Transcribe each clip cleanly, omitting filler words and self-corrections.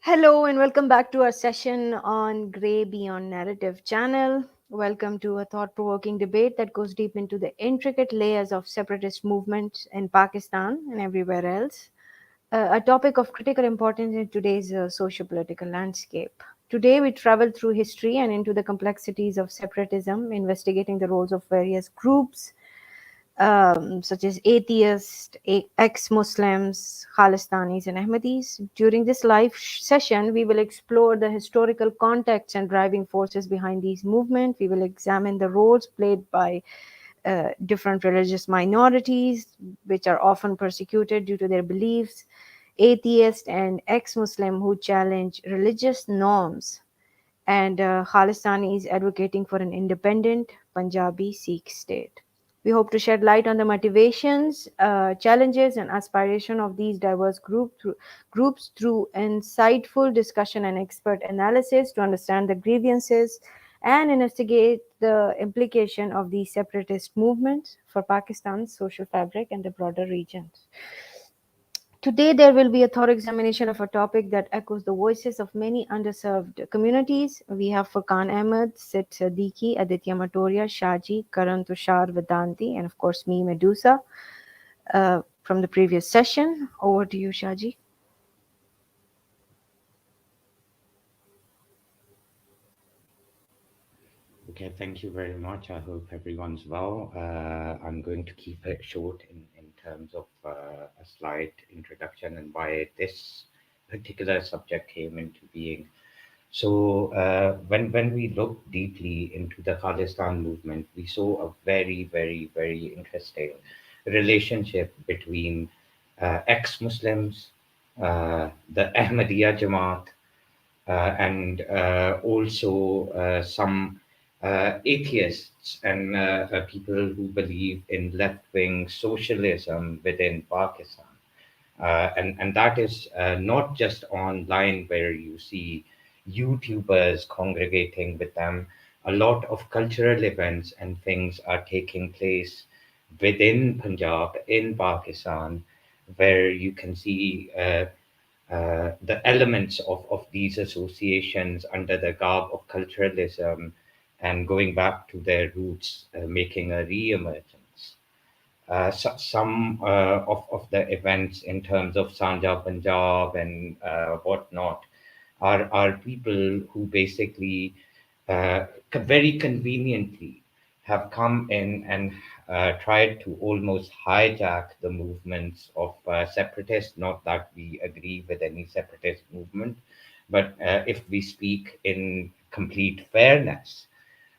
Hello and welcome back to our session on Grey Beyond Narrative channel. Welcome to a thought-provoking debate that goes deep into the intricate layers of separatist movements in Pakistan and everywhere else. A topic of critical importance in today's socio-political landscape. Today we travel through history and into the complexities of separatism, investigating the roles of various groups, such as atheists, ex-Muslims, Khalistanis, and Ahmadis. During this live session, we will explore the historical context and driving forces behind these movements. We will examine the roles played by different religious minorities, which are often persecuted due to their beliefs, atheists and ex-Muslim who challenge religious norms, and Khalistanis advocating for an independent Punjabi Sikh state. We hope to shed light on the motivations, challenges, and aspiration of these diverse groups through insightful discussion and expert analysis to understand the grievances and investigate the implication of these separatist movements for Pakistan's social fabric and the broader regions. Today, there will be a thorough examination of a topic that echoes the voices of many underserved communities. We have Furqan Ahmed, Sid Siddiqui, Aditya Matoria, Shaji, Karan Tushar Vedanti, and of course me, Medusa, from the previous session. Over to you, Shaji. Okay, thank you very much. I hope everyone's well. I'm going to keep it short in terms of a slight introduction and why this particular subject came into being. So, when we look deeply into the Khalistan movement, we saw a very interesting relationship between ex-Muslims, the Ahmadiyya Jamaat, and also some atheists and people who believe in left-wing socialism within Pakistan. And that is not just online where you see YouTubers congregating with them. A lot of cultural events and things are taking place within Punjab in Pakistan where you can see the elements of these associations under the garb of culturalism and going back to their roots, making a re-emergence. Some of the events in terms of Sanja Punjab and whatnot are people who basically very conveniently have come in and tried to almost hijack the movements of separatists. Not that we agree with any separatist movement, but if we speak in complete fairness,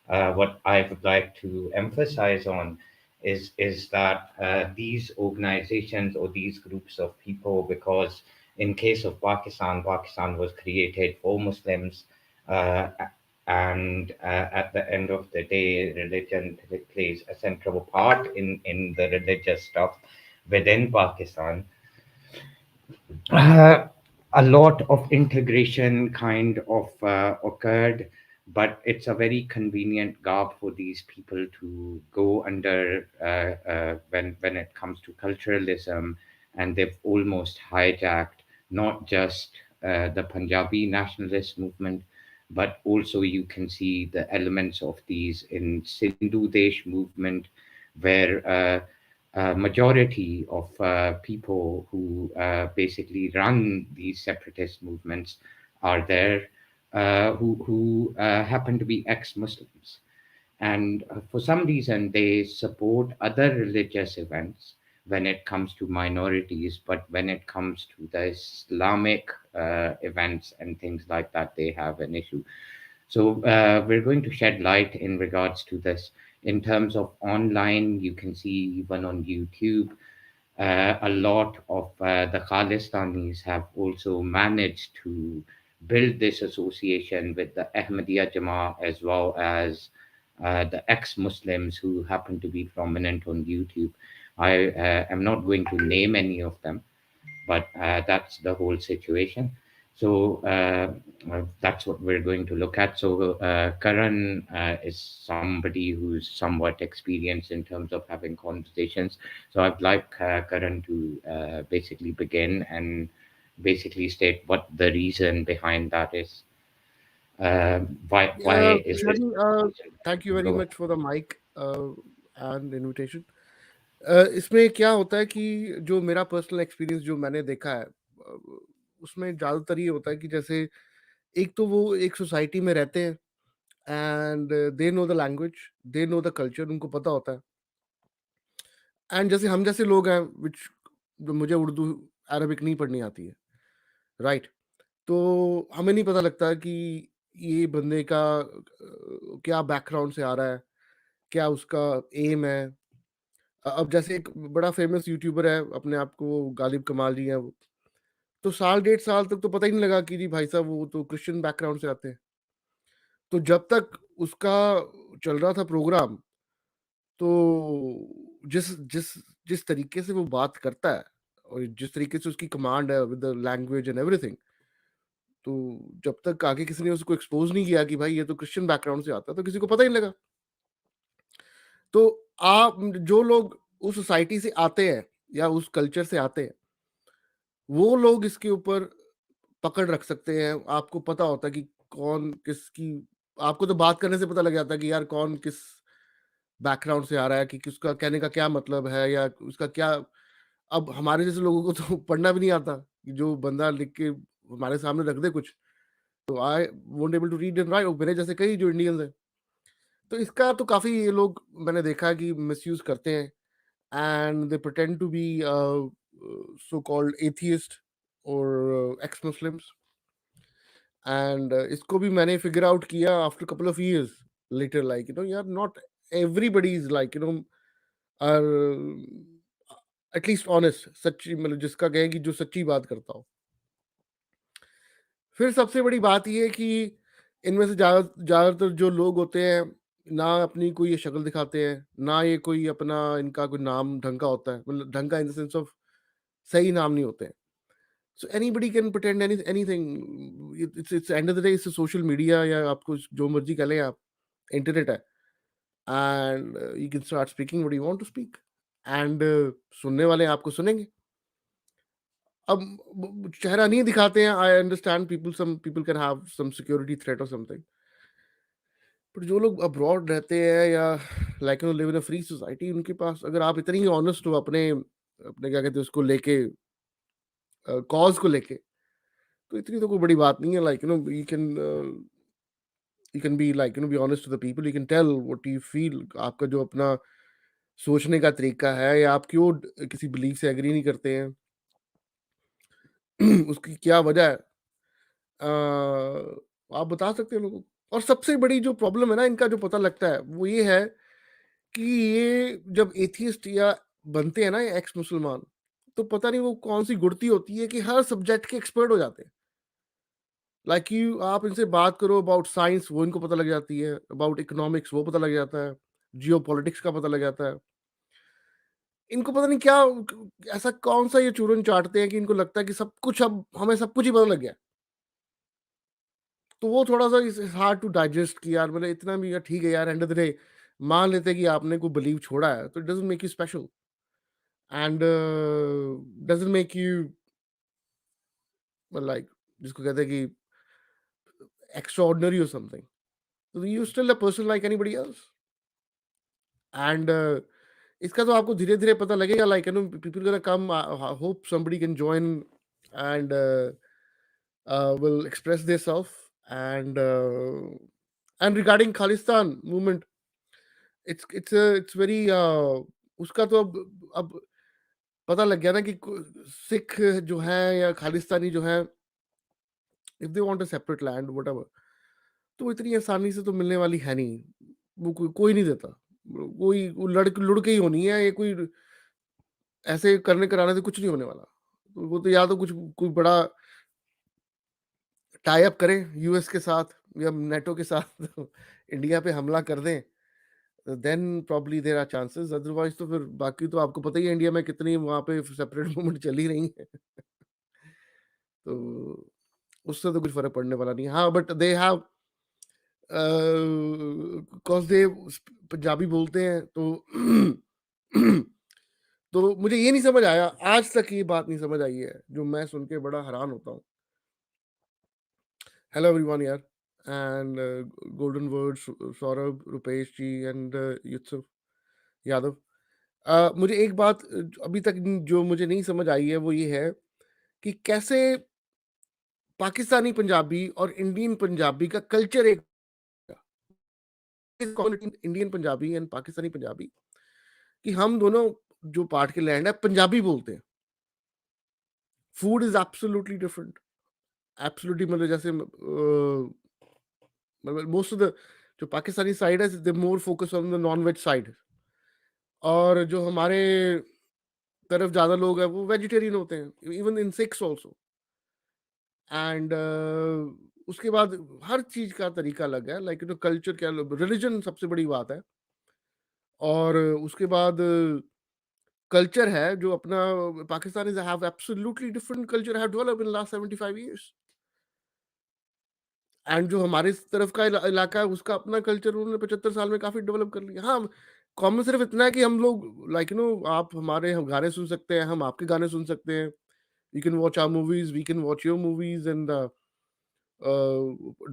what I would like to emphasize on is that these organizations or these groups of people, because in case of Pakistan, Pakistan was created for Muslims, uh, and at the end of the day, religion plays a central part in the religious stuff within Pakistan. Uh, a lot of integration kind of occurred, but it's a very convenient garb for these people to go under when it comes to culturalism, and they've almost hijacked not just the Punjabi nationalist movement, but also you can see the elements of these in Sindhu Desh movement, where majority of people who basically run these separatist movements are there, who happen to be ex-Muslims, and for some reason they support other religious events when it comes to minorities, but when it comes to the Islamic events and things like that, they have an issue. So we're going to shed light in regards to this. In terms of online, you can see even on YouTube, a lot of the Khalistanis have also managed to build this association with the Ahmadiyya Jamaat as well as the ex-Muslims who happen to be prominent on YouTube. I am not going to name any of them, but that's the whole situation. So that's what we're going to look at. So Karan is somebody who's somewhat experienced in terms of having conversations. So I'd like Karan to basically begin and basically state what the reason behind that is. Why is this? Shadi, thank you very Go much for the mic and invitation. इसमें क्या होता है कि जो मेरा personal experience जो मैंने देखा है, उसमें ज़्यादातर ये होता है कि जैसे एक तो वो एक सोसाइटी में रहते हैं and they know the language, they know the culture, उनको पता होता है। एंड जैसे हम जैसे लोग हैं विच, मुझे उर्दू अरबिक नहीं पढ़नी आती है, राइट? तो हमें नहीं पता लगता कि ये बंदे का क्या बैकग्राउंड से आ रहा है, क्या उसका एम है। अब जैसे एक बड़ा फेमस यूट्यूबर है, अपने आप को गालिब कमाल जी हैं वो, तो साल 1.5 साल तक तो पता ही नहीं लगा कि जी भाई साहब वो तो क्रिश्चियन बैकग्राउंड से आते हैं। तो जब तक उसका चल रहा था प्रोग्राम, तो जिस जिस जिस तरीके से वो बात करता है और जिस तरीके से उसकी कमांड है with the language and everything, तो जब तक आगे किसी ने उसको एक्सपोज नहीं किया कि भाई ये तो क्रिश्चियन बैकग्राउंड से आता है, तो किसी को पता ही नहीं लगा। तो आप जो लोग उस सोसाइटी से आते हैं या उस कल्चर से आते हैं, वो लोग इसके ऊपर पकड़ रख सकते हैं। आपको पता होता है कि कौन किसकी, आपको तो बात करने से पता लग जाता है कि यार कौन किस बैकग्राउंड से आ रहा है, कि किसका कहने का क्या मतलब है या उसका क्या। अब हमारे जैसे लोगों को तो पढ़ना भी नहीं आता, कि जो बंदा लिख के हमारे सामने रख दे कुछ, तो I won't able to read and write. मेरे जैसे कई जो इंडियंस हैं, तो इसका तो काफी ये लोग मैंने देखा है कि मिसयूज करते हैं and they pretend to be so called atheist और एक्स मुस्लिम्स। एंड इसको भी मैंने फिगर आउट किया after couple of years later, like यार not everybody is like or at least honest, सच्ची, मतलब जिसका कहे कि जो सच्ची बात करता हो। फिर सबसे बड़ी बात ये है कि इनमें से ज़्यादातर जो लोग होते हैं, ना अपनी कोई ये शक्ल दिखाते हैं, ना ये कोई अपना इनका कोई नाम ढंग का होता है, मतलब ढंग का इन द सेंस ऑफ सही नाम नहीं होते हैं। So anybody can pretend anything. It's end of the day it's social media, या आपको जो मर्जी कह लें आप, इंटरनेट है, and you can start speaking what you want to speak, and सुनने वाले आपको सुनेंगे। अब चेहरा नहीं दिखाते हैं, I understand, people, some people can have some security threat और समथिंग, बट जो लोग अब्रॉड रहते हैं या like live in a free society, उनके पास अगर आप इतनी ही ऑनेस्ट हो अपने अपने क्या कहते हैं उसको लेके, कॉज को लेके, तो इतनी तो कोई बड़ी बात नहीं है। Like you can be like be honest to the people, you can tell what you feel. आपका जो अपना सोचने का तरीका है, या आप क्यों किसी बिलीफ से एग्री नहीं करते हैं, उसकी क्या वजह है, आप बता सकते हैं लोगों को। और सबसे बड़ी जो प्रॉब्लम है ना इनका, जो पता लगता है वो ये है कि ये जब एथियस्ट या बनते हैं ना एक्स मुसलमान, तो पता नहीं वो कौन सी गुड़ती होती है कि हर सब्जेक्ट के एक्सपर्ट हो जाते हैं। लाइक यू, आप इनसे बात करो अबाउट साइंस, वो इनको पता लग जाती है, अबाउट इकोनॉमिक्स वो पता लग जाता है, जियो पॉलिटिक्स का पता लग जाता है। इनको पता नहीं क्या, ऐसा कौन सा ये चूरन चाटते हैं कि इनको लगता है कि सब कुछ, अब हमें सब कुछ ही पता लग गया। तो वो थोड़ा सा इज हार्ड टू डाइजेस्ट कि यार, मतलब इतना भी यार ठीक है यार, एंड ऑफ द डे मान लेते हैं कि आपने कोई बिलीव छोड़ा है, तो it doesn't make you special, and doesn't make you like, जिसको कहते हैं कि एक्स्ट्रा ऑर्डिनरी और समथिंग। तो you still a person like anybody else. And इसका तो आपको धीरे धीरे पता लगेगा, like people gonna come, hope somebody can join and will express themselves, and regarding Khalistan movement, it's very उसका तो अब पता लग गया ना कि सिख जो है या खालिस्तानी जो है, if they want a separate land whatever, तो इतनी आसानी से तो मिलने वाली है नहीं। वो कोई नहीं देता, कोई वो लुढ़ के ही होनी है, ये कोई ऐसे करने कराने से कुछ नहीं होने वाला। तो वो तो या तो कुछ कोई बड़ा टाई अप करें यूएस के साथ या नेटो के साथ इंडिया पे हमला कर दें, then probably there are chances. Otherwise तो फिर बाकी तो आपको पता ही है इंडिया में कितनी वहाँ पे सेपरेट मूवमेंट चली रही है। तो उससे तो कुछ फर्क पड़ने वाला नहीं। हाँ, but they have, because they Punjabi बोलते हैं, तो तो मुझे ये नहीं समझ आया, आज तक ये बात नहीं समझ आई है, जो मैं सुन के बड़ा हैरान होता हूँ. हेलो एवरीवन यार, and golden word Saurabh, Rupesh ji and Yusuf Yadav. मुझे एक बात अभी तक जो मुझे नहीं समझ आई है वो ये है कि कैसे पाकिस्तानी पंजाबी और इंडियन पंजाबी का कल्चर एक इंडियन पंजाबी एंड पाकिस्तानी पंजाबी, कि हम दोनों जो पार्ट के लैंड है पंजाबी बोलते हैं. Food is absolutely different, absolutely. मतलब जैसे मतलब मोस्ट ऑफ द जो पाकिस्तानी साइड है they more focus on the non veg side, और जो हमारे तरफ ज्यादा लोग हैं वो वेजिटेरियन होते हैं, even in six also. And उसके बाद हर चीज का तरीका अलग है, लाइक कल्चर क्या, रिलीजन सबसे बड़ी बात है. और उसके बाद कल्चर है जो अपना Pakistan is have absolutely different culture, have developed in last 75 years. And जो हमारे इस तरफ का इलाका है उसका अपना कल्चर उन्होंने 75 साल में काफी डेवलप कर लिया. हाँ, कॉमन सिर्फ इतना है कि हम लोग लाइक आप हमारे हम गाने सुन सकते हैं, हम आपके गाने सुन सकते हैं. You can watch our movies, we can watch your movies and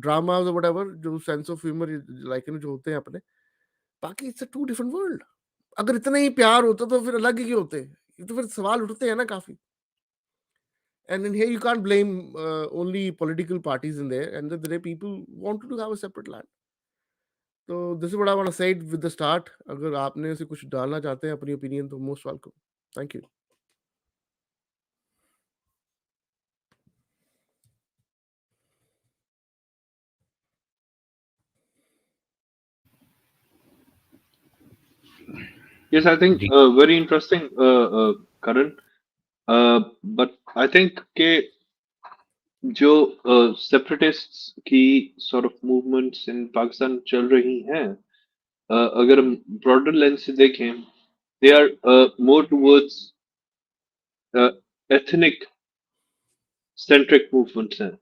drama और व्हाटएवर, जो सेंस ऑफ ह्यूमर लाइक जो होते हैं अपने. बाकी it's a two different world. अगर इतना ही प्यार होता तो फिर अलग ही क्यों होते. ये तो फिर सवाल उठते हैं ना काफी. And in here you can't blame only political parties in there, and there are people wanted to have a separate land. So this is what I want to say with the start. अगर आपने से कुछ डालना चाहते हैं अपनी opinion तो most welcome. Thank you. Yes, I think ji very interesting, Karan. But I think के जो सेपरेटिस्ट्स की sort of movements in Pakistan चल रही हैं, अगर हम broader lens से देखें, they are more towards ethnic centric movements हैं.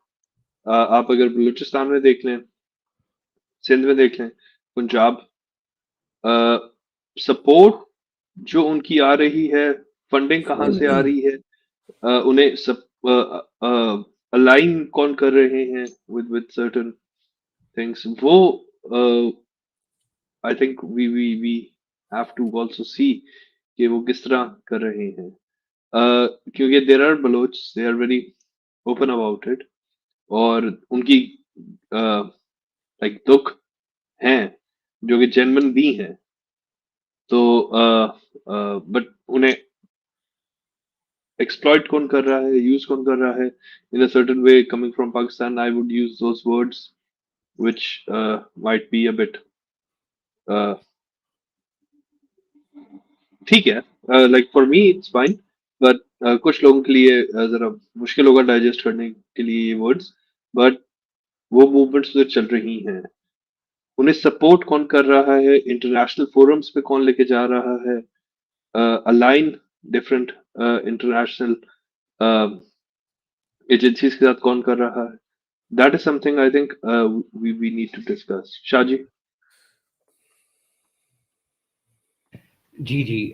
आप अगर बलूचिस्तान में देख लें, सिंध में देख लें, पंजाब, सपोर्ट जो उनकी आ रही है, फंडिंग कहाँ से आ रही है, उन्हें सब अलाइन कौन कर रहे हैं with certain things, वो I think we have to also see कि वो किस तरह कर रहे हैं. क्योंकि there are Baloch, they are very open about it, और उनकी लाइक दुख हैं जो कि जेन्युइन भी हैं. तो बट उन्हें एक्सप्लॉइट कौन कर रहा है, यूज कौन कर रहा है, in a certain way. Coming from Pakistan, I would use those words which might be a bit ठीक है. Like for me it's fine, but कुछ लोगों के लिए जरा मुश्किल होगा डाइजेस्ट करने के लिए ये वर्ड्स. बट वो मूवमेंट्स जो चल रही हैं, उन्हें सपोर्ट कौन कर रहा है, इंटरनेशनल फोरम्स पे कौन लेके जा रहा है, अलाइन डिफरेंट इंटरनेशनल एजेंसीज के साथ कौन कर रहा है, that is something I think we need to discuss. Shahji. जी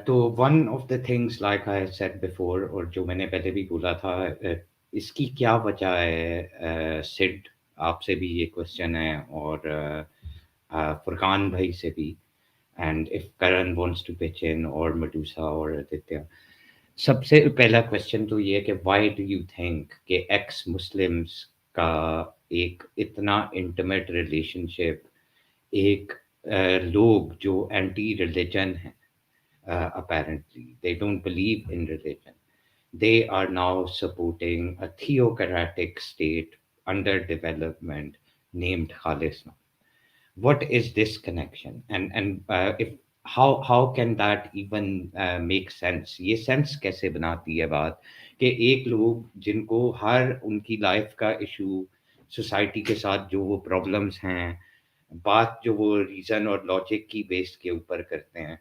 तो one of the things like I said before, और जो मैंने पहले भी बोला था, इसकी क्या वजह है. सिड आपसे भी ये क्वेश्चन है, और फुरकान भाई से भी, and if Karan wants to pitch in, और मडूसा और आदित्य. सबसे पहला क्वेश्चन तो ये है कि व्हाई डू यू थिंक कि एक्स मुस्लिम्स का एक इतना इंटीमेट रिलेशनशिप एक लोग जो एंटी रिलीजन हैं, apparently they don't believe in religion, they are now supporting a theocratic state under development named Khalistan. What is this connection, and if how can that even make sense? ये sense कैसे बनाती है बात कि एक लोग जिनको हर उनकी लाइफ का इशू, सोसाइटी के साथ जो वो प्रॉब्लम्स हैं, बात जो वो रीजन और लॉजिक की बेस के ऊपर करते हैं,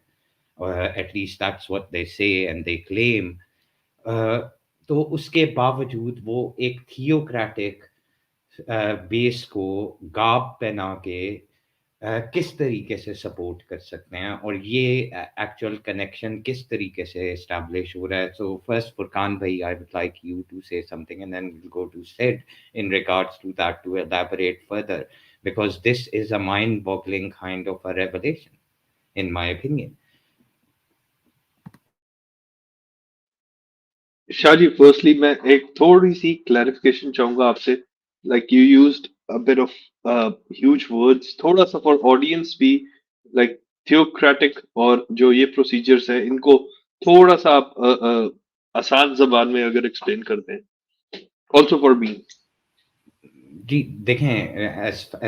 at least that's what they say and they claim, तो उसके बावजूद वो एक थियोक्रेटिक बेस को गाब पहना के किस तरीके से सपोर्ट कर सकते हैं और ये एक्चुअल कनेक्शन किस तरीके से एस्टैब्लिश हो रहा है. सो फर्स्ट फुरकान भाई, I would like you to say something and then we'll go to Sid in regards to that to elaborate further, because this is a mind boggling kind of a revelation in my opinion. Shahji, firstly मैं एक थोड़ी सी clarification चाहूंगा आपसे. Like you used a bit of huge words, थोड़ा सा for audience भी, like theocratic और जो ये प्रोसीजर्स है इनको थोड़ा सा आप आसान जबान में अगर एक्सप्लेन कर दें, ऑल्सो फॉर मी. जी देखें,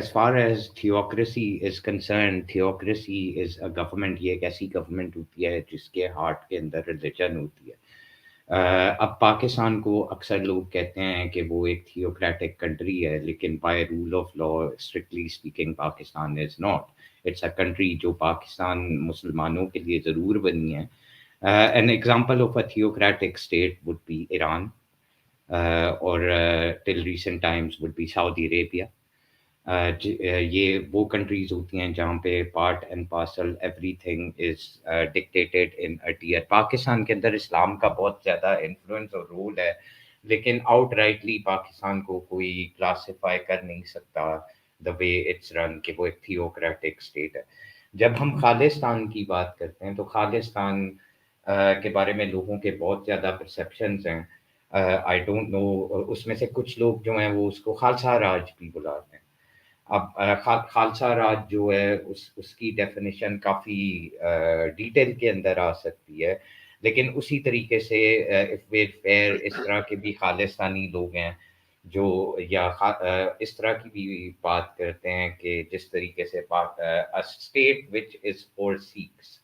as far as theocracy is concerned, theocracy is a government. ये एक ऐसी गवर्नमेंट होती है जिसके हार्ट के अंदर रिलीजन होती है. अब पाकिस्तान को अक्सर लोग कहते हैं कि वो एक थियोक्रेटिक कंट्री है, लेकिन by rule of law strictly speaking Pakistan is not. It's a country जो पाकिस्तान मुसलमानों के लिए ज़रूर बनी है. An example of a theocratic state would be Iran, और till recent times would be Saudi Arabia. ये वो कंट्रीज होती हैं जहाँ पे part and parcel everything is dictated in a tier. Pakistan के अंदर इस्लाम का बहुत ज़्यादा इन्फ्लुएंस और रोल है, लेकिन आउटराइटली पाकिस्तान को कोई क्लासिफाई कर नहीं सकता द वे इट्स रन कि वो एक थियोक्रेटिक स्टेट है. जब हम खालिस्तान की बात करते हैं तो खालिस्तान के बारे में लोगों के बहुत ज़्यादा परसेप्शंस हैं. आई डोंट नो, उसमें से कुछ लोग जो हैं वो उसको खालसा राज भी बुलाते हैं. अब खालसा राज जो है उसकी डेफिनेशन काफ़ी डिटेल के अंदर आ सकती है, लेकिन उसी तरीके से इफ वे फेयर इस तरह के भी खालिस्तानी लोग हैं जो या इस तरह की भी बात करते हैं कि जिस तरीके से a state which is for Sikhs,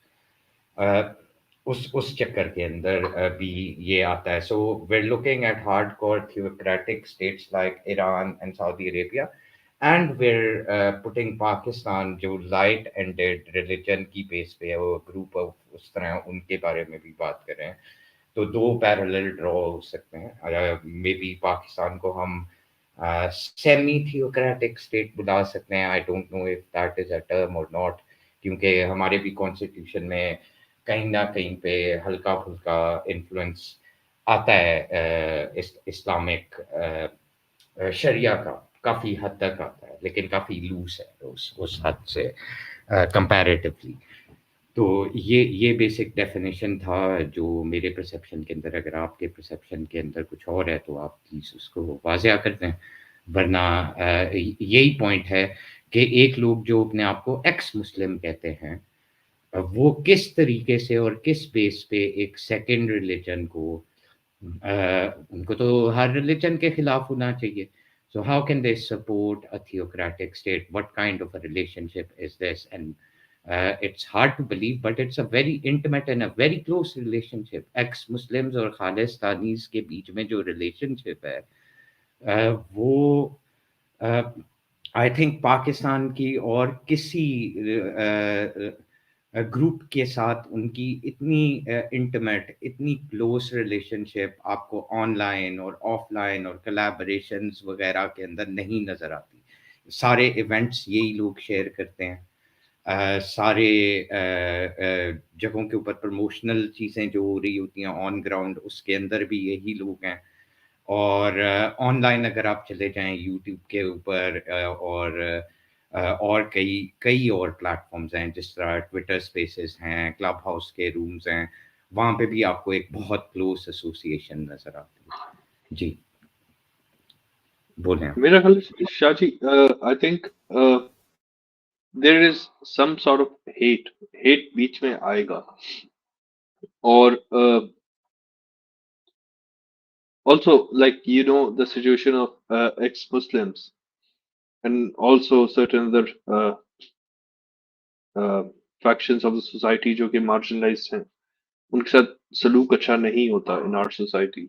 उस चक्कर के अंदर भी ये आता है. So we are looking at hardcore theocratic states like Iran and Saudi Arabia, and we're putting Pakistan जो लाइट एंडेड रिलीजन की बेस पे है, वो ग्रुप ऑफ उस तरह उनके बारे में भी बात कर रहे हैं. तो दो पैरेलल ड्रॉ हो सकते हैं. मे बी पाकिस्तान को हम सेमी थियोक्रेटिक स्टेट बुला सकते हैं. आई don't know if that is a term और नॉट, क्योंकि हमारे भी कॉन्स्टिट्यूशन में कहीं ना कहीं पे हल्का फुल्का इन्फ्लुएंस आता है इस्लामिक शरिया का, काफ़ी हद तक आता है, लेकिन काफ़ी लूज है उस हद से कंपैरेटिवली. तो ये बेसिक डेफिनेशन था जो मेरे परसेप्शन के अंदर. अगर आपके परसेप्शन के अंदर कुछ और है तो आप प्लीज़ उसको वाज़िया कर दें, वरना यही पॉइंट है कि एक लोग जो अपने आप को एक्स मुस्लिम कहते हैं, वो किस तरीके से और किस बेस पे एक सेकंड रिलीजन को, उनको तो हर रिलीजन के खिलाफ होना चाहिए. So how can they support a theocratic state? What kind of a relationship is this? And it's hard to believe, but it's a very intimate and a very close relationship. Ex-Muslims और खालिस्तानीज के बीच में जो relationship है, वो I think Pakistan की और किसी group के साथ उनकी इतनी इंटीमेट, इतनी क्लोज रिलेशनशिप आपको ऑनलाइन और ऑफलाइन और कोलैबोरेशंस वगैरह के अंदर नहीं नज़र आती. सारे इवेंट्स यही लोग शेयर करते हैं. सारे जगहों के ऊपर प्रमोशनल चीज़ें जो हो रही होती हैं ऑन ग्राउंड, उसके अंदर भी यही लोग हैं. और ऑनलाइन अगर आप चले जाएं यूट्यूब के ऊपर और कई कई और प्लेटफॉर्म्स हैं, जिस तरह ट्विटर स्पेसेस हैं, क्लब हाउस के रूम्स हैं, वहाँ पे भी आपको एक बहुत क्लोज एसोसिएशन नज़र आती है. जी बोलें आप. मेरा ख्याल Shah ji, I think there is some sort of hate बीच में आएगा. और also, like, you know, the situation of ex-Muslims and also certain other factions of the society जो कि marginalized हैं, उनके साथ सलूक अच्छा नहीं होता in our society.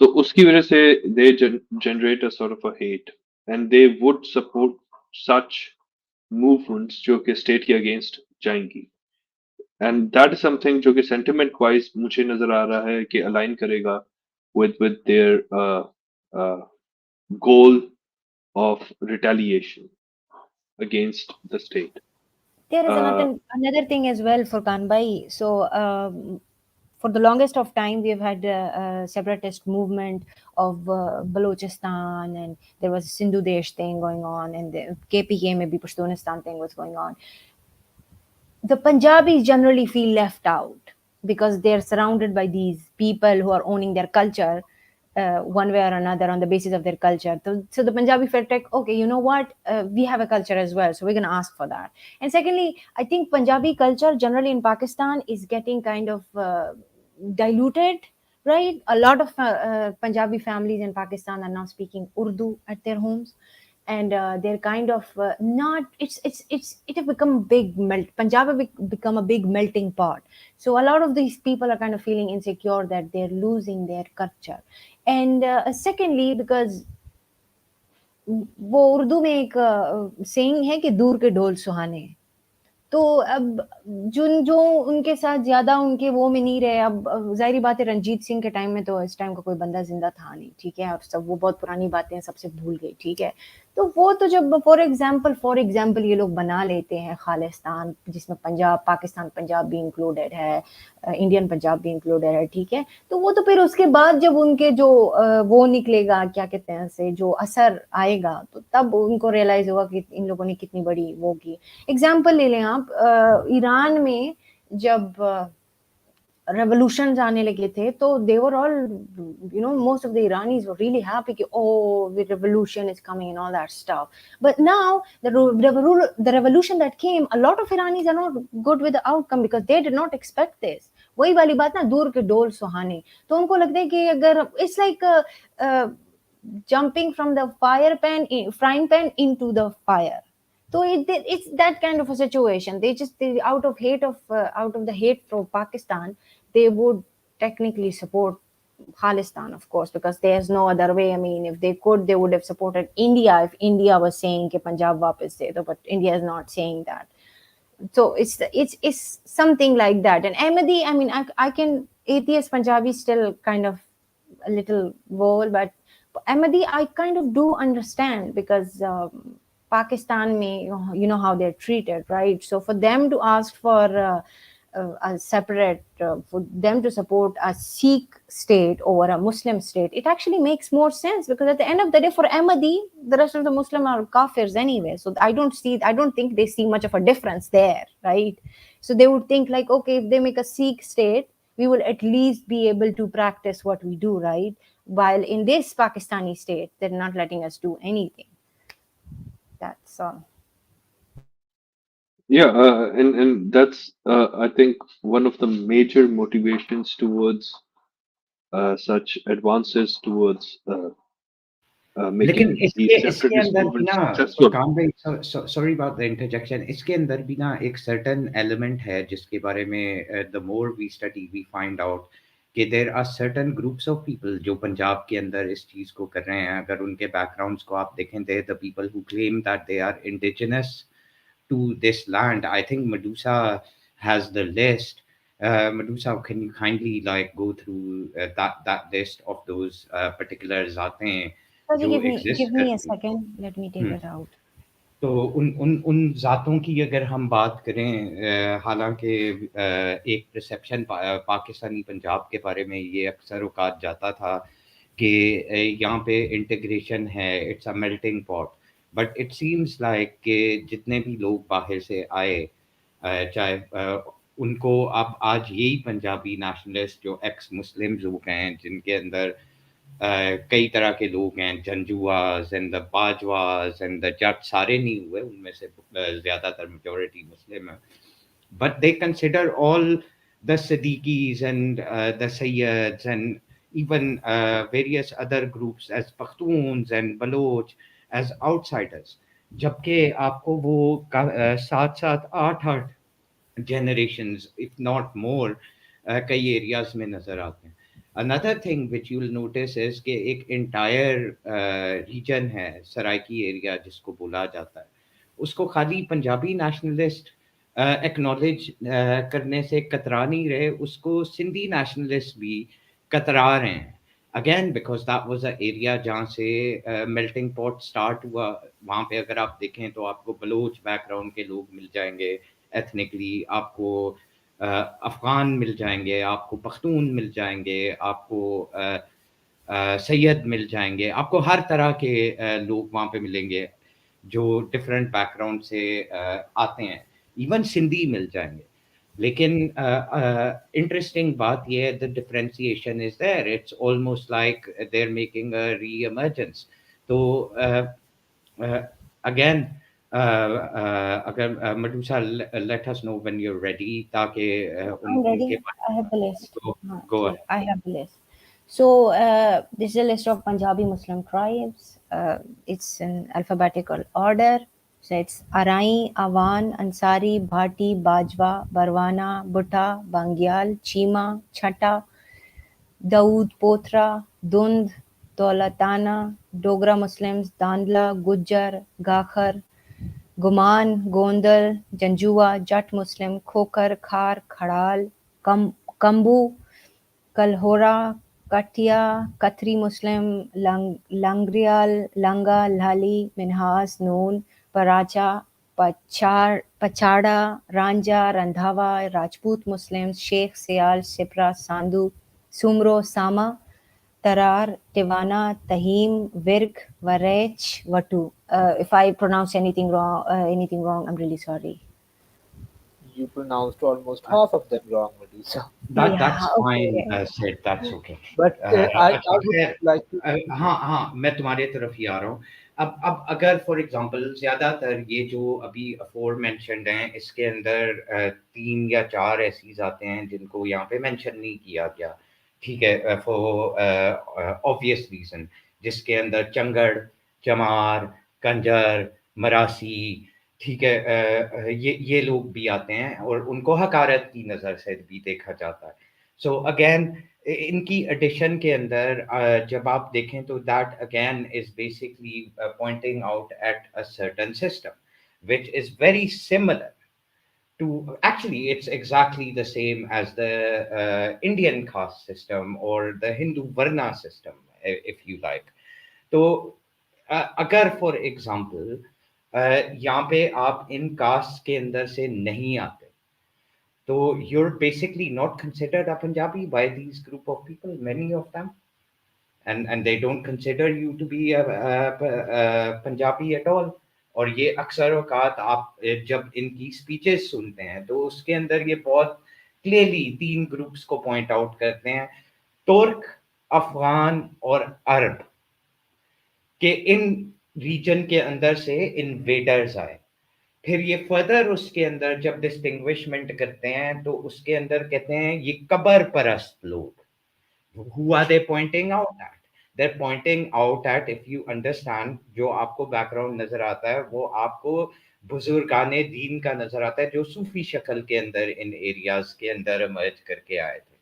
तो उसकी वजह से they generate a sort of a hate and they would support such movements जो कि state के against जाएंगी. And that is something जो कि sentiment wise मुझे नजर आ रहा है कि align करेगा with their goal of retaliation. against the state. There is Uh, another thing as well for Kanbai. So, for the longest of time, we've had a separatist movement of Balochistan, and there was a Sindhu Desh thing going on, and the KPK, maybe Pashtunistan thing was going on. The Punjabis generally feel left out because they're surrounded by these people who are owning their culture one way or another on the basis of their culture. So the Punjabi felt like, okay, you know what? We have a culture as well, so we're going to ask for that. And secondly, I think Punjabi culture generally in Pakistan is getting kind of diluted, right? A lot of Punjabi families in Pakistan are now speaking Urdu at their homes, and they're kind of not. It have become a big melt. Punjab have become a big melting pot. So a lot of these people are kind of feeling insecure that they're losing their culture. And secondly, because वो उर्दू में एक saying है कि दूर के ढोल सुहाने, तो अब जो उनके साथ ज़्यादा उनके वो में नहीं रहे, अब ज़ाहिर बात है रंजीत सिंह के टाइम में तो इस टाइम का कोई बंदा ज़िंदा था नहीं, ठीक है? और सब वो बहुत पुरानी बातें हैं, सबसे भूल गई, ठीक है? तो वो तो जब फॉर एग्ज़ाम्पल ये लोग बना लेते हैं खालिस्तान, जिसमें पंजाब, पाकिस्तान पंजाब भी इंक्लूडेड है, इंडियन पंजाब भी इंक्लूडेड है, ठीक है? तो वो तो फिर उसके बाद जब उनके जो वो निकलेगा, क्या कहते हैं उसे, जो असर आएगा, तो तब उनको रियलाइज़ होगा कि इन लोगों ने कितनी बड़ी वो की। एग्जाम्पल ले लें आप, ईरान में जब revolutions आने लगे थे, तो they were all, most of the Iranis were really happy कि oh, the revolution is coming and all that stuff. But now the revolution that came, a lot of Iranis are not good with the outcome because they did not expect this. वही वाली बात ना, दूर के डोल सुहाने, तो उनको लगता है कि अगर it's like jumping from the frying pan into the fire. So it's that kind of a situation. They out of the hate for Pakistan, they would technically support Khalistan, of course, because there's no other way. I mean, if they could, they would have supported India if India was saying कि Punjab वापस दे दो, but India is not saying that. So it's something like that. And Ahmadi, I mean, I can atheist Punjabi still kind of a little vocal, but Ahmadi, I kind of do understand because Pakistan may, how they're treated, right? So for them to ask for a separate, for them to support a Sikh state over a Muslim state, it actually makes more sense because at the end of the day, for Ahmadi, the rest of the Muslim are kafirs anyway. So I don't think they see much of a difference there, right? So they would think like, okay, if they make a Sikh state, we will at least be able to practice what we do, right? While in this Pakistani state, they're not letting us do anything. That's all. Yeah, and that's I think one of the major motivations towards such advances towards लेकिन making इसके these इसके separatist अंदर भी movements ना successful. Furqan भाई, sorry about the interjection, इसके अंदर भी ना एक सर्टेन एलिमेंट है जिसके बारे में the more we study we find out कि there are certain groups of people जो पंजाब के अंदर इस चीज़ को कर रहे हैं। अगर उनके बैकग्राउंड्स को आप देखें, they the people who claim that they are indigenous to this land. I think Medusa has the list. Medusa, can you kindly like go through that list of those particular zatein Sorry, जो give exist me a करती? second. Let me take it out. तो उन जातों की अगर हम बात करें, हालांकि एक परसेप्शन पाकिस्तानी पंजाब के बारे में ये अक्सर औकात जाता था कि यहाँ पे इंटीग्रेशन है, it's a melting pot, but it seems like कि जितने भी लोग बाहर से आए, चाहे उनको अब आज यही पंजाबी नेशनलिस्ट जो एक्स मुस्लिम लोग हैं, जिनके अंदर कई तरह के लोग हैं, झंझुआस एंड द बाजवास एंड द जट, सारे नहीं हुए, उनमें से ज़्यादातर मेजॉरिटी मुस्लिम है, but they consider all the Siddiquis and the Sayyids and even various other groups as Pakhtuns and Baloch as outsiders, जबकि आपको वो 7-7 8-8 generations if not more कई एरियाज में नजर आते हैं। Another thing which you will notice is कि एक entire region है सराइकी एरिया जिसको बोला जाता है, उसको खाली पंजाबी नेशनलिस्ट एक्नॉलेज करने से कतरा नहीं रहे, उसको सिंधी नेशनलिस्ट भी कतरा रहे हैं। Again because that was a area जहाँ से मेल्टिंग पॉट स्टार्ट हुआ। वहाँ पे अगर आप देखें तो आपको बलोच बैकग्राउंड के लोग मिल जाएंगे एथनिकली, आपको अफ़गान मिल जाएंगे, आपको पख्तून मिल जाएंगे, आपको सैयद मिल जाएंगे, आपको हर तरह के लोग वहाँ पे मिलेंगे जो डिफरेंट बैकग्राउंड से आते हैं। इवन सिंधी मिल जाएंगे। लेकिन इंटरेस्टिंग बात ये है, the differentiation is there, it's almost like they are making a re emergence. तो अगेन अगर मधुसा, let us know when you are ready, ताकि I'm उनके ready. I have the list. Go Okay, I have the list. So this is a list of Punjabi Muslim tribes. It's in alphabetical order. So it's Arai, Awan, Ansari, Bhati, Bajwa, Barwana, Bhutta, Bangyal, Chima, Chhatta, Daud, Pothra, Dund, Daulatana, Dogra Muslims, Dandla, Gujjar, Gakhar, Guman, Gondal, Janjua, Jat Muslim, Khokar, Khar, Khadal, Kambu, Kalhora, Katia, Kathri Muslim, Langrial, Langa, Lali, Minhas, Noon, Paracha, Pachada, Ranja, Randhawa, Rajput Muslims, Sheikh, Sial, Sipra, Sandhu, Sumro, Sama, Tarar, Tivana, Tahim, Virk, Varech, Vatu. If I pronounce anything wrong, I'm really sorry. You pronounced almost half of them wrong, Medusa. That's Yeah, fine, okay. Sid, that's okay. But I अच्छा would खैर, like to. हाँ हाँ, मैं तुम्हारे तरफ ही आ रहा हूँ। अब अगर फॉर एग्जांपल ज्यादातर ये जो अभी अफोर मेंशन्ड हैं, इसके अंदर 3 या 4 ऐसी जाते हैं जिनको यहाँ पे मेंशन नहीं किया गया, ठीक है, फॉर ऑब्वियस रीजन, जिसके अंदर चंगड़, चमार, कंजर, मरासी, ठीक है, ये लोग भी आते हैं और उनको हकारत की नज़र से भी देखा जाता है। सो अगेन इनकी एडिशन के अंदर जब आप देखें तो that again is basically pointing out at a certain system which is very similar to, actually it's exactly the same as the Indian caste system or the Hindu varna system, if you like. तो अगर for example यहाँ पे आप इन cast के अंदर से नहीं आते, तो you're basically not considered a Punjabi by these group of people, many of them, and they don't consider you to be a Punjabi at all. और ये अक्सर औकात आप जब इनकी स्पीचेस सुनते हैं तो उसके अंदर ये बहुत क्लियरली 3 ग्रुप्स को पॉइंट आउट करते हैं, तुर्क, अफगान और अरब, कि इन रीजन के अंदर से इन्वेडर्स आए। फिर ये फर्दर उसके अंदर जब डिस्टिंग्विशमेंट करते हैं तो उसके अंदर कहते हैं ये कबर परस्त लोग। Who are they pointing out at? They're pointing out at, if you understand, जो आपको बैकग्राउंड नजर आता है वो आपको बुजुर्गाने दीन का नजर आता है जो सूफी शक्ल के अंदर इन एरियाज के अंदर इमर्ज करके आए थे,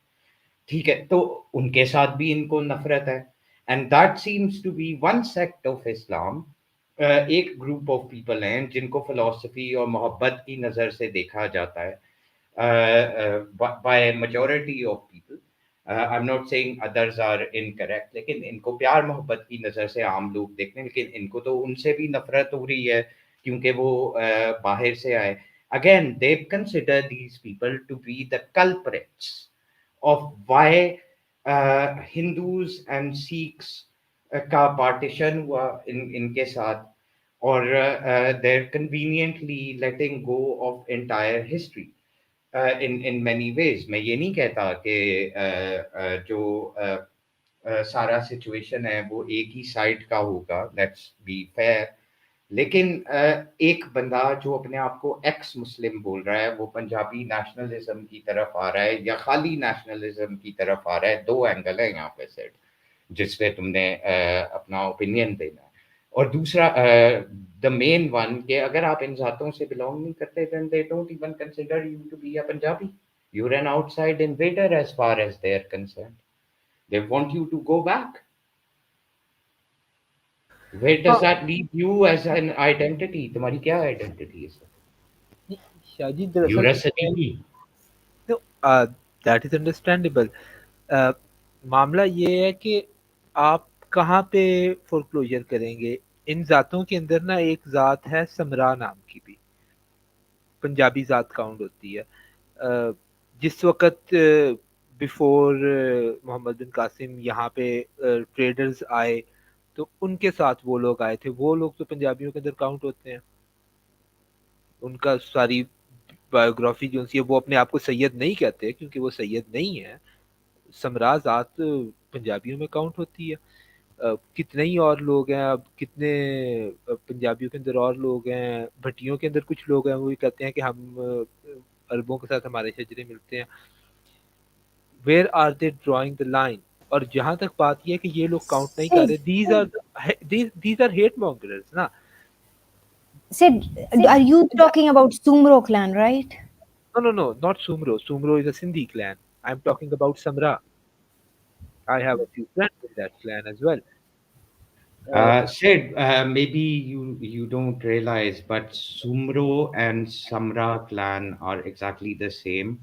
ठीक है। तो उनके साथ भी इनको नफरत है, and that seems to be one sect of Islam. एक ग्रुप ऑफ पीपल हैं जिनको फिलॉसफी और मोहब्बत की नज़र से देखा जाता है by majority of people. I am not saying others are incorrect, लेकिन इनको प्यार मोहब्बत की नज़र से आम लोग देखते हैं, लेकिन इनको तो उनसे भी नफरत हो रही है क्योंकि वो बाहर से आए। Again they consider these people to be the culprits of why Hindus and Sikhs का partition हुआ इनके साथ, और they're conveniently letting go of entire history in many ways. मैं ये नहीं कहता कि जो सारा सिचुएशन है वो एक ही साइड का होगा, लेट्स बी फेयर, लेकिन एक बंदा जो अपने आप को एक्स मुस्लिम बोल रहा है वो पंजाबी नेशनलिज्म की तरफ आ रहा है या खाली नेशनलिज्म की तरफ आ रहा है। 2 एंगल है यहाँ पे सेट जिसपे तुमने अपना ओपिनियन देना है। और दूसरा द मेन वन कि अगर आप इन जातों से बिलोंग नहीं करते then they don't even consider you to be a Punjabi, you are an outside invader as far as they are concerned, they want you to go back. Where does that leave you as an identity? तुम्हारी क्या identity है sir? Shaji You're a दरअसल Sadiqi. no, that is understandable. मामला ये है कि आप कहाँ पे फोरक्लोजर करेंगे? इन जातों के अंदर ना एक जात है समरा नाम की भी, पंजाबी जात काउंट होती है। जिस वक्त बिफोर मोहम्मद बिन कासिम यहाँ पे ट्रेडर्स आए, तो उनके साथ वो लोग आए थे, वो लोग तो पंजाबियों के अंदर काउंट होते हैं। उनका सारी बायोग्राफी जो है वो अपने आप को सैयद नहीं कहते क्योंकि वो सैयद नहीं है। समरा जात पंजाबियों में काउंट होती है। कितने ही और लोग हैं, अब कितने पंजाबियों के अंदर और लोग हैं, भट्टियों के अंदर कुछ लोग हैं, वो भी कहते हैं कि हम अरबों के साथ हमारे शजरे मिलते हैं। Where are they drawing the line? और जहां तक बात यह है कि ये लोग काउंट नहीं कर Sid, रहे, दीज आर हेट मॉन्गर्स ना। Sid, are you talking about Sumro clan, right? No, no, no, not Sumro. Sumro is a Sindhi clan. I'm talking about Samra. I have a few friends in that clan as well. Uh, Sid, maybe you don't realize, but Sumro and Samra clan are exactly the same.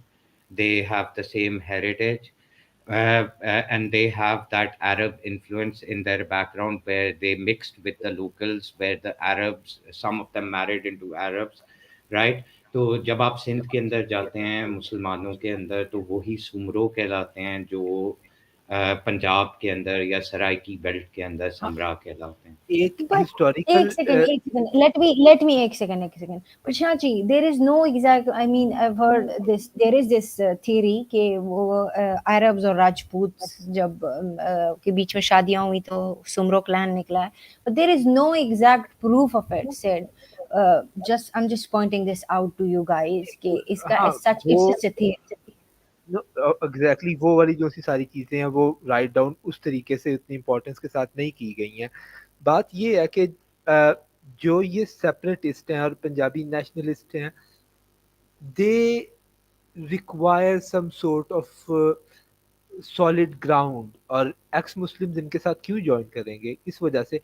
They have the same heritage, and they have that Arab influence in their background where they mixed with the locals, where the Arabs, some of them married into Arabs, right? तो जब आप सिंध के अंदर जाते हैं मुसलमानों के अंदर, तो वही सुमरो कहलाते हैं जो पंजाब के अंदर या सराइकी बेल्ट के अंदर हाँ, समरा कहलाते हैं। एक But हिस्टोरिकल एक second. Let me. But Shachi, there is no exact. I mean, I've heard this. There is this theory कि वो Arabs और Rajputs जब के बीच में शादियां हुई तो Sumro clan निकला है. But there is no exact proof of it. Said, I'm just pointing this out to you guys कि इसका हाँ as such वो it's just a theory. Exactly वो वाली जो सी सारी चीजें हैं वो राइट डाउन उस तरीके से उतनी इंपॉर्टेंस के साथ नहीं की गई हैं। बात ये है कि जो ये सेपरेटिस्ट हैं और पंजाबी नेशनलिस्ट हैं, they require some sort of solid ground. और एक्स मुस्लिम्स इनके साथ क्यों ज्वाइन करेंगे? इस वजह से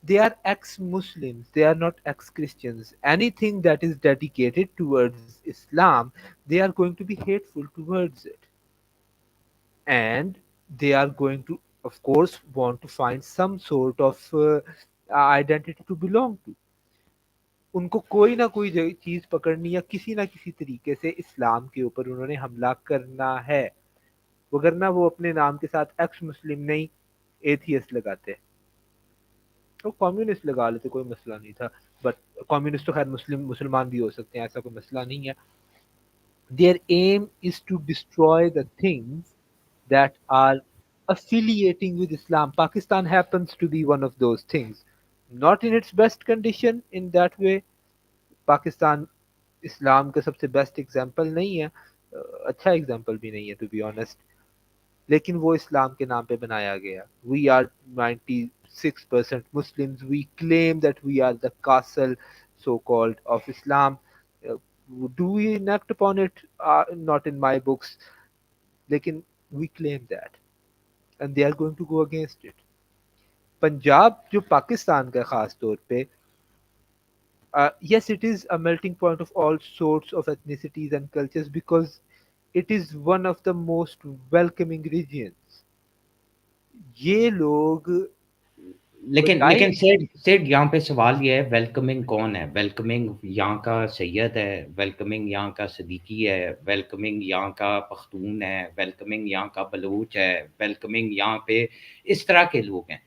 they are ex-Muslims, they are not ex-Christians. Anything that is dedicated towards Islam, they are going to be hateful towards it. And they are going to, of course, want to find some sort of identity to belong to. उनको कोई ना कोई चीज पकड़नी या किसी ना किसी तरीके से इस्लाम के ऊपर उन्होंने हमला करना है, वगरना वो अपने नाम के साथ एक्स मुस्लिम नहीं एथियस्ट लगाते। तो कम्युनिस्ट लगा लेते, कोई मसला नहीं था। बट कम्युनिस्ट तो खैर मुसलमान भी हो सकते हैं, ऐसा कोई मसला नहीं है। Their aim is to destroy the things that are affiliating with Islam. Pakistan happens to be one of those things. Not in its best condition in that way. Pakistan इस्लाम का सबसे बेस्ट एग्जाम्पल नहीं है, अच्छा example भी नहीं है to be honest, लेकिन वो इस्लाम के नाम पे बनाया गया। We are 96% Muslims. We claim that we are the castle, so called, of Islam. Do we enact upon it? Not in my books. लेकिन we claim that, and they are going to go against it. Punjab जो पाकिस्तान का खास तौर पे, yes, it is a melting point of all sorts of ethnicities and cultures because it is one of the most welcoming regions. ये लोग लेकिन बजाय लेकिन सेठ सेठ यहाँ पे सवाल ये है, वेलकमिंग कौन है? वेलकमिंग यहाँ का सैयद है, वेलकमिंग यहाँ का सदीकी है, वेलकमिंग यहाँ का पख्तून है, वेलकमिंग यहाँ का बलूच है, वेलकमिंग यहाँ पे इस तरह के लोग हैं।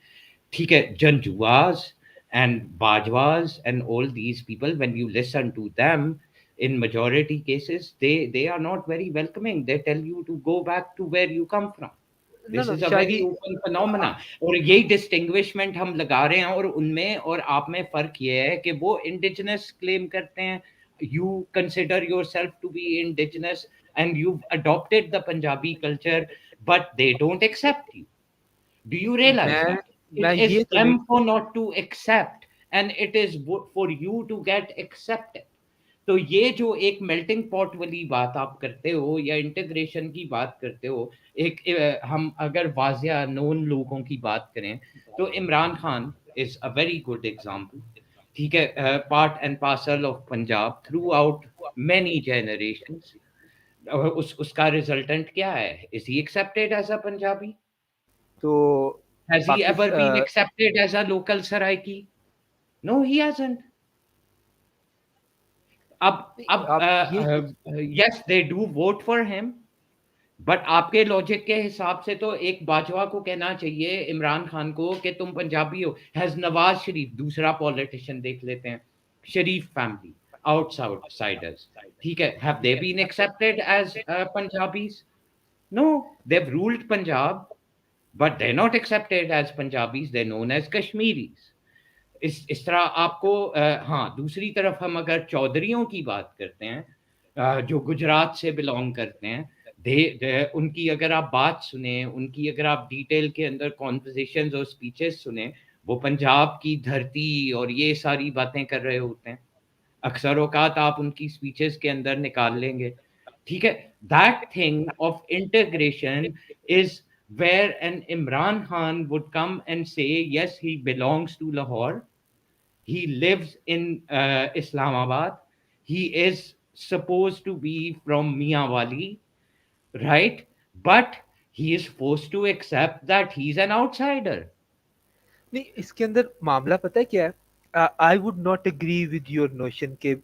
ठीक है, जंजुआज and bajwas and all these people, when you listen to them, in majority cases they are not very welcoming. They tell you to go back to where you come from. No This no is a very shayari open phenomena. और यही डिस्टिंग्विशमेंट हम लगा रहे हैं, और उनमें और आप में फर्क ये है कि वो इंडिजिनस क्लेम करते हैं, you consider yourself to be indigenous and you've adopted the Punjabi culture, but they don't accept you. Do you realize मैं that? It मैं is ये तो नहीं, them for not to accept, and it is for you to get accepted. तो ये जो एक melting pot वाली बात आप करते हो या इंटीग्रेशन की बात करते हो, एक हम अगर वाजिया नोन लोगों की बात करें तो Imran Khan is a very good example. ठीक है, part and parcel of Punjab throughout many generations. उसका रिजल्टेंट क्या है? Is he accepted as a Punjabi? तो Has he ever been accepted as a local Saraiki? No, he hasn't. अब yes, they do vote for him, but आपके logic के हिसाब से तो एक बाजवा को कहना चाहिए, इमरान खान को, कि तुम पंजाबी हो. हैज नवाज शरीफ, दूसरा पॉलिटिशियन देख लेते हैं, शरीफ फैमिली, आउटसाइडर्स, ठीक है, have they been accepted as Punjabis? No, they've ruled Punjab, but they're not accepted as Punjabis, they're known as Kashmiris. इस तरह आपको हाँ, दूसरी तरफ हम अगर चौधरियों की बात करते हैं, जो गुजरात से बिलोंग करते हैं, उनकी अगर आप बात सुने, उनकी अगर आप डिटेल के अंदर कॉन्वर्सेशंस और स्पीचेस सुने, वो पंजाब की धरती और ये सारी बातें कर रहे होते हैं. अक्सर औकात आप उनकी स्पीचेस के अंदर निकाल लेंगे, ठीक है. That thing of integration is where an Imran Khan would come and say, yes, he belongs to Lahore, he lives in Islamabad, he is supposed to be from Mianwali, right? But he is forced to accept that he's an outsider. नहीं, इसके अंदर मामला पता है क्या है? I would not agree with your notion के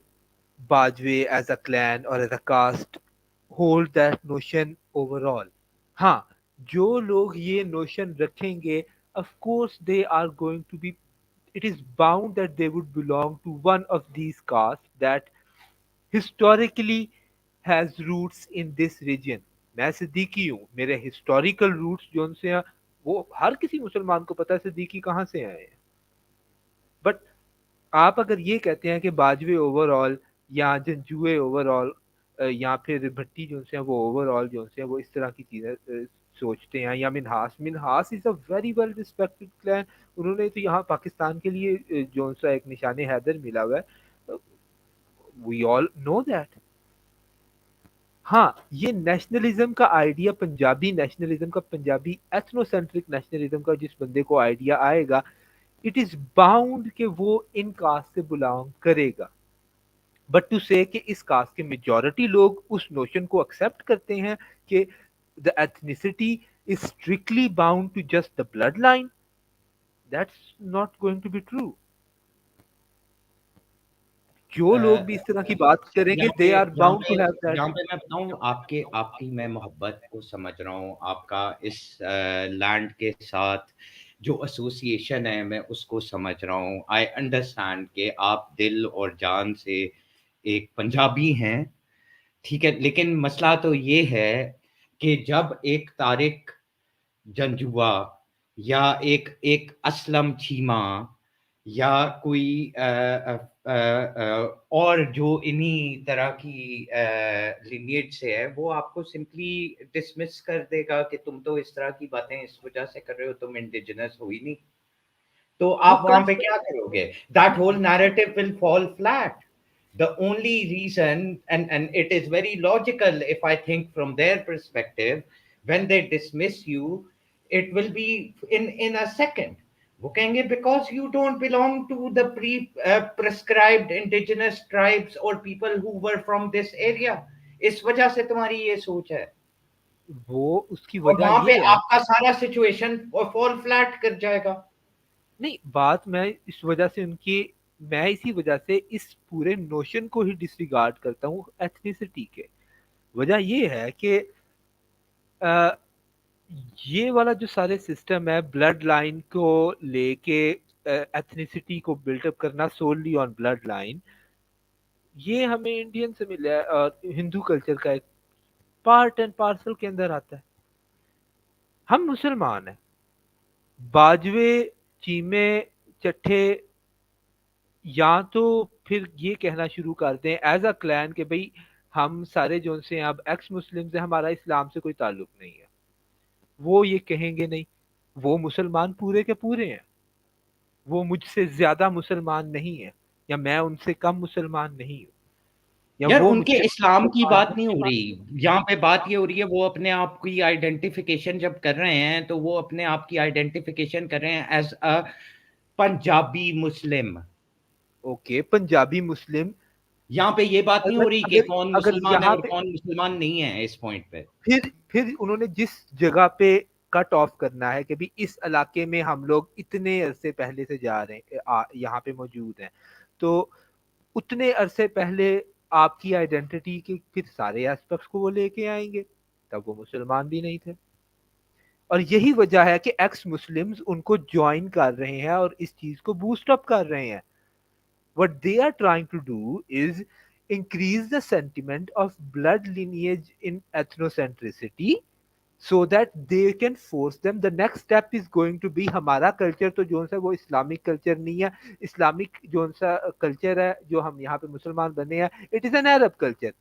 बाजवे एज अ क्लैन और as a caste hold that notion overall. हाँ, जो लोग ये नोशन रखेंगे, of course they are going to be, it is bound that they would belong to one of these castes that historically has roots in this region. मैं सिद्दीकी हूँ, मेरे historical roots जो उनसे हैं, वो हर किसी मुसलमान को पता है सिद्दीकी कहाँ से आए हैं. बट आप अगर ये कहते हैं कि बाजवे ओवरऑल या जंजुए ओवरऑल या फिर भट्टी जो हैं वो ओवरऑल जो हैं वो इस तरह की चीज़ें सोचते हैं, या Minhas Minhas is a very well respected clan. उन्होंने तो यहाँ पाकिस्तान के लिए जो सा एक निशान हैदर मिला हुआ है, वी ऑल नो दैट. हाँ, ये नेशनलिज्म का आइडिया, पंजाबी नेशनलिज्म का, पंजाबी एथनोसेंट्रिक नेशनलिज्म का जिस बंदे को आइडिया आएगा, इट इज बाउंड कि वो इन कास्ट से बिलोंग करेगा. बट टू से कि इस कास्ट के मेजॉरिटी लोग उस नोशन को एक्सेप्ट करते हैं कि the ethnicity is strictly bound to just the blood line, that's not going to be true. जो लोग भी इस तरह की बात करेंगे, they are bound to have that. यहाँ पे मैं बताऊँ, आपकी मैं मोहब्बत को समझ रहा हूँ, आपका इस लैंड के साथ जो एसोसिएशन है मैं उसको समझ रहा हूँ. आई अंडरस्टैंड कि आप दिल और जान से एक पंजाबी हैं, ठीक है. लेकिन मसला तो ये है कि जब एक तारिक जंजुआ या एक असलम चीमा या कोई और जो इन्हीं तरह की लिनिएज से है, वो आपको सिंपली डिसमिस कर देगा कि तुम तो इस तरह की बातें इस वजह से कर रहे हो, तुम इंडिजिनस हो ही नहीं. तो आप वहां पे क्या करोगे? That whole narrative will fall flat. The only reason, and it is very logical if I think from their perspective, when they dismiss you, it will be in a second. वो कहेंगे because you don't belong to the prescribed indigenous tribes or people who were from this area. इस वजह से तुम्हारी ये सोच है. वो उसकी और वजह वहां पे ये है, आपका सारा सिचुएशन फॉल फ्लैट कर जाएगा. नहीं, बात मैं इस वजह से उनकी, मैं इसी वजह से इस पूरे नोशन को ही डिसरिगार्ड करता हूँ एथनिसिटी के. वजह ये है कि ये वाला जो सारे सिस्टम है ब्लड लाइन को लेके, एथनिसिटी को बिल्टअप करना सोलली ऑन ब्लड लाइन, ये हमें इंडियन से मिला है और हिंदू कल्चर का एक पार्ट एंड पार्सल के अंदर आता है. हम मुसलमान हैं, बाजवे, चीमे, चट्ठे, या तो फिर ये कहना शुरू कर दें एज अ क्लैन कि भाई हम सारे जो से अब एक्स मुस्लिम्स हैं, हमारा इस्लाम से कोई ताल्लुक नहीं है. वो ये कहेंगे नहीं, वो मुसलमान पूरे के पूरे हैं, वो मुझसे ज्यादा मुसलमान नहीं है, या मैं उनसे कम मुसलमान नहीं हूँ, या यार वो उनके मुझसे इस्लाम की बात नहीं हो रही, यहाँ पे बात ये हो रही है वो अपने आप की आइडेंटिफिकेशन जब कर रहे हैं तो वो अपने आप की आइडेंटिफिकेशन कर रहे हैं as a Punjabi Muslim. Okay, Punjabi Muslim. यहाँ पे ये बात नहीं हो रही कि कौन अगर मुसलमान है यहाँ और पे कौन मुसलमान नहीं है. इस पॉइंट पे फिर उन्होंने जिस जगह पे कट ऑफ करना है कि भी इस इलाके में हम लोग इतने अरसे पहले से जा रहे हैं, यहाँ पे मौजूद हैं, तो उतने अरसे पहले आपकी आइडेंटिटी के फिर सारे एस्पेक्ट्स को वो लेके आएंगे, तब वो मुसलमान भी नहीं थे। और यही वजह है कि एक्स मुस्लिम्स उनको ज्वाइन कर रहे हैं और इस चीज को बूस्ट अप कर रहे हैं। What they are trying to do is increase the sentiment of blood lineage in ethnocentricity so that they can force them. The next step is going to be हमारा कल्चर तो जो सा वो Islamic culture नहीं है, Islamic जो सा culture है जो हम यहाँ पे मुसलमान बने हैं, it is an Arab culture.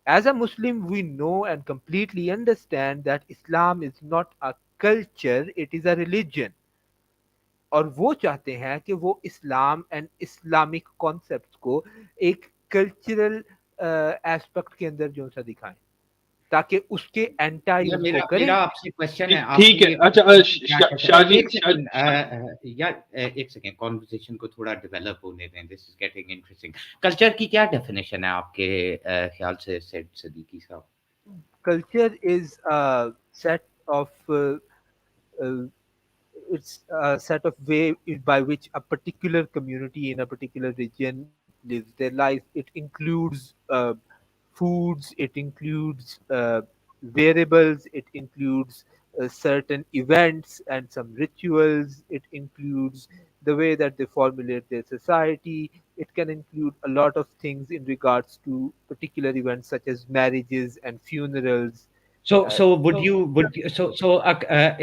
As a Muslim, we know and completely understand that Islam is not a culture, it is a religion. और वो चाहते हैं कि वो इस्लाम एंड इस्लामिक कॉन्सेप्ट्स को एक कल्चरल एस्पेक्ट के अंदर जो सा दिखाएं, ताकि उसके एंटाई यार उसको मेरा करें। मेरा आपसे क्वेश्चन है, ठीक आपके है। ये अच्छा क्या कहते हैं, शाहजी एक सेकंड यार, एक सेकंड, कॉन्वर्सेशन को थोड़ा डेवलप होने दें, this is getting interesting. Culture की क्या डेफिनेशन है आपके ख्याल से सैयद सदीकी साहब? Culture is set of it's a set of way by which a particular community in a particular region lives their life. It includes foods, it includes variables, it includes certain events and some rituals, it includes the way that they formulate their society. It can include a lot of things in regards to particular events such as marriages and funerals. So would So, you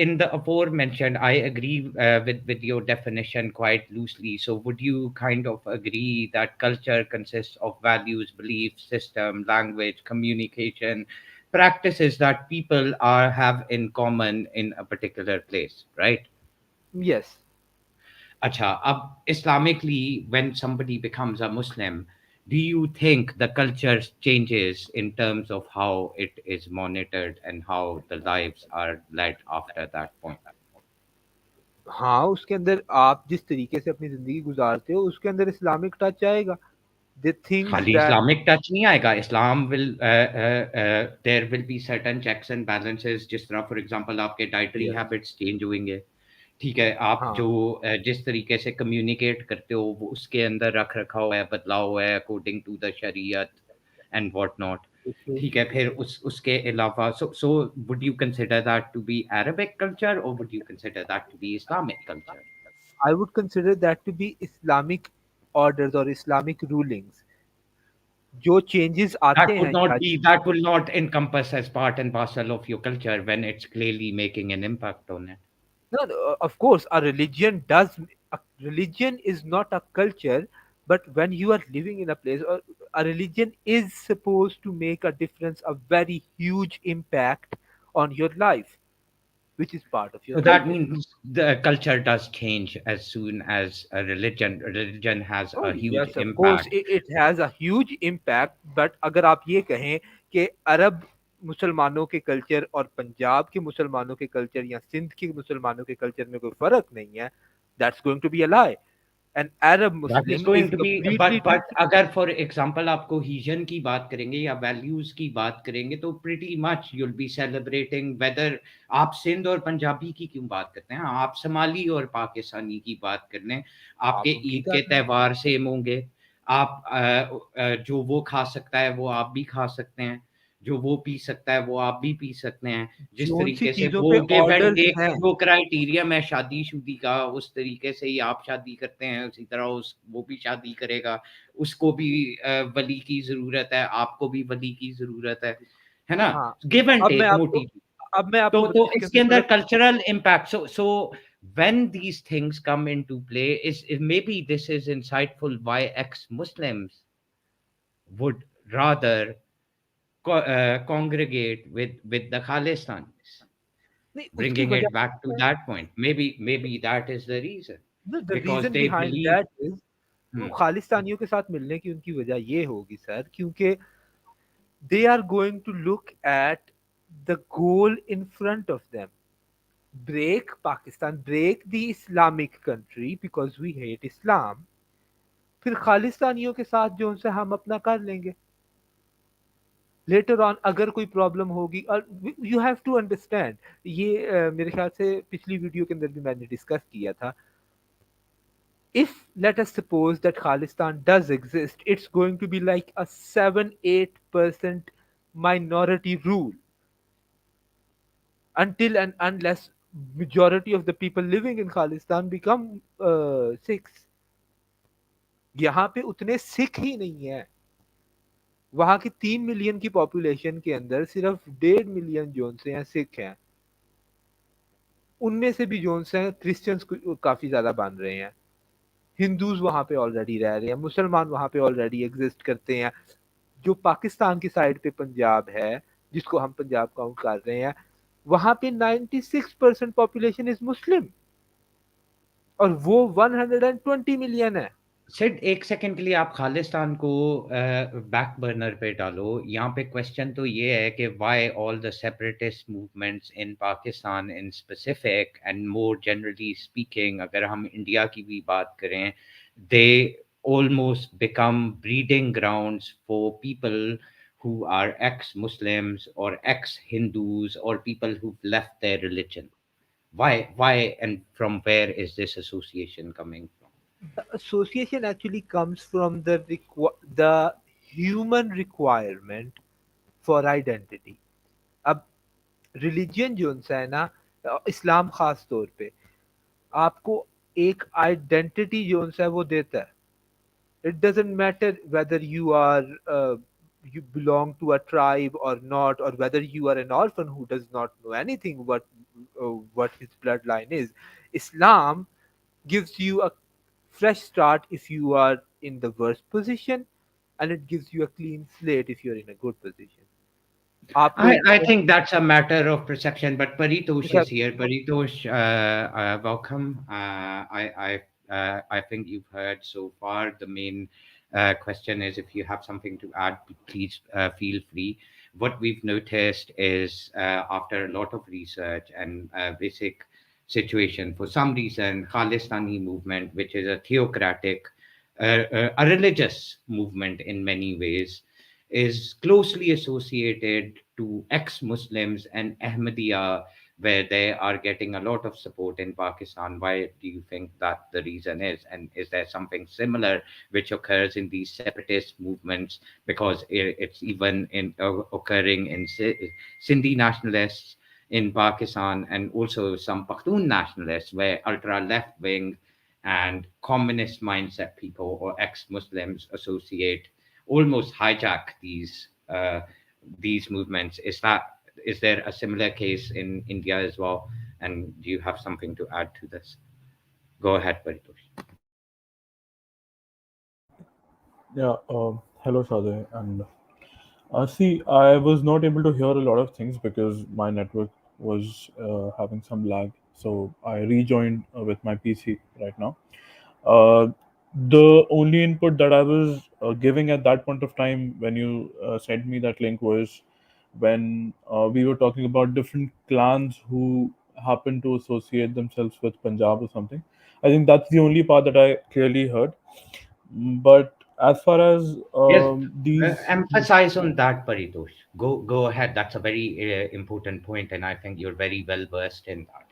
in the aforementioned, I agree with your definition quite loosely. So would you kind of agree that culture consists of values, beliefs, system, language, communication, practices that people are have in common in a particular place, right? yes. Acha, Islamically, when somebody becomes a Muslim, do you think the culture changes in terms of how it is monitored and how the lives are led after that point? हाँ, उसके अंदर आप जिस तरीके से अपनी ज़िंदगी गुज़ारते हो, उसके अंदर इस्लामिक टच आएगा। The things खाली that इस्लामिक टच नहीं आएगा, Islam will there will be certain checks and balances, जिस तरह फॉर एग्जांपल आपके डाइटरी yes, हैबिट्स चेंज होंगे, ठीक है, आप हाँ, जो जिस तरीके से कम्युनिकेट करते हो वो उसके अंदर रख रखा हुआ है, बदलाव हुआ है अकॉर्डिंग टू द शरीयत एंड व्हाट नॉट, बिल्कुल। ठीक है, फिर उसके अलावा so would you consider that to be Arabic culture और would you consider that to be Islamic culture? I would consider that to be Islamic orders or Islamic rulings. जो changes आते हैं या That will not encompass as part and parcel of your culture when it's clearly making an impact on it. no, no, of course, a religion is not a culture, but when you are living in a place, or a religion is supposed to make a difference, a very huge impact on your life, which is part of your So that culture. means the culture does change as soon as a religion has Oh a huge yes, of course, impact. it has a huge impact. But अगर आप ये कहें कि अरब मुसलमानों के culture और पंजाब के मुसलमानों के कल्चर या सिंध के मुसलमानों के कल्चर में कोई फर्क नहीं है, that's going to be a lie. An Arab That is Muslim going is to be, completely but different. अगर फॉर एग्जांपल आप कोहीजन की बात करेंगे या वैल्यूज की बात करेंगे तो pretty much you'll be celebrating whether आप सिंध और पंजाबी की क्यों बात करते हैं, आप सोमाली और पाकिस्तानी की बात कर लें, आपके आप उनकी ईद कर के रहे हैं। त्योहार सेम होंगे, आप जो वो खा सकता है वो आप भी खा सकते हैं, जो वो पी सकता है वो आप भी पी सकते हैं, जिस जोन सी तरीके से चीजों वो पे गिव एंड ऑर्डर्स टेक हैं। जो क्राइटेरियम है शादी-शुदी का, उस तरीके से ही आप शादी करते हैं, उसी तरह उस वो भी शादी करेगा, उसको भी वली की ज़रूरत है, आपको भी वली की ज़रूरत है ना? हाँ, गिव एंड अब मैं टेक आपको मोटी। अब मैं आपको तो इसके इसके अंदर थोड़ा अंदर cultural impact, so when these things come into play is maybe this is insightful why ex-Muslims would rather congregate with the Khalistanis, नहीं, उसकी bringing वजह it back to that point. Maybe that is the reason the because reason they behind believe. That is वो Hmm. खालिस्तानियों के साथ मिलने की उनकी वजह ये होगी सर, क्योंकि they are going to look at the goal in front of them, break Pakistan, break the Islamic country because we hate Islam, फिर खालिस्तानियों के साथ जो उनसे हम अपना कर लेंगे। लेटर ऑन अगर कोई प्रॉब्लम होगी, और यू हैव टू अंडरस्टैंड, ये मेरे ख्याल से पिछली वीडियो के अंदर भी मैंने डिस्कस किया था, if let us suppose that Khalistan does exist, it's going to be like a 7-8% minority rule until and unless majority of the people living in Khalistan become Sikhs. यहाँ पे उतने सिख ही नहीं है, वहां की 3 मिलियन की पॉपुलेशन के अंदर सिर्फ 1.5 मिलियन जोन से हैं सिख हैं, उनमें से भी जोन से हैं क्रिश्चियंस काफी ज्यादा बन रहे हैं, हिंदूज वहां पे ऑलरेडी रह रहे हैं, मुसलमान वहां पे ऑलरेडी एग्जिस्ट करते हैं। जो पाकिस्तान की साइड पे पंजाब है, जिसको हम पंजाब काउंट कर रहे हैं, वहां पे 96% पॉपुलेशन इज मुस्लिम, और वो 120 मिलियन है। सिर्फ एक सेकंड के लिए आप खालिस्तान को बैक बर्नर पे डालो। यहाँ पे क्वेश्चन तो ये है कि why all the separatist movements in Pakistan in specific and more generally speaking, अगर हम इंडिया की भी बात करें, दे almost become breeding grounds for people who are ex-Muslims or ex-Hindus or people who've left their religion. Why, and from where is this association coming from? The association actually comes from the human requirement for identity. अब religion जो सा है ना, इस्लाम खास तौर पे आपको एक आइडेंटिटी जो सा है वो देता है। It doesn't matter whether you are you belong to a tribe or not, or whether you are an orphan who does not know anything what his bloodline is. Islam gives you a fresh start if you are in the worst position, and it gives you a clean slate if you're in a good position. I think that's a matter of perception, but Paritosh Okay. is here. Paritosh, welcome. I think you've heard so far. The main question is, if you have something to add, please feel free. What we've noticed is, after a lot of research and basic situation, for some reason, Khalistani movement, which is a theocratic, a religious movement in many ways, is closely associated to ex-Muslims and Ahmadiyya, where they are getting a lot of support in Pakistan. Why do you think that the reason is? And is there something similar which occurs in these separatist movements? Because it's even occurring in Sindhi nationalists in Pakistan, and also some Pakhtun nationalists, where ultra left wing and communist mindset people or ex-Muslims associate, almost hijack these movements. Is there a similar case in India as well? And do you have something to add to this? Go ahead, Paritosh. Yeah, hello Shade. And see, I was not able to hear a lot of things because my network was having some lag. So I rejoined with my PC right now. Uh, the only input that I was giving at that point of time when you sent me that link was when we were talking about different clans who happen to associate themselves with Punjab or something. I think that's the only part that I clearly heard. But as far as Yes, these, emphasize on that, Paritosh. Go ahead. That's a very important point, and I think you're very well versed in that.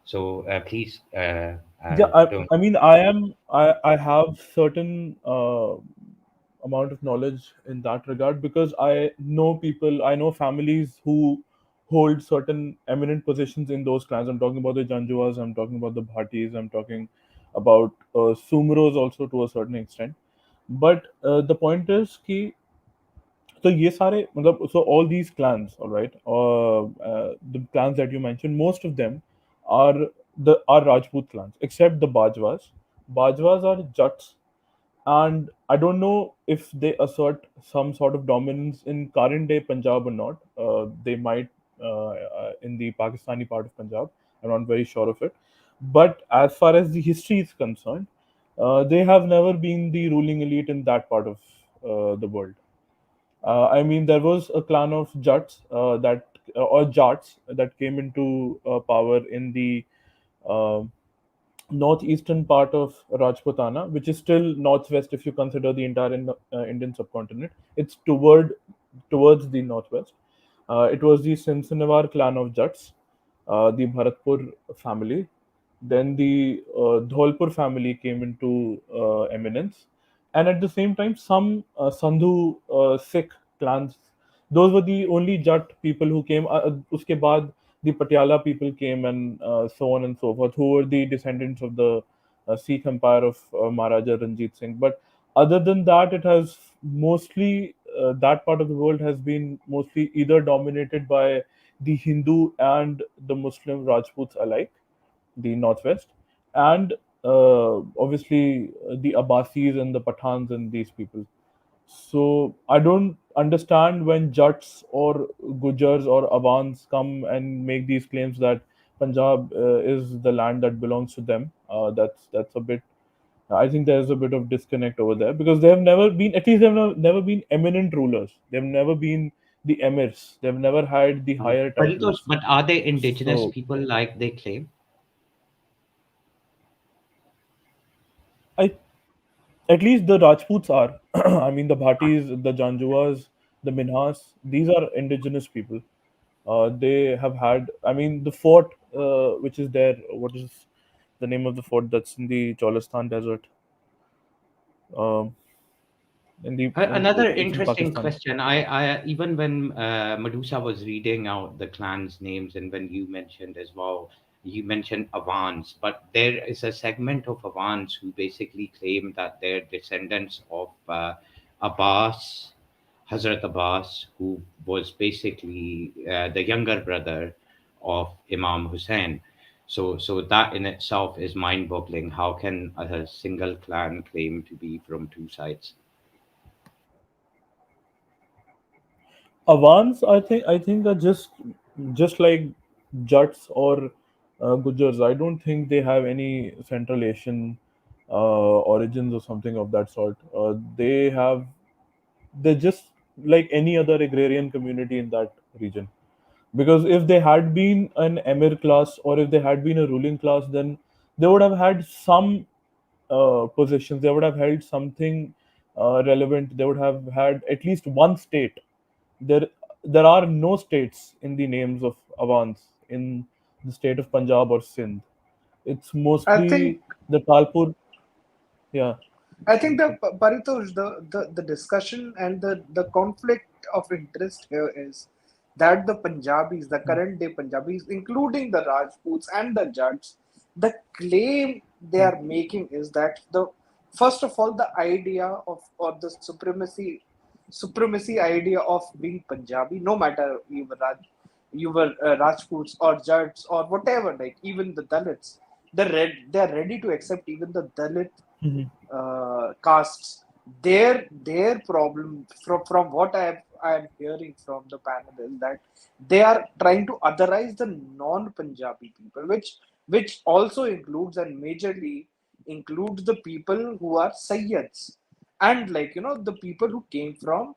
So please yeah, don't. I mean, I have certain amount of knowledge in that regard because I know people, I know families who hold certain eminent positions in those clans. I'm talking about the Janjuas, I'm talking about the Bhatis, I'm talking about Sumros also to a certain extent. But the point is कि तो ये सारे मतलब so all these clans, all right, the clans that you mentioned, most of them are are Rajput clans except the Bajwas. Bajwas are Jats, and I don't know if they assert some sort of dominance in current day Punjab or not. They might in the Pakistani part of Punjab. I'm not very sure of it. But as far as the history is concerned, they have never been the ruling elite in that part of the world. I mean, there was a clan of Jats or Jats that came into power in the uh, northeastern part of Rajputana, which is still northwest if you consider the entire Indian subcontinent. It's toward towards the northwest. It was the Sinsanewar clan of Jats, the Bharatpur family. Then the Dholpur family came into eminence, and at the same time, some Sandhu Sikh clans. Those were the only Jat people who came. Uske baad, the Patiala people came, and so on and so forth, who were the descendants of the Sikh empire of Maharaja Ranjit Singh. But other than that, it has mostly that part of the world has been mostly either dominated by the Hindu and the Muslim Rajputs alike, the northwest, and obviously the Abbasis and the Pathans and these people. So I don't understand when Jats or Gujars or Awans come and make these claims that Punjab is the land that belongs to them. That's a bit. I think there's a bit of disconnect over there because they have never been. At least they've never been eminent rulers. They've never been the emirs. They've never had the higher Paritos, titles. but are they indigenous So people like they claim? I at least the Rajputs are. I mean, the Bhatis, the Janjuas, the Minhas, these are indigenous people. They have had, I mean, the fort which is there, what is the name of the fort that's in the Cholistan desert? Um Another it's in interesting Pakistan. question. I even when Medusa was reading out the clans' names, and when you mentioned as well, you mentioned Avans, but there is a segment of Avans who basically claim that they're descendants of Abbas, Hazrat Abbas, who was basically the younger brother of Imam Hussein. So that in itself is mind-boggling. How can a single clan claim to be from two sides? Avans, I think are just like Jats or Gujars. I don't think they have any Central Asian origins or something of that sort. They're just like any other agrarian community in that region. Because if they had been an emir class or if they had been a ruling class, then they would have had some positions. They would have held something relevant. They would have had at least one state. There are no states in the names of Avans in the state of Punjab or Sindh. It's I think mostly the Talpur. Yeah. I think Paritosh, the discussion and the conflict of interest here is that the Punjabis, the current day Punjabis, including the Rajputs and the Jats, the claim they are making is that the first of all the idea of or the supremacy idea of being Punjabi, no matter you were Rajputs or Jats or whatever, like even the Dalits, they're ready to accept even the Dalit Mhm. castes. Their problem from what I'm hearing from the panel is that they are trying to otherize the non-Punjabi people, which also includes and majorly includes the people who are Sayyids and like the people who came from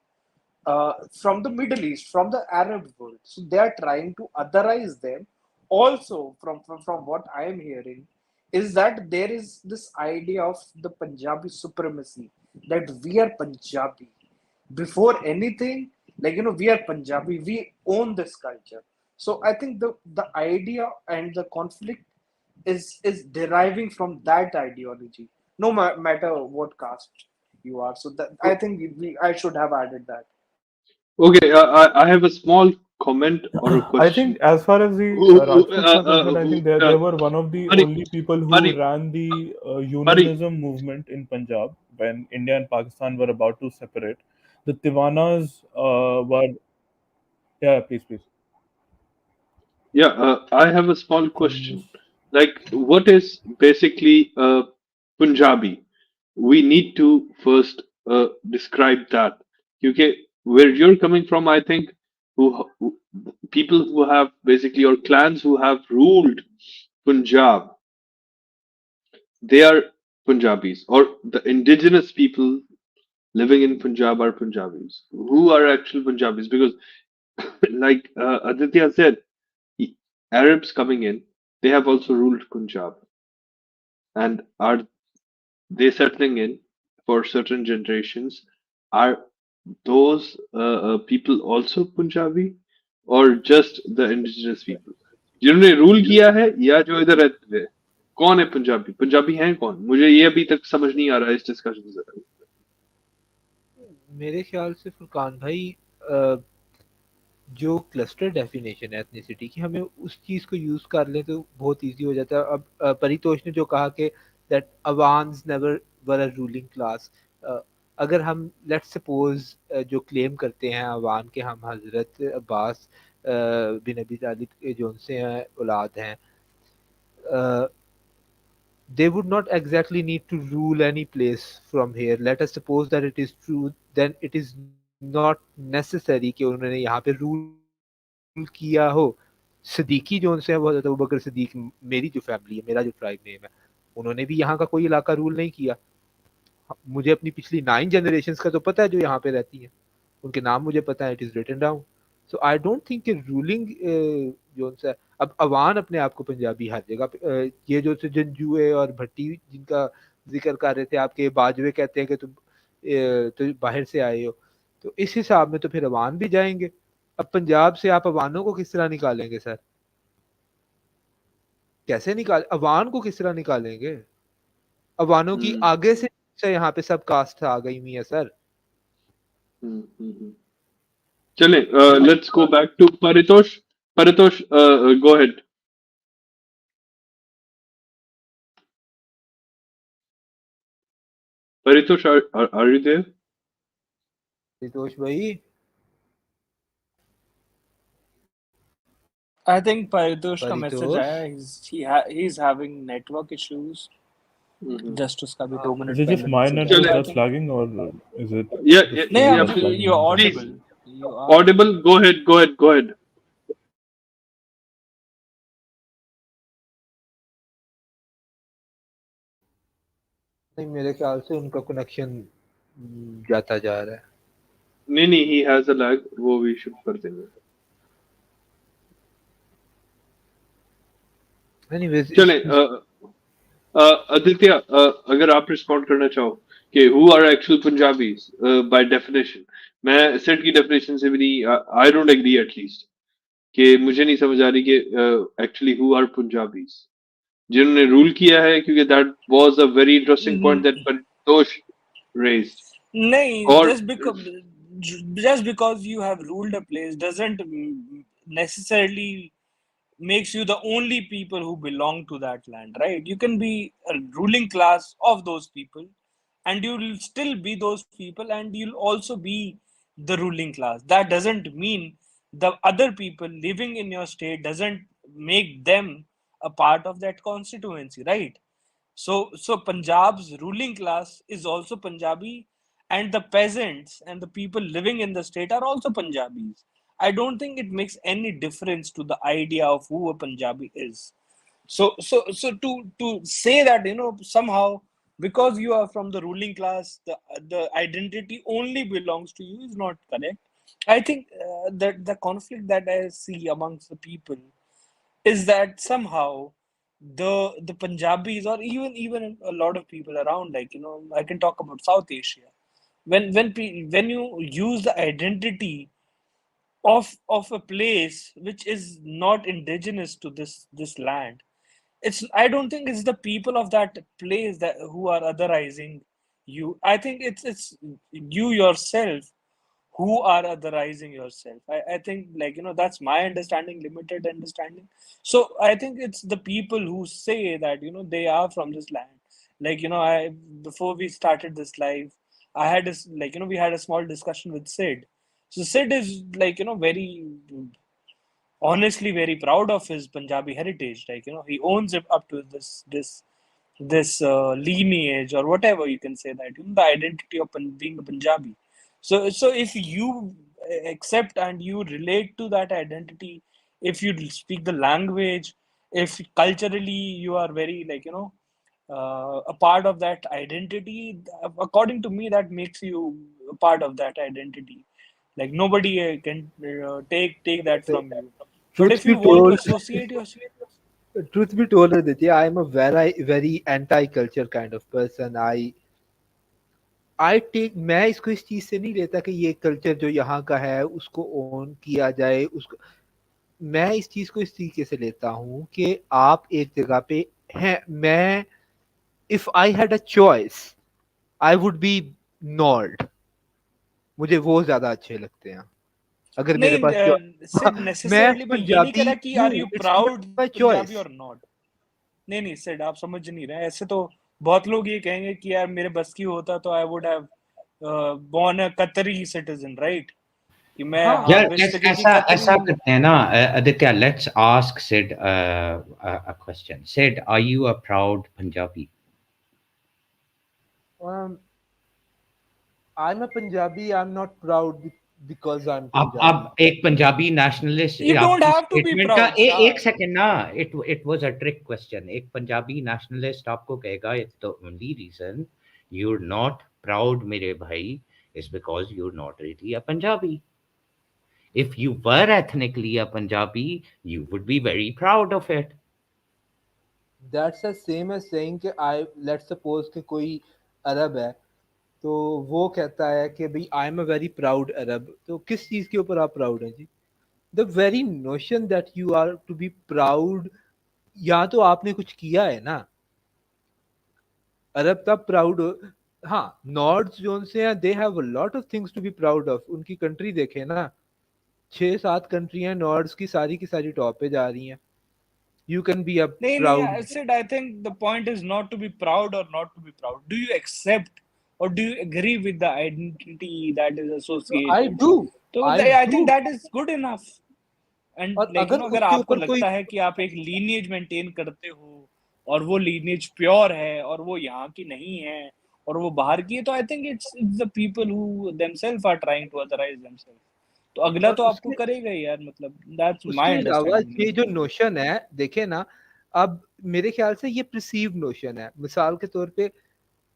the Middle East, from the Arab world. So they are trying to otherize them. Also, from what I am hearing, is that there is this idea of the Punjabi supremacy that we are Punjabi. Before anything, like we are Punjabi, we own this culture. So I think the idea and the conflict is deriving from that ideology, no matter what caste you are. So that I think I should have added that. Okay, I have a small comment or a I think question. as far as the Rajputs are concerned, I think they were one of the Pari, only people who Pari, ran the Pari. unionism movement in Punjab when India and Pakistan were about to separate. The Tiwanas were, yeah, please, please. Yeah, I have a small Can question. Like, what is basically Punjabi? We need to first describe that. Okay, where you're coming from, I think, who people who have basically or clans who have ruled Punjab, they are Punjabis, or the indigenous people living in Punjab are Punjabis. Who are actual Punjabis? Because, like Aditya said, Arabs coming in, they have also ruled Punjab. And are they settling in for certain generations? Are those people also Punjabi or just the indigenous people? जिन्होंने rule किया है या जो इधर रहते हैं, कौन है पंजाबी? पंजाबी हैं कौन? मुझे ये अभी तक समझ नहीं आ रहा है इस डिस्कशन से। मेरे ख्याल से फुरकान भाई अ, जो क्लस्टर डेफिनेशन है एथनिसिटी की, हमें उस चीज़ को यूज़ कर लें तो बहुत इजी हो जाता है। अब परितोष ने जो कहा कि that Awans never were a ruling class, अगर हम लेट्स सपोज जो क्लेम करते हैं अवान के हम हजरत अब्बास बिन अबी तालिब जो उनसे हैं औलाद हैं, they would not exactly need to rule any place from here. Let us suppose that it is true, then it is not necessary कि उन्होंने यहाँ पे रूल किया हो। सदीकी जो उनसे है वो हज़रत अबू बकर सदीक, मेरी जो फैमिली है, मेरा जो ट्राइब नेम है, उन्होंने भी यहाँ का कोई इलाका रूल नहीं किया। मुझे अपनी पिछली 9 जनरेशंस का तो पता है जो यहाँ पे रहती हैं, उनके नाम मुझे पता है, it is written down. So I don't think कि रूलिंग जो सा अब अवान अपने आप को पंजाबी हर जगह ये जो से जंजुए और भट्टी जिनका जिक्र कर रहे थे आपके बाजवे कहते हैं कि तुम तो बाहर से आए हो, तो इस हिसाब में तो फिर अवान भी जाएंगे। अब पंजाब से आप अवानों को किस तरह निकालेंगे सर? कैसे निकाल अवान को किस तरह निकालेंगे? अवानों की आगे से यहाँ पे सब कास्ट आ गई हुई है सर। चले, let's go back to Paritosh. Paritosh, go ahead. Paritosh, are you there? Paritosh भाई, I think Paritosh का मैसेज परितोष आया, he's having network issues. Just उसका भी 2 Is मिनट it just पहले my मैसेज network आया, I that's think. lagging, or is it Yeah, the नहीं, stream I'm that's lagging? you're please. audible. You are Audible. Go ahead. Go ahead. Go ahead. नहीं, मेरे ख्याल से उनका connection जाता जा रहा है। नहीं, he has a lag. वो भी शुरू कर देंगे। Anyways, चले, आदित्य, अगर आप रिस्पॉन्ड करना चाहो कि who are actual Punjabis by definition, मैं सेट की डेफिनेशन से भी नहीं, I don't agree at least, कि मुझे नहीं समझ आ रही कि actually who are Punjabis जिन्होंने रूल किया है, क्योंकि that was a very interesting point that Paritosh raised. नहीं, और just because you have ruled a place doesn't necessarily makes you the only people who belong to that land, right? You can be a ruling class of those people and you'll still be those people and you'll also be the ruling class. That doesn't mean the other people living in your state doesn't make them a part of that constituency, right? So Punjab's ruling class is also Punjabi, and the peasants and the people living in the state are also Punjabis. I don't think it makes any difference to the idea of who a Punjabi is. So to say that somehow because you are from the ruling class, the identity only belongs to you is not correct. I think that the conflict that I see amongst the people is that somehow the Punjabis or even a lot of people around, like I can talk about South Asia, when you use the identity of a place which is not indigenous to this land, I don't think it's the people of that place that who are otherizing you. I think it's you yourself who are otherizing yourself. I think like that's my understanding, limited understanding. So I think it's the people who say that they are from this land. Like I before we started this live, I had this like we had a small discussion with Sid. So Sid is like very honestly very proud of his Punjabi heritage. Like he owns it up to this lineage or whatever you can say, that the identity of being a Punjabi. So if you accept and you relate to that identity, if you speak the language, if culturally you are very like a part of that identity, according to me that makes you a part of that identity. Like nobody can take that from you. But truth if be you want to told, associate yourself, truth be told, Aditya, I am a very anti-culture kind of person. मैं इसको इस चीज से नहीं लेता कि ये culture जो यहाँ का है उसको ओन किया जाए, उसको मैं इस चीज को इस तरीके से लेता हूँ कि आप एक जगह पे हैं, मैं if I had a choice I would be Nord, मुझे वो ज्यादा अच्छे लगते हैं अगर मेरे पास नहीं सिड मैं नेसेसरली मैं ये नहीं कह पंजाबी रहा कि आर हूँ, you it's not proud my Punjabi choice. और नॉट। नहीं सिड आप समझ नहीं रहे, ऐसे तो बहुत लोग ये कहेंगे कि यार मेरे बस की होता तो I would have born a कतरी सिटीजन, राइट? कि मैं हाँ हाँ यार विश सके कि ऐसा कतरी। ऐसा करते हैं ना, Aditya, let's ask Sid a question. Sid, are you a proud Punjabi? I am a Punjabi, I am not proud because I am Punjabi. अब एक पंजाबी नेशनलिस्ट You don't आपकी have to be स्टेटमेंट का proud, एक Shah. सेकंड ना, it was a trick question. एक Punjabi nationalist आपको कहेगा it's the only reason you are not proud मेरे भाई is because you're not really a Punjabi. If you were ethnically a Punjabi, you would be very proud of it. That's the same as saying कि I let's suppose कि कोई अरब है तो वो कहता है कि भाई I am a very proud Arab, तो किस चीज के ऊपर आप प्राउड हैं जी? The very notion that you are to be proud, या तो आपने कुछ किया है ना, अरब तब प्राउड हो। हाँ, नॉर्ड्स जो से हैं they have a lot of things to be proud of, उनकी कंट्री देखे ना, 6-7 कंट्रियां नॉर्ड्स की सारी टॉप पे जा रही हैं। यू कैन बी अ नहीं proud. I said I think the point is not to be proud or not to be proud. Do you accept or do you agree with the identity that is I associated? Do, तो आई I do. think that is good enough. And और like अगर अगर उसके आपको ऊपर कोई, लगता है कि आप एक लीनिएज मेंटेन करते हो और वो लीनिएज प्योर है और वो यहाँ की नहीं है और वो बाहर की है, तो I think it's the people who themselves are trying to otherise themselves. तो अगला और तो आपको उसके करेगा ही यार, मतलब दैट्स माय उसके अलावा अंडरस्टैंडिंग ये एनीवे। जो नोशन है देखे ना, अब मेरे ख्याल से ये प्रिसीव नोशन है। मिसाल के तौर पे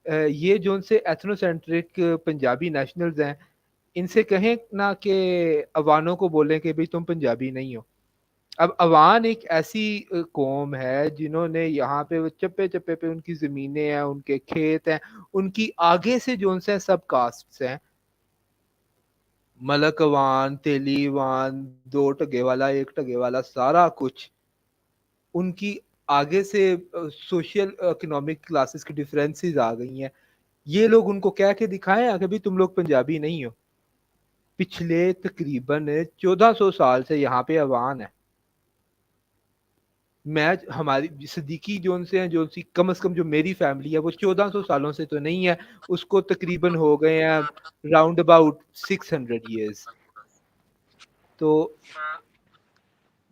ये जो से एथनोसेंट्रिक पंजाबी नेशनल्स हैं, इनसे कहें ना कि अवानों को बोलें कि भाई तुम पंजाबी नहीं हो। अब अवान एक ऐसी कौम है जिन्होंने यहाँ पे चप्पे चप्पे पे उनकी ज़मीनें हैं, उनके खेत हैं, उनकी आगे से जो से सब कास्ट्स हैं, मलक अवान, तेली अवान, 2 टगे वाला, 1 टगे वाला, सारा कुछ उनकी आगे से सोशल इकोनॉमिक क्लासेस की डिफरेंसेस आ गई हैं। ये लोग उनको कह के दिखाएं कि भाई तुम लोग पंजाबी नहीं हो। पिछले तकरीबन 1400 साल से यहाँ पे अवान है। मैं हमारी सिद्दीकी जोन से हैं, जो सी कम से कम जो मेरी फैमिली है वो 1400 सालों से तो नहीं है, उसको तकरीबन हो गए हैं राउंड अबाउट 600 ईयर्स। तो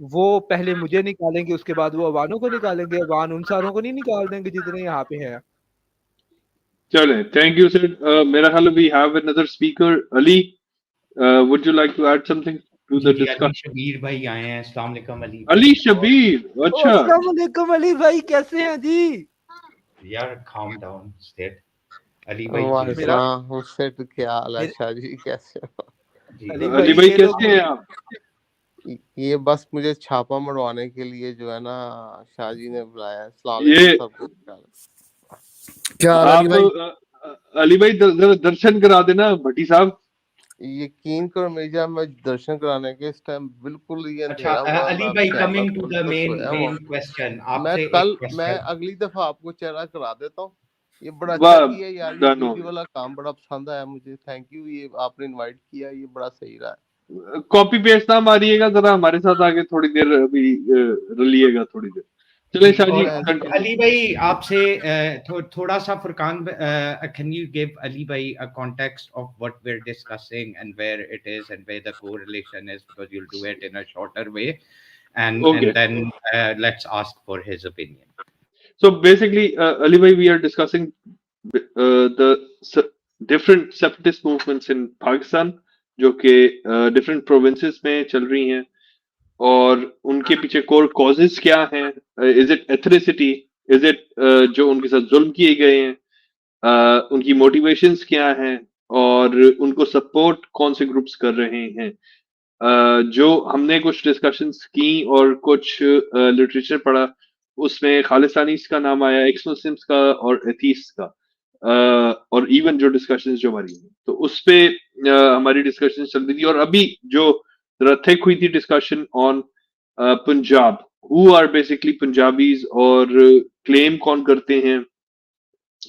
वो पहले मुझे निकालेंगे, उसके बाद वो अवानों को निकालेंगे, अवान उन सारों को नहीं निकाल देंगे जितने यहाँ पे हैं। चलें, थैंक यू सर। मेरा ख्याल we have another speaker, Ali. Would you like to add something to जी द जी, अली डिस्कशन? शबीर भाई आए हैं। अस्सलाम वालेकुम अली अली भाई। और शबीर, ओ अच्छा। अस्सलाम वालेकुम अली भाई, कैसे हैं जी? यार calm down Sid. अली भाई जी मेरा वालेकुम हुसैन, क्या हाल है मेरे शाह जी, कैसे हो? जी अली अली भाई भाई ये लोग कैसे हैं आप? ये बस मुझे छापा मरवाने के लिए जो है ना शाह जी ने बुलाया है। अस्सलाम वालेकुम ये सबको, क्या हाल है? क्या हाल है अली आप भाई? अली भाई जरा दर्शन करा देना भट्टी साहब। यकीन करो मेरी जान, मैं दर्शन कराने के इस टाइम बिल्कुल ये अच्छा, अंधेरा हुआ, अली मैं भाई अपने मैं कमिंग टू द बिल्कुल मेन सोया हुआ मेन हूँ। क्वेश्चन, मैं आपसे एक मैं क्वेश्चन। अगली दफा आपको चेहरा करा देता हूँ। ये बड़ा अच्छा वाह, किया यार, ये डन हो वीडियो वाला काम बड़ा पसंद आया मुझे, थैंक यू। ये आपने इनवाइट किया, ये बड़ा सही रहा। गया। कॉपी पेस्ट ना मारिएगा, जरा हमारे साथ आके थोड़ी देर अभी रलिएगा थोड़ी देर। चले जी, शाह जी, और मैं अली भाई आपसे थोड़ा सा Furqan, can you give Ali भाई a context of what we're discussing and where it is and where the correlation is, because you'll do it in a shorter way, okay. and then let's ask for his opinion. So basically, Ali bhai, we are discussing the different separatist movements in Pakistan, जो कि different provinces में चल रही हैं, और उनके पीछे core causes क्या हैं? Is it ethnicity? Is it जो उनके साथ जुल्म किए गए हैं, उनकी motivations क्या हैं, और उनको support कौन से groups कर रहे हैं? जो हमने कुछ डिस्कशंस की और कुछ लिटरेचर पढ़ा, उसमें खालिस्तानीस का नाम आया, एक्स मुस्लिम्स का और एथीस्ट का। और इवन जो डिस्कशंस जो हमारी हुई, तो उस पे हमारी डिस्कशन चल रही थी। और अभी जो थिक हुई थी discussion on Punjab, who are basically Punjabis, और क्लेम कौन करते हैं,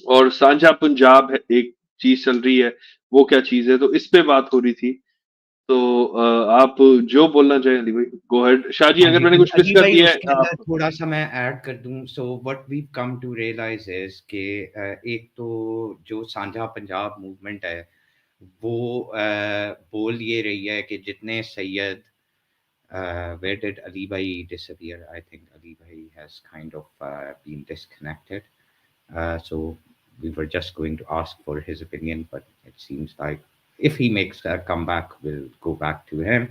और साझा पंजाब है एक चीज चल रही है, वो क्या चीज है, तो इस पे बात हो रही थी। तो आप जो बोलना चाहें अली भाई, गो अहेड। शाहजी, हाँ अगर जी, मैंने कुछ मिस अली कर भाई, दिया है उसके अंदर आप। थोड़ा सा मैं ऐड कर दूं। So what we come to realize is कि एक तो जो साझा पंजाब मूवमेंट है वो बोल ये रही है कि जितने Syed where did Ali Bhai disappear? I think Ali Bhai has kind of been disconnected. So we were just going to ask for his opinion, but it seems like if he makes a comeback, we'll go back to him.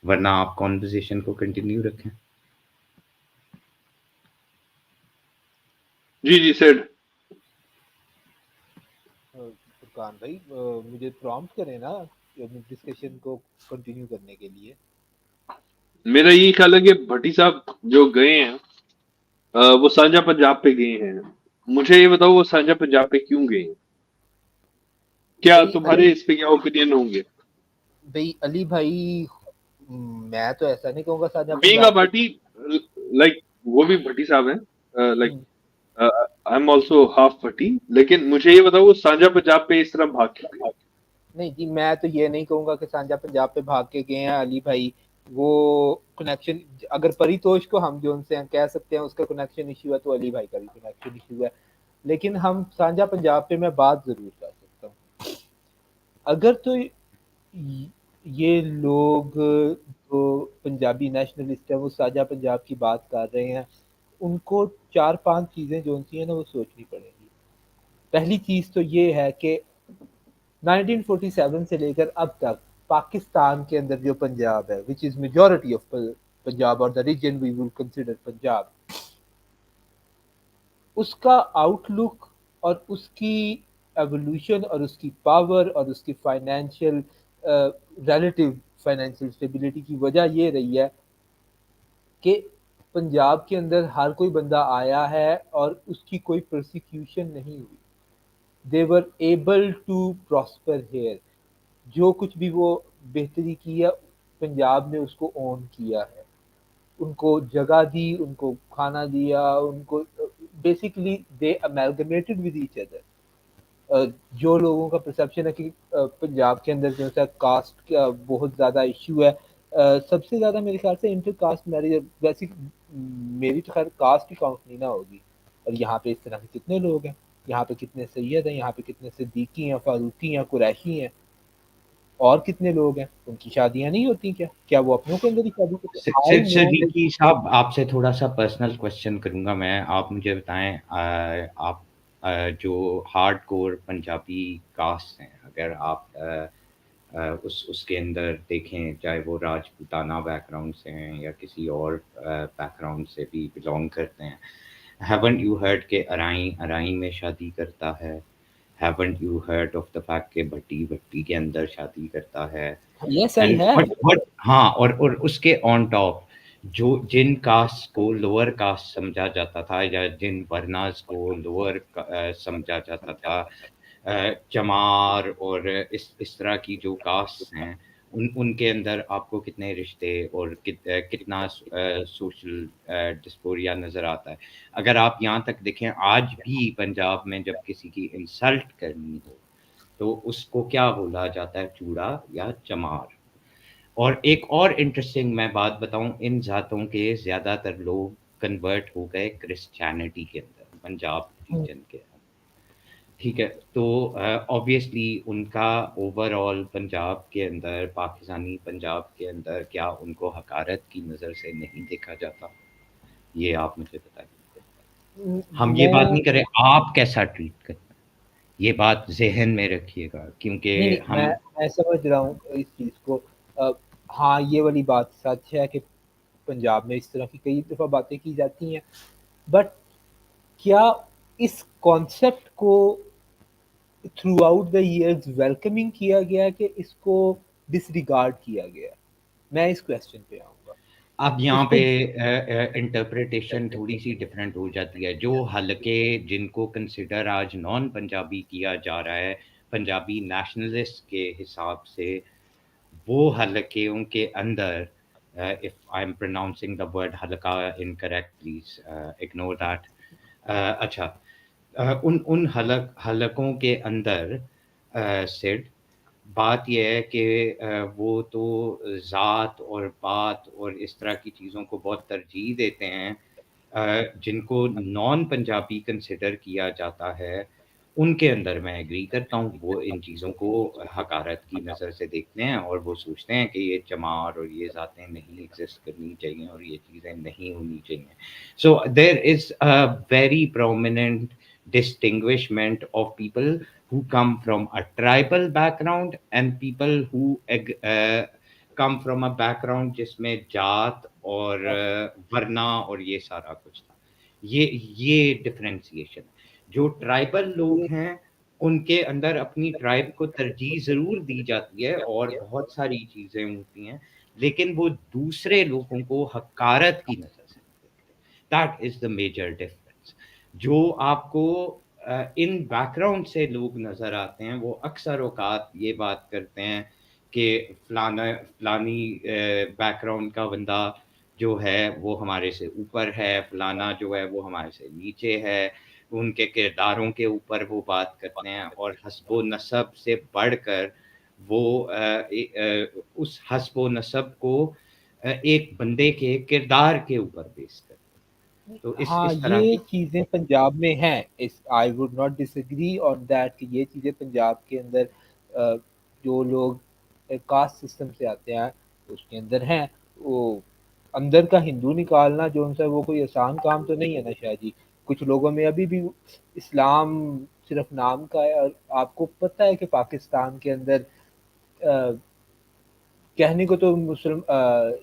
वरना आप conversation को continue रखें। जी जी said. Furqan भाई, मुझे prompt करें ना discussion को continue करने के लिए। मेरा यही ख्याल है कि भट्टी साहब जो गए हैं वो साझा पंजाब पे गए हैं। मुझे ये बताओ वो साझा पंजाब पे क्यों गए हैं? क्या भाई तुम्हारे इस पे क्या ओपिनियन होंगे? अली भाई, मैं तो ऐसा नहीं कहूंगा साझा बीइंग अ पंजाब पे। भट्टी, लाइक वो भी भट्टी साहब हैं, like hmm, I am also half Bhatti, लेकिन मुझे ये बताओ वो साझा पंजाब पे इस तरह भाग क्यों गए? नहीं जी, मैं तो ये नहीं कहूंगा कि साझा पंजाब पे भाग के गए हैं अली भाई। वो कनेक्शन, अगर परितोष को हम जो उनसे कह सकते हैं उसका कनेक्शन इशू है, तो अली भाई का भी कनेक्शन इशू है। लेकिन हम साझा पंजाब पे मैं बात जरूर कर सकता हूँ। अगर तो ये लोग जो पंजाबी नेशनलिस्ट है वो साझा पंजाब की बात कर रहे हैं, उनको 4-5 चीजें जो सी है ना वो सोचनी पड़ेगी। पहली चीज तो ये है कि 1947 से लेकर अब तक पाकिस्तान के अंदर जो पंजाब है, which is majority of Punjab और the region we will consider Punjab, उसका आउटलुक और उसकी एवोल्यूशन और उसकी पावर और उसकी फाइनेंशियल रिलेटिव फाइनेंशियल स्टेबिलिटी की वजह ये रही है कि पंजाब के अंदर हर कोई बंदा आया है और उसकी कोई प्रोसिक्यूशन नहीं हुई। They were able to prosper here. जो कुछ भी वो बेहतरी की है, पंजाब ने उसको ओन किया है। उनको जगह दी, उनको खाना दिया, उनको basically they amalgamated with each other. जो लोगों का परसेप्शन है कि पंजाब के अंदर जो है कास्ट का बहुत ज़्यादा इशू है, सबसे ज़्यादा मेरे ख्याल से इंटर कास्ट मैरिज, वैसे मेरी तो खैर कास्ट की काउंट नहीं ना होगी। और यहाँ पे इस तरह के कितने लोग हैं, यहाँ पे कितने सैयद हैं, यहाँ पे कितने सिद्दीकी हैं, फारूकी हैं, कुरैशी हैं, और कितने लोग हैं, उनकी शादियां नहीं होती क्या? क्या वो अपनों के अंदर ही शादी करते? I know. सिद्दीकी साहब, आपसे थोड़ा सा पर्सनल क्वेश्चन करूंगा मैं। आप मुझे बताएं, आप जो हार्ड कोर पंजाबी कास्ट हैं, अगर आप उसके अंदर देखें, चाहे वो राजपूताना बैकग्राउंड से हैं या किसी और बैकग्राउंड से भी बिलोंग करते हैं, हैवंट यू हर्ड के अराई अराई में शादी करता है? Haven't you heard of the fact के भट्टी भट्टी के अंदर शादी करता है? Yes I and have. But हाँ, और उसके ऑन टॉप जो जिन कास्ट को लोअर कास्ट समझा जाता था या जिन वर्नास को लोअर समझा जाता था, चमार और इस तरह की जो कास्ट हैं, उनके अंदर आपको कितने रिश्ते और कितना सोशल डिस्पोरिया नज़र आता है? अगर आप यहाँ तक देखें, आज भी पंजाब में जब किसी की इंसल्ट करनी हो तो उसको क्या बोला जाता है? चूड़ा या चमार। और एक और इंटरेस्टिंग मैं बात बताऊं, इन जातों के ज़्यादातर लोग कन्वर्ट हो गए क्रिश्चियनिटी के अंदर, पंजाब रीजन के। ठीक है, तो ऑब्वियसली उनका ओवरऑल पंजाब के अंदर, पाकिस्तानी पंजाब के अंदर, क्या उनको हकारत की नज़र से नहीं देखा जाता? ये आप मुझे बताइए। हम ये बात मैं नहीं करें आप कैसा ट्रीट करते हैं, ये बात ज़हन में रखिएगा, क्योंकि नहीं नहीं, हम मैं समझ रहा हूँ इस चीज़ को। हाँ, ये वाली बात सच है कि पंजाब में इस तरह की कई दफ़ा बातें की जाती हैं, बट क्या इस कॉन्सेप्ट को through out the years welcoming किया गया कि इसको डिसरिगार्ड किया गया? मैं इस क्वेश्चन पे आऊँगा। अब यहाँ उसको पे इंटरप्रिटेशन थोड़ी सी डिफरेंट हो जाती है। जो हलके जिनको कंसिडर आज नॉन पंजाबी किया जा रहा है पंजाबी नेशनलिस्ट के हिसाब से, वो हलकों के अंदर, if I am pronouncing the word हलका इनकरेक्ट, प्लीज इग्नोर दैट। अच्छा, उन उन हलकों के अंदर सिड बात यह है कि वो तो ज़ात और बात और इस तरह की चीज़ों को बहुत तरजीह देते हैं। जिनको नॉन पंजाबी कंसिडर किया जाता है, उनके अंदर मैं एग्री करता हूँ, वो इन चीज़ों को हकारत की नज़र से देखते हैं और वो सोचते हैं कि ये चमार और ये ज़ातें नहीं एग्जिस्ट करनी चाहिए और ये चीज़ें नहीं होनी चाहिए। So there is a very prominent distinguishment of people who come from a tribal background and people who come from a background जिसमें जात और वरना और ये सारा कुछ था। ये डिफरेंशिएशन है। जो ट्राइबल लोग हैं उनके अंदर अपनी ट्राइब को तरजीह ज़रूर दी जाती है और बहुत सारी चीज़ें होती हैं, लेकिन वो दूसरे लोगों को हकारत की नज़र से नहीं देखते। That is the major difference. जो आपको इन बैकग्राउंड से लोग नज़र आते हैं, वो अक्सर औकात ये बात करते हैं कि फलानी बैकग्राउंड का बंदा जो है वो हमारे से ऊपर है, फलाना जो है वो हमारे से नीचे है। उनके किरदारों के ऊपर वो बात करते हैं और हस्बो नसब से बढ़कर वो उस हस्बो नसब को एक बंदे के किरदार के ऊपर बेस करते हैं। तो हाँ, इस तरह ये की चीज़ें पंजाब में हैं। इस आई would not disagree on that कि ये चीज़ें पंजाब के अंदर जो लोग कास्ट सिस्टम से आते हैं उसके अंदर हैं। वो अंदर का हिंदू निकालना जो उनसे वो कोई आसान काम तो नहीं है ना शाह जी। कुछ लोगों में अभी भी इस्लाम सिर्फ नाम का है। और आपको पता है कि पाकिस्तान के अंदर कहने को तो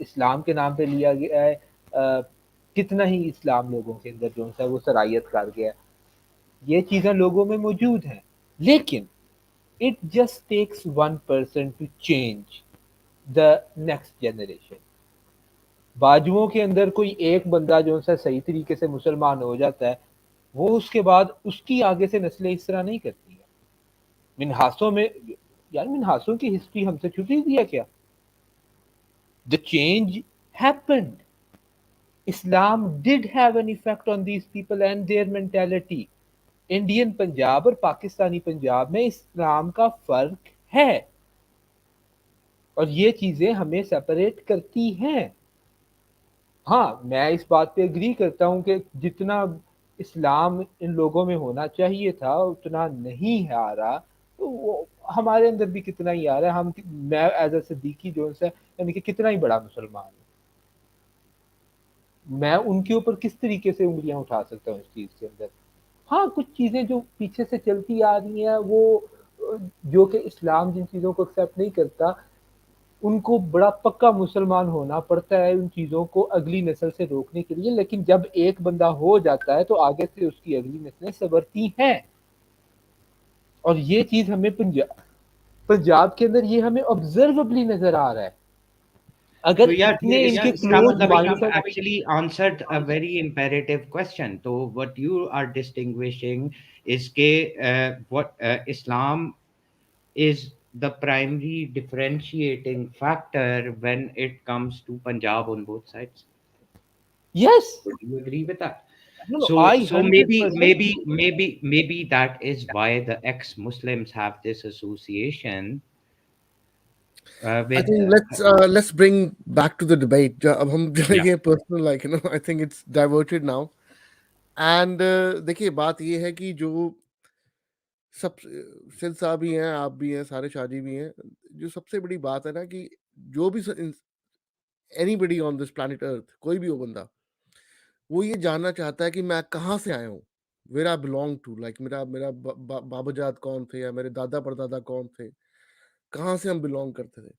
इस्लाम के नाम पे लिया गया है। कितना ही इस्लाम लोगों के अंदर जो है वो सरायत कर गया है। ये चीज़ें लोगों में मौजूद हैं, लेकिन it just takes one person to change the next generation. बाजुओं के अंदर कोई एक बंदा जो है सही तरीके से मुसलमान हो जाता है, वो उसके बाद उसकी आगे से नस्लें इस तरह नहीं करती है। मिनहासों में यार, मिनहासों की हिस्ट्री हमसे छुपी हुई है क्या? The change happened. Islam did have an effect on these people and their mentality. Indian Punjab और पाकिस्तानी पंजाब में इस्लाम का फर्क है और ये चीजें हमें सेपरेट करती हैं। हाँ, मैं इस बात पे एग्री करता हूँ कि जितना इस्लाम इन लोगों में होना चाहिए था उतना नहीं है आ रहा। तो वो हमारे अंदर भी कितना ही आ रहा है। मैं एज अ सिद्दीकी जो है यानी कि कितना ही बड़ा मुसलमान हूँ, मैं उनके ऊपर किस तरीके से उंगलियां उठा सकता हूँ इस चीज के अंदर। हाँ, कुछ चीजें जो पीछे से चलती आ रही हैं वो जो कि इस्लाम जिन चीजों को एक्सेप्ट नहीं करता, उनको बड़ा पक्का मुसलमान होना पड़ता है उन चीजों को अगली नस्ल से रोकने के लिए। लेकिन जब एक बंदा हो जाता है तो आगे से उसकी अगली नस्लें संवरती हैं। और ये चीज हमें पंजाब के अंदर ये हमें ऑब्जर्वेबली नजर आ रहा है। तो अगर यार इतने इनके इसका क्लोज मतलब you mind actually answered a very imperative question. तो what you are distinguishing is के what Islam is the primary differentiating factor when it comes to Punjab on both sides. Yes, Would you agree with that? No So I so maybe 100%। maybe maybe maybe that is why the ex-Muslims have this association I with think let's bring back to the debate. अब हम yeah. चलेंगे personal, like I think it's diverted now. And देखिए बात ये है कि जो सब सिल साहब भी हैं, आप भी हैं, सारे शादी भी हैं, जो सबसे बड़ी बात है ना कि जो भी anybody on this planet earth, कोई भी हो बंदा, वो ये जानना चाहता है कि मैं कहाँ से आया हूँ, where I belong to, like मेरा मेरा बाबाजाद कौन थे या मेरे दादा परदादा कौन थे, कहाँ से हम बिलोंग करते थे।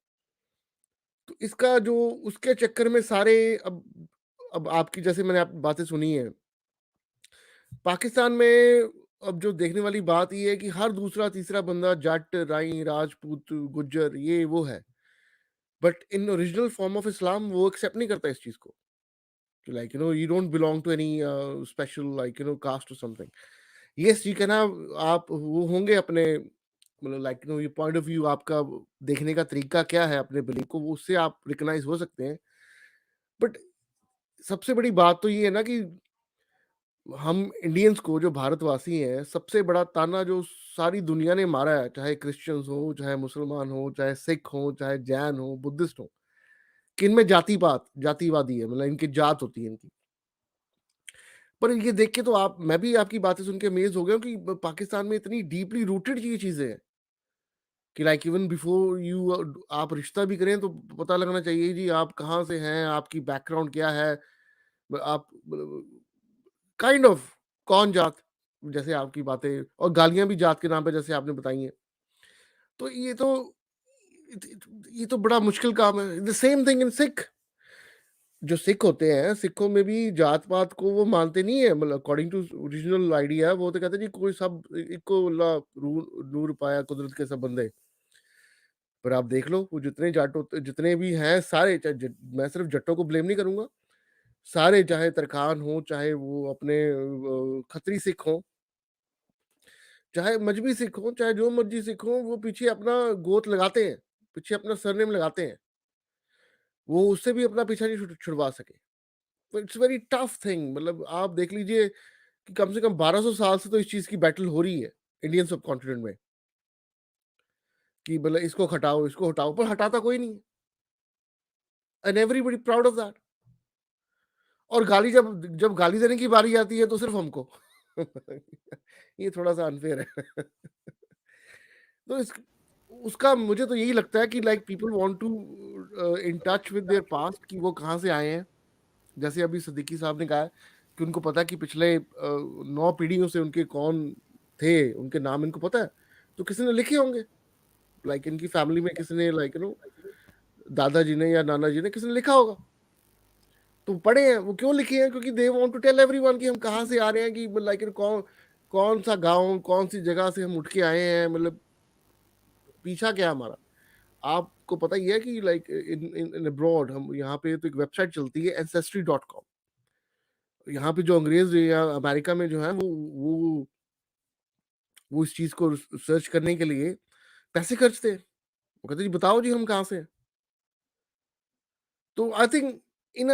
तो इसका जो उसके चक्कर में सारे अब आपकी जैसे मैंने आप बातें सुनी है, पाकिस्तान में अब जो देखने वाली बात ये है कि हर दूसरा तीसरा बंदा जट, राई, राजपूत, गुज्जर, ये वो है। But in original form of Islam वो एक्सेप्ट नहीं करता इस चीज को, कि like you don't belong to any special like caste or something. Yes you can have, आप वो होंगे अपने, मतलब लाइक ये पॉइंट ऑफ व्यू आपका देखने का तरीका क्या है अपने बिलीफ को, वो उससे आप रिकॉग्नाइज हो सकते हैं। बट सबसे बड़ी बात तो ये है ना कि हम इंडियंस को, जो भारतवासी हैं, सबसे बड़ा ताना जो सारी दुनिया ने मारा है, चाहे क्रिश्चियंस हो, चाहे मुसलमान हो, चाहे सिख हो, चाहे जैन हो, बुद्धिस्ट हो, कि इनमें जातिवादी है, मतलब इनकी जात होती है इनकी। पर ये देख के तो आप, मैं भी आपकी बातें सुन के अमेज हो गया हूं कि पाकिस्तान में इतनी डीपली रूटेड ये चीजें हैं कि लाइक इवन बिफोर यू आप रिश्ता भी करें तो पता लगना चाहिए जी आप कहाँ से हैं, आपकी बैकग्राउंड क्या है, आप काइंड ऑफ कौन जात, जैसे आपकी बातें, और गालियां भी जात के नाम पे जैसे आपने बताई हैं। तो ये तो बड़ा मुश्किल काम है। The same thing in Sikh, जो सिख होते हैं, सिखों में भी जात पात को वो मानते नहीं है, मतलब अकॉर्डिंग टू ओरिजिनल आइडिया वो तो कहते हैं जी कोई सब इको अल्लाह नूर पाया कुदरत के सब बंदे। पर आप देख लो वो जितने जाट होते, जितने भी हैं सारे, मैं सिर्फ जट्टों को ब्लेम नहीं करूंगा, सारे, चाहे तरखान हो, चाहे वो अपने खत्री सिख हो, चाहे मजबी सिख हो, चाहे जो मर्जी सिख हो, वो पीछे अपना गोत लगाते हैं, पीछे अपना सरनेम लगाते हैं, वो उससे भी अपना पीछा नहीं छुड़वा सके। It's very tough thing. मतलब आप देख लीजिए कि कम से कम 1200 साल से तो इस चीज की बैटल हो रही है इंडियन सब कॉन्टिनेंट में, कि मतलब इसको हटाओ, इसको हटाओ, पर हटाता कोई नहीं, and everybody proud of that. और गाली, जब जब गाली देने की बारी आती है तो सिर्फ हमको ये थोड़ा सा अनफेयर है। तो इस उसका मुझे तो यही लगता है कि like people want to in touch with their past, कि वो कहाँ से आए हैं। जैसे अभी सिद्दीकी साहब ने कहा है कि उनको पता है कि पिछले 9 पीढ़ियों से उनके कौन थे, उनके नाम इनको पता है, तो किसी ने लिखे होंगे, लाइक इनकी फैमिली में किसी ने, लाइक दादाजी ने या नाना जी ने, किसी ने लिखा होगा, तो पढ़े हैं। वो क्यों लिखे हैं? क्योंकि they want to tell everyone कि हम कहाँ से आ रहे हैं, कि लाइक कौन कौन सा गांव, कौन सी जगह से हम उठ के आए हैं, मतलब पीछा क्या है हमारा। आपको पता ही है कि लाइक इन इन अब्रॉड, हम यहाँ पे तो एक वेबसाइट चलती है ancestry.com, यहाँ पे जो अंग्रेज या अमेरिका में जो है वो इस चीज को सर्च करने के लिए पैसे खर्चते हैं। वो कहते जी बताओ जी हम कहाँ से हैं। तो आई थिंक इन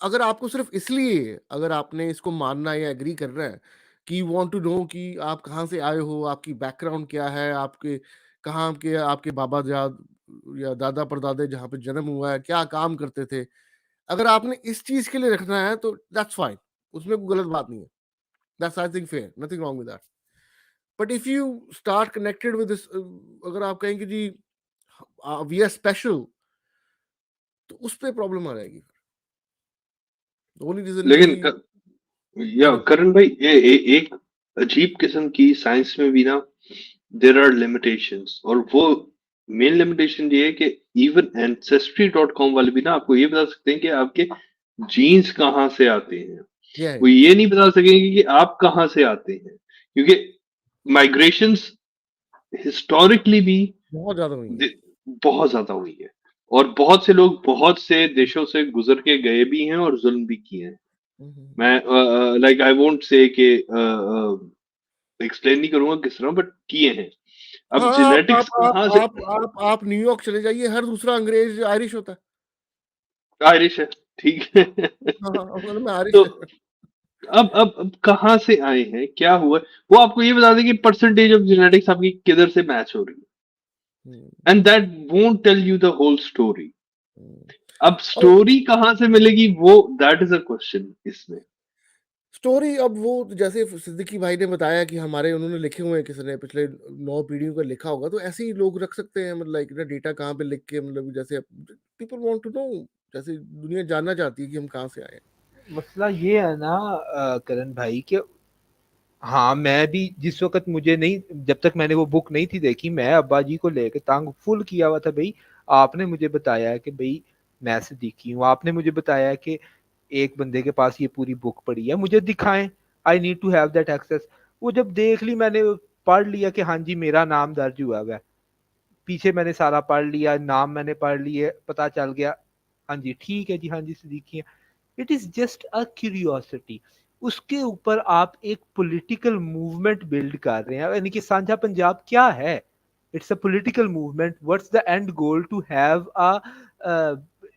अगर आपको सिर्फ इसलिए, अगर आपने इसको मानना या एग्री कर रहा है कि यू वांट टू नो कि आप कहाँ से आए हो, आपकी बैकग्राउंड क्या है, आपके कहाँ के आपके बाबा जाद या दादा परदादे जहाँ पे जन्म हुआ है, क्या काम करते थे, अगर आपने इस चीज के लिए रखना है तो दैट्स फाइन, उसमें कोई गलत बात नहीं है, that's I think fair, nothing wrong with that. But if you start connected with this, अगर आप कहेंगे जी वी आर स्पेशल, तो उस पे प्रॉब्लम आ जाएगी। ओनली रीजन लेकिन कि हाँ या जी, करण भाई, ये एक अजीब किस्म की साइंस में भी ना देर आर लिमिटेशंस, और वो मेन लिमिटेशन ये है कि इवन ancestry.com वाले भी ना आपको ये बता सकते हैं कि आपके जीन्स कहाँ से आते हैं, ये वो है ये नहीं बता सकेंगे कि आप कहाँ से आते हैं, क्योंकि माइग्रेशंस हिस्टोरिकली भी बहुत ज्यादा हुई है। बहुत ज्यादा हुई है, और बहुत से लोग बहुत से देशों से गुजर के गए भी हैं और जुल्म भी किए हैं। मैं लाइक आई वोंट से कि एक्सप्लेन नहीं करूंगा किस तरह, बट किए हैं। अब हाँ, जेनेटिक्स कहाँ से, आप न्यूयॉर्क चले जाइए, हर दूसरा अंग्रेज आयरिश होता है। आयरिश है, ठीक है। हाँ हाँ, मतलब मैं आयरिश तो है। अब कहाँ से आए हैं, क्या हुआ, वो आपको ये बता दें कि परसेंटेज ऑफ जेनेटिक्स आपकी किधर से मैच हो रही है, and that won't tell you the whole story. अब और स्टोरी कहाँ से मिलेगी, वो दैट इज अ क्वेश्चन इसमें। स्टोरी, अब वो जैसे सिद्दीकी भाई ने बताया कि हमारे उन्होंने लिखे हुए हैं, किसी ने पिछले 9 पीढ़ियों का लिखा होगा, तो ऐसे ही लोग रख सकते हैं, मतलब लाइक डेटा कहाँ पे लिख के, मतलब जैसे पीपल वांट टू नो, जैसे दुनिया जानना चाहती है कि हम कहाँ से आए हैं। मसला ये है ना करण भाई कि हाँ, मैं भी जिस वक्त मुझे नहीं, जब तक मैंने वो बुक नहीं थी देखी, मैं अब्बा जी को लेके तंग फुल किया हुआ था। भाई आपने मुझे बताया है कि भाई मैं सिद्दीकी हूँ, आपने मुझे बताया है कि एक बंदे के पास ये पूरी बुक पड़ी है, मुझे दिखाएं, I need to have that access. वो जब देख ली मैंने, पढ़ लिया कि हाँ जी मेरा नाम दर्ज हुआ है, पीछे मैंने सारा पढ़ लिया, नाम मैंने पढ़ लिए, पता चल गया, हाँ जी ठीक है जी, हाँ जी सिद्दीकी है। It is just a curiosity. उसके ऊपर आप एक पॉलिटिकल मूवमेंट बिल्ड कर रहे हैं, यानी कि साझा पंजाब क्या है? It's a political movement. What's the end goal? To have a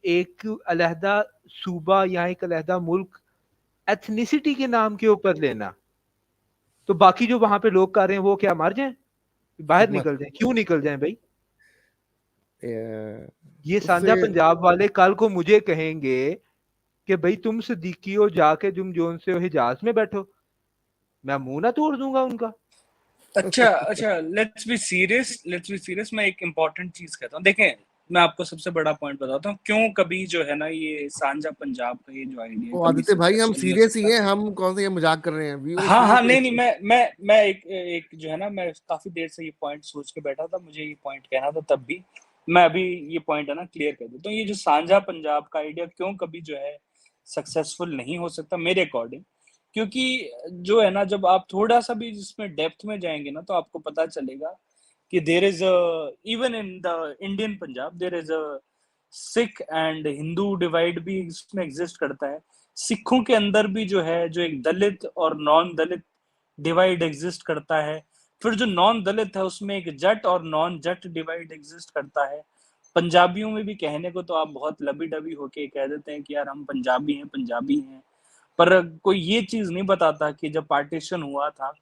एक अलहदा सूबा या एक अलहदा मुल्क एथनिसिटी के नाम के ऊपर लेना। तो बाकी जो वहां पे लोग कर रहे हैं वो क्या मर जाएं, बाहर मत निकल जाएं? क्यों निकल जाएं भाई? ए, ये साझा उससे पंजाब वाले कल को मुझे कहेंगे कि भाई तुम सिद्दीकी हो, जाके तुम जोन से हो हिजाज में बैठो, मैं मुंह ना तोड़ दूंगा उनका। अच्छा अच्छा, लेट्स बी सीरियस। मैं एक इम्पॉर्टेंट चीज कहता हूँ, देखें मैं आपको सबसे बड़ा पॉइंट बताता हूँ क्यों कभी जो है ना ये सांझा पंजाब का ये जो आइडिया ओ कभी आदित्य भाई, हम सक्सेसफुल नहीं हो सीरियस ही सकता। हैं, हम कौन सा ये मजाक कर रहे हैं? वी वर हाँ हाँ, नहीं नहीं, सीरियस। मैं एक एक जो है ना, मैं काफी देर से ये पॉइंट सोच के बैठा था, मुझे ये पॉइंट कहना था तब भी। मैं अभी ये पॉइंट है ना क्लियर कर देता हूँ। ये जो सांझा पंजाब का आइडिया क्यों कभी जो है सक्सेसफुल नहीं हो सकता मेरे अकॉर्डिंग, क्योंकि जो है ना, जब आप थोड़ा सा भी इसमें डेप्थ में जाएंगे ना तो आपको पता चलेगा कि there is even in the Indian Punjab there is a Sikh and Hindu divide भी इसमें एग्जिस्ट करता है। सिखों के अंदर भी जो है, जो एक दलित और नॉन दलित डिवाइड एग्जिस्ट करता है। फिर जो नॉन दलित है उसमें एक जट और नॉन जट डिवाइड एग्जिस्ट करता है। पंजाबियों में भी कहने को तो आप बहुत लबी डबी होके कह देते हैं कि यार हम पंजाबी हैं, पंजाबी हैं, पर कोई ये चीज नहीं बताता कि जब पार्टीशन हुआ था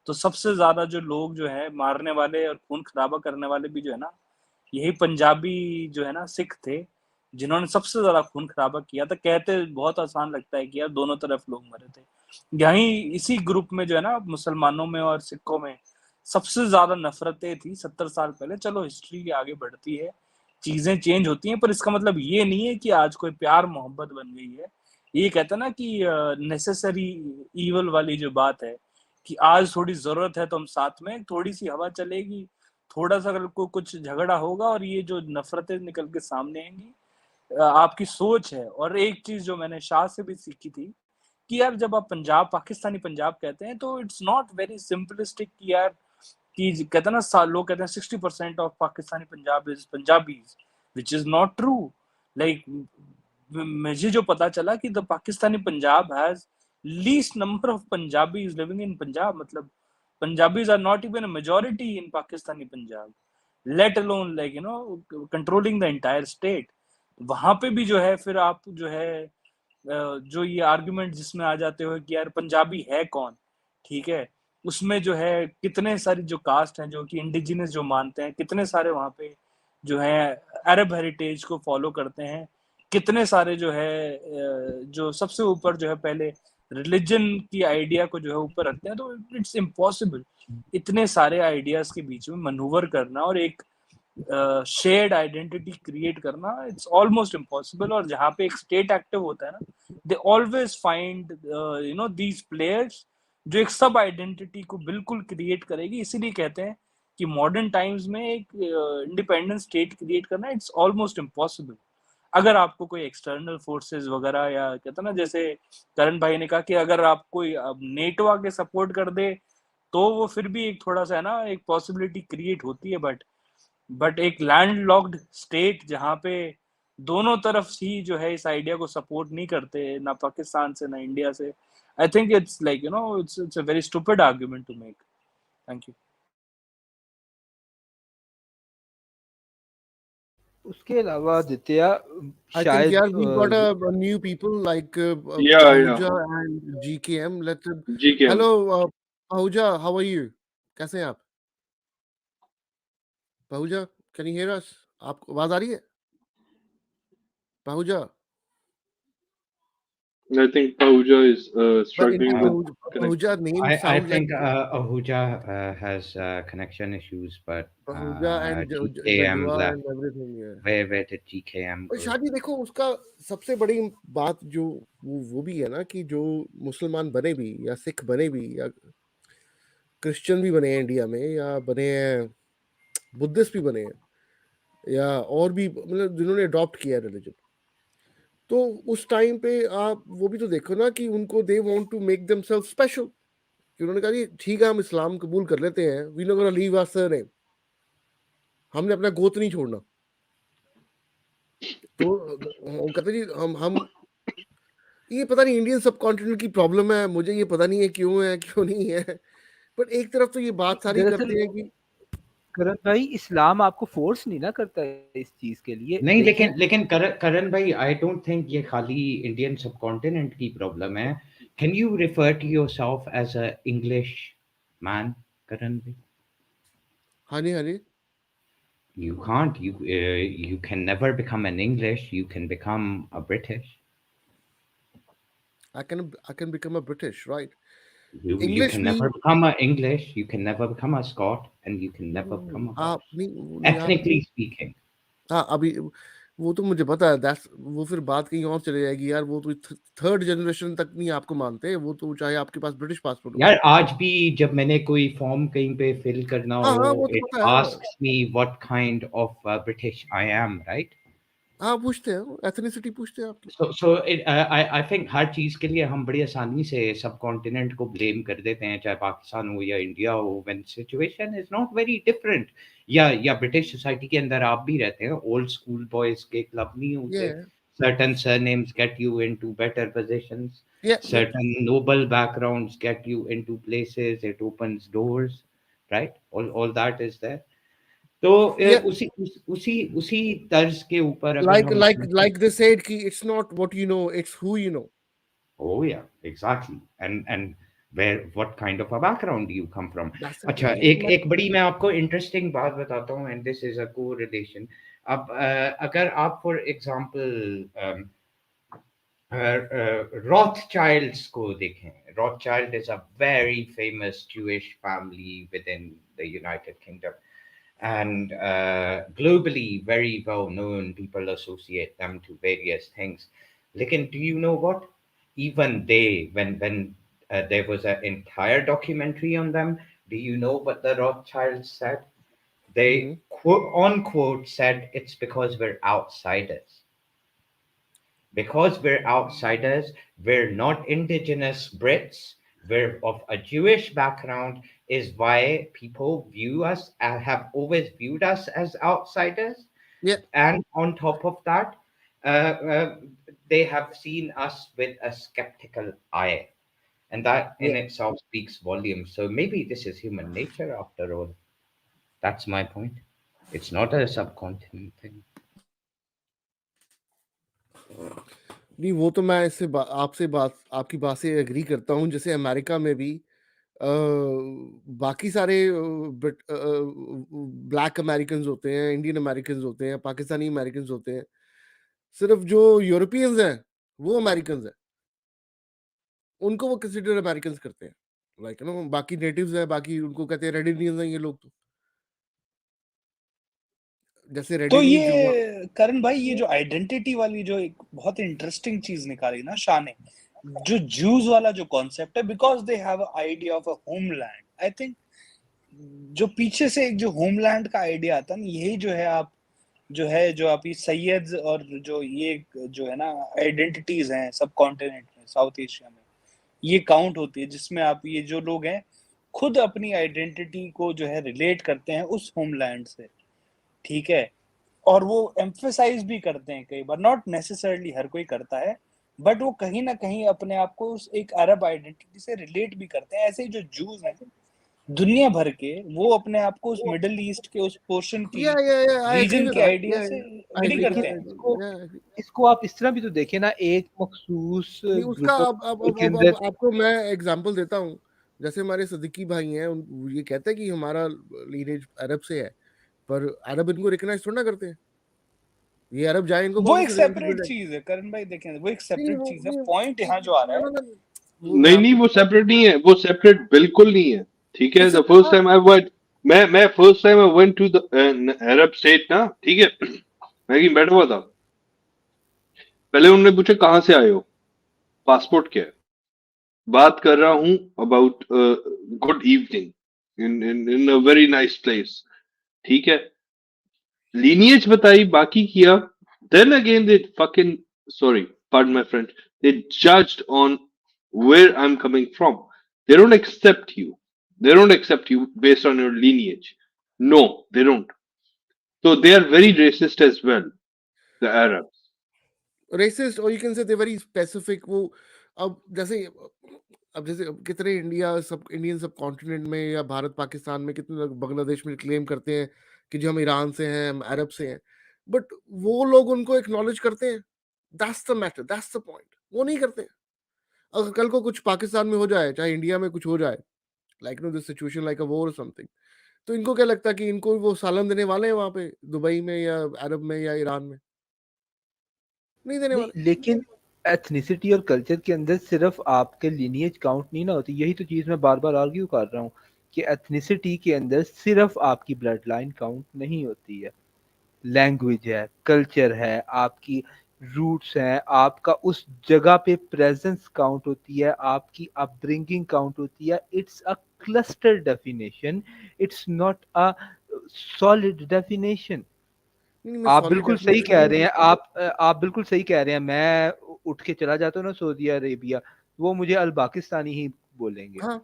तो सबसे ज्यादा जो लोग जो है मारने वाले और खून खराबा करने वाले भी जो है ना, यही पंजाबी जो है ना सिख थे, जिन्होंने सबसे ज्यादा खून खराबा किया था। कहते बहुत आसान लगता है कि यार दोनों तरफ लोग मरे थे। यहीं इसी ग्रुप में जो है ना, मुसलमानों में और सिखों में सबसे ज्यादा नफरतें थी 70 साल पहले। चलो हिस्ट्री आगे बढ़ती है, चीजें चेंज होती हैं, पर इसका मतलब ये नहीं है कि आज कोई प्यार मोहब्बत बन गई है। ये कहता है ना कि नेसेसरी ईवल वाली जो बात है, कि आज थोड़ी जरूरत है तो हम साथ में, थोड़ी सी हवा चलेगी, थोड़ा सा अगर को कुछ झगड़ा होगा और ये जो नफरतें निकल के सामने आएंगी। आपकी सोच है। और एक चीज जो मैंने शाह से भी सीखी थी कि यार जब आप पंजाब, पाकिस्तानी पंजाब कहते हैं तो इट्स नॉट वेरी सिंपलिस्टिक कि यार, कि कहते हैं ना, लोग कहते हैं 60% of Pakistani Punjab is Punjabis, which is not true. Like मुझे जो पता चला कि the Pakistani Punjab has least number of Punjabis living in Punjab, मतलब Punjabis are not even a majority in Pakistani Punjab, let alone like controlling the entire state. वहां पे भी जो है फिर आप जो है जो ये आर्गुमेंट जिसमें आ जाते हो कि यार पंजाबी है कौन, ठीक है, उसमें जो है कितने सारी जो कास्ट हैं जो कि इंडिजिनस जो मानते हैं, कितने सारे वहां पे जो है अरब हेरिटेज को फॉलो करते हैं, कितने सारे जो है जो सबसे ऊपर जो है पहले रिलीजन की आइडिया को जो है ऊपर रखते हैं। तो इट्स इम्पॉसिबल इतने सारे आइडियाज के बीच में मनूवर करना और एक शेयर्ड आइडेंटिटी क्रिएट करना, इट्स ऑलमोस्ट इम्पॉसिबल। और जहाँ पे एक स्टेट एक्टिव होता है ना, they always find these players जो एक सब आइडेंटिटी को बिल्कुल क्रिएट करेगी। इसीलिए कहते हैं कि मॉडर्न टाइम्स में एक इंडिपेंडेंट स्टेट क्रिएट करना इट्स ऑलमोस्ट इम्पॉसिबल। अगर आपको कोई एक्सटर्नल फोर्सेस वगैरह, या कहते हैं ना, जैसे करण भाई ने कहा कि अगर आप कोई नेटो आके सपोर्ट कर दे तो वो फिर भी एक थोड़ा सा है ना एक पॉसिबिलिटी क्रिएट होती है। बट एक लैंड लॉक्ड स्टेट जहाँ पे दोनों तरफ ही जो है इस आइडिया को सपोर्ट नहीं करते, ना पाकिस्तान से ना इंडिया से, I think it's like it's a very stupid argument to make. Thank you. उसके अलावा आदित्य I think, शायद yeah, we got a new people like Yeah, yeah. Pahuja and GKM. Let's. GKM. Hello, Pahuja. How are you? कैसे हैं आप? Pahuja, can you hear us? आपको आवाज आ रही है? Pahuja. I think Pahuja is But struggling with connection. Pahuja name I sound like think Ahuja has connection issues, but Pahuja and GKM Jadwa left. and everything. Yeah. Where did GKM और go? शादी देखो, उसका सबसे बड़ी बात जो वो भी है ना कि जो मुसलमान बने भी या सिख बने भी या क्रिश्चियन भी बने हैं इंडिया में, या बने हैं बुद्धिस्ट भी बने हैं, या और भी मतलब जिन्होंने अडॉप्ट किया है रिलीजन, तो उस टाइम पे आप वो भी तो देखो ना कि उनको they want to make themselves special, कि उन्होंने कहा कि ठीक है हम इस्लाम कबूल कर लेते हैं, we not gonna leave our surname, हमने अपना गोत्र नहीं छोड़ना। तो वो कहते जी हम ये पता नहीं इंडियन सब कॉन्टिनेंट की प्रॉब्लम है, मुझे ये पता नहीं है क्यों नहीं है, बट एक तरफ तो ये बात सारी दरअसल करते हैं कि करण भाई, इस्लाम आपको फोर्स नहीं ना करता है इस चीज के लिए। नहीं, देखिए, लेकिन करण भाई, आई डोंट थिंक ये खाली इंडियन सबकॉन्टिनेंट की प्रॉब्लम है। Can you refer to yourself as a Englishman, Karan भाई? हाँ जी, You can't. You can never become an English. You can become a British. I can become a British, right? You English can भी never become a English. You can never become a Scot, and you can never become a आप Welsh. नहीं आप Ethnically speaking. हाँ अभी वो तो मुझे पता है, दैट्स वो फिर बात कहीं और चले जाएगी यार, वो तो थर्ड जनरेशन तक नहीं आपको मानते, वो तो चाहे आपके पास ब्रिटिश पासपोर्ट हो। यार आज भी जब मैंने कोई फॉर्म कहीं पे फिल करना हाँ हो, वो तो it पता है, asks me what kind of British I am, right? हाँ पूछते हैं, एथनिसिटी पूछते हैं आपकी। I think हर चीज के लिए हम बड़ी आसानी से सब कॉन्टिनेंट को ब्लेम कर देते हैं, चाहे पाकिस्तान हो या इंडिया हो, when situation is not very different. या ब्रिटिश सोसाइटी के अंदर आप भी रहते हैं, ओल्ड स्कूल बॉयज के क्लब नहीं होते, ये certain surnames get you into better positions, ये certain noble backgrounds get you into places, it opens doors, right? All that is there. तो ये उसी तर्ज के ऊपर अगर लाइक हम लाइक लाइक दे सेड कि it's not what you know, it's who you know. Oh yeah, exactly. And where what kind of a background do you come from? That's अच्छा, ये तो एक मैं एक बड़ी मैं आपको इंटरेस्टिंग बात बताता हूँ, and this is a correlation. अब अगर आप फॉर एग्जांपल रॉथचाइल्ड्स को देखें, Rothschild is a very famous Jewish family within the United Kingdom, and globally very well known. People associate them to various things. Lekin, do you know what? Even they, when there was an entire documentary on them, do you know what the Rothschilds said? They quote unquote said it's because we're outsiders. Because we're outsiders, we're not indigenous Brits, we're of a Jewish background, is why people view us, have always viewed us as outsiders. ये And on top of that, uh, uh, they have seen us with a skeptical eye. And that ये in itself speaks volumes. So maybe this is human nature after all. That's my point. It's not a subcontinent thing. नहीं, वो तो मैं इससे आपसे बात आपकी बात से एग्री करता हूँ। जैसे अमेरिका में भी बाकी सारे ब्लैक अमेरिकन्स होते हैं, इंडियन अमेरिकन्स होते हैं, पाकिस्तानी अमेरिकन्स होते हैं, सिर्फ जो यूरोपियंस हैं वो अमेरिकन्स हैं, उनको वो कंसिडर अमेरिकन्स करते हैं, लाइक नो बाकी नेटिव्स हैं, बाकी उनको कहते हैं रेड इंडियंस हैं ये लोग। तो जैसे रेड तो इंडियंस जो ये करण भाई, ये जो आइडेंटिटी वाली जो एक बहुत इंटरेस्टिंग चीज निकाली ना शाह ने, जो जूस वाला जो कॉन्सेप्ट है, because they have idea of a homeland. I think जो पीछे से एक जो होमलैंड का आइडिया आता है ना, यही जो आप ये सैयद और जो ये जो है ना आइडेंटिटीज हैं सब कॉन्टिनेंट में, साउथ एशिया में, ये काउंट होती है, जिसमें आप ये जो लोग हैं खुद अपनी आइडेंटिटी को जो है रिलेट करते हैं उस होमलैंड से, ठीक है। और वो एम्फेसाइज भी करते हैं कई बार, नॉट नेसेसरली हर कोई करता है, बट वो कहीं ना कहीं अपने आप को उस एक अरब आइडेंटिटी से रिलेट भी करते हैं। ऐसे ही जो जूस हैं दुनिया भर के, वो अपने आप को उस मिडिल ईस्ट के उस पोर्शन की या आई एग्री रीजन विद के दैट, आइडिया से आई एग्री एग्री, करते देखिए हैं। इसको आप इस तरह भी तो देखिए ना, एक मखसूस नहीं उसका ग्रुप ऑफ पीपल के अंदर। अब आपको मैं एग्जांपल देता हूँ। जैसे हमारे सदीकी भाई हैं, ये कहते हैं कि हमारा लीनेज अरब से है, पर अरब इनको रिकॉग्नाइज थोड़ा ना करते हैं। ये अरब जाए, इनको वो कौन सी एक सिटीजनशिप मिल सेपरेट जाएगी? चीज है करण भाई, देखें वो एक नहीं सेपरेट वो चीज है। नहीं पॉइंट यहाँ जो आ रहा है, वो मैं नहीं वो आपको सेपरेट नहीं है, वो सेपरेट बिल्कुल नहीं है, ठीक है। It's the first time I went, मैं first time I went to the Arab state ना, ठीक है, मैं कहीं बैठा हुआ था, पहले उन्होंने पूछा कहाँ से आए हो, पासपोर्ट क्या है, बात कर रहा हूँ about good evening in in in a very nice place, ठीक है, lineage बताई, बाकी किया, then again they fucking, sorry, pardon my French, they judged on where I'm coming from. They don't accept you. They don't accept you based on your lineage. No, they don't. So they are very racist as well, the Arabs. Racist, और you can say they very specific. वो अब जैसे कितने Indian सब continent में या भारत पाकिस्तान में कितने लोग बांग्लादेश में क्लेम करते हैं कि जो हम ईरान से हैं, हम अरब से हैं, बट वो लोग उनको एक्नॉलेज करते हैं। That's the matter, that's the point. वो नहीं करते। अगर कल को कुछ पाकिस्तान में हो जाए, चाहे इंडिया में कुछ हो जाए, like no this situation like a war और समथिंग, तो इनको क्या लगता है कि इनको वो सालन देने वाले हैं वहां पे दुबई में या अरब में या ईरान में? नहीं देने नहीं, वाले। लेकिन एथनिसिटी और कल्चर के अंदर सिर्फ आपके लिनिएज काउंट नहीं ना होती। यही तो चीज़ मैं बार बार आर्ग्यू कर रहा हूँ कि एथनिसिटी के अंदर सिर्फ आपकी ब्लड लाइन काउंट नहीं होती है। लैंग्वेज है, कल्चर है, आपकी रूट्स हैं, आपका उस जगह पे प्रेजेंस काउंट होती है, आपकी अपब्रिंगिंग काउंट होती है। It's a cluster definition, it's not a solid definition. नहीं, मैं आप सॉलिड बिल्कुल सही डेफिनेशन कह नहीं। रहे हैं। आप बिल्कुल सही कह रहे हैं। मैं उठ के चला जाता हूँ ना सऊदी अरेबिया, वो मुझे अल पाकिस्तानी ही बोलेंगे। हाँ,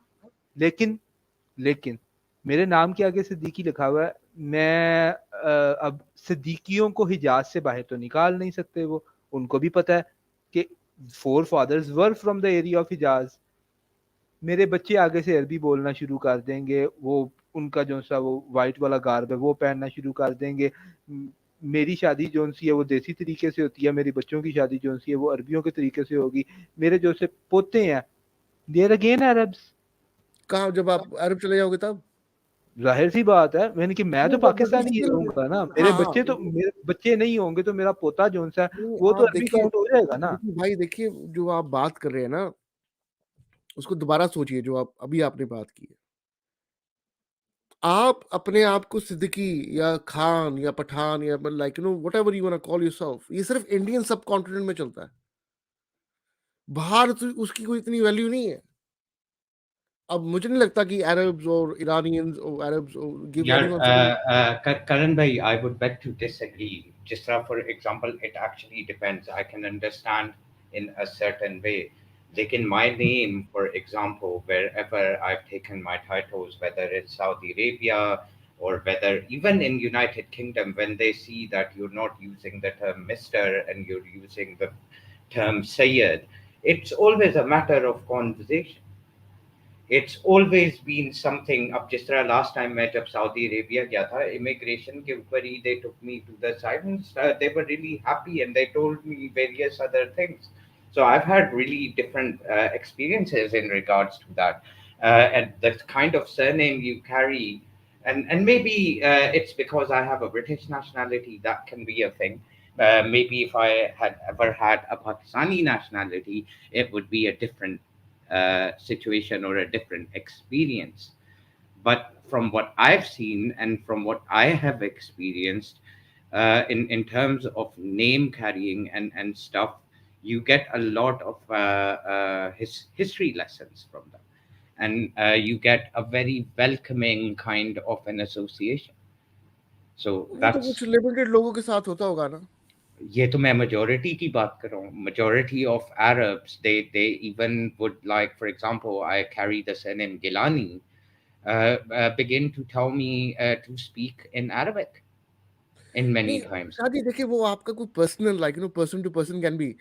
लेकिन लेकिन मेरे नाम के आगे सिद्दीकी लिखा हुआ है। मैं अब सिद्दीकियों को हिजाज से बाहर तो निकाल नहीं सकते। वो उनको भी पता है कि forefathers were from the area of Hijaz. मेरे बच्चे आगे से अरबी बोलना शुरू कर देंगे, वो उनका जो सा वो वाइट वाला गार्ब है वो पहनना शुरू कर देंगे। मेरी शादी जो सी है वो देसी तरीके से होती है, मेरी बच्चों की शादी जो सी है वो अरबियों के तरीके से होगी। मेरे जो से पोते हैं देयर अगेन अरब्स। कहाँ जब आप अरब चले जाओगे तब? जाहिर सी बात है, मैंने कि मैं तो नहीं, बट पाकिस्तानी ही स्टिल। रहूंगा ना। हाँ, हाँ। मेरे बच्चे नहीं होंगे तो मेरा पोता जो सा है नहीं, वो तो आप अरबी देखिए, काउंट हो जाएगा ना। देखिए भाई, देखिए जो आप बात कर रहे हैं ना, उसको दोबारा सोचिए जो आप अभी आपने बात की है। आप अपने आप को सिद्दीकी या खान या पठान या like whatever you want to call yourself, ये सिर्फ इंडियन सब कॉन्टिनेंट में चलता है। बाहर तो उसकी कोई इतनी वैल्यू नहीं है। अब मुझे नहीं लगता कि अरब्स और ईरानियंस और अरब्स गिव यार anyone second. Karan bhai, I would beg to disagree. Just for example, it actually depends. I can understand in a certain way. Like in my name, for example, wherever I've taken my titles, whether it's Saudi Arabia or whether even in United Kingdom, when they see that you're not using the term Mister and you're using the term Sayyid, it's always a matter of conversation. It's always been something. अब जिस तरह last time मैं जब Saudi Arabia गया था, immigration के ऊपर ही they took me to the side and they were really happy and they told me various other things. So I've had really different experiences in regards to that, and the kind of surname you carry, and maybe it's because I have a British nationality, that can be a thing. Maybe if I had ever had a Pakistani nationality, it would be a different situation or a different experience. But from what I've seen and from what I have experienced, in terms of name carrying and stuff, you get a lot of history lessons from them, and you get a very welcoming kind of an association. So वो तो कुछ that's limited लोगों के साथ होता होगा ना। ये तो मैं majority की बात कर रहा हूँ. Majority of Arabs, they even would, like, for example, I carry the surname Gilani, begin to tell me to speak in Arabic in many नहीं, times. शादी देखिए, वो आपका कोई personal like person to person can be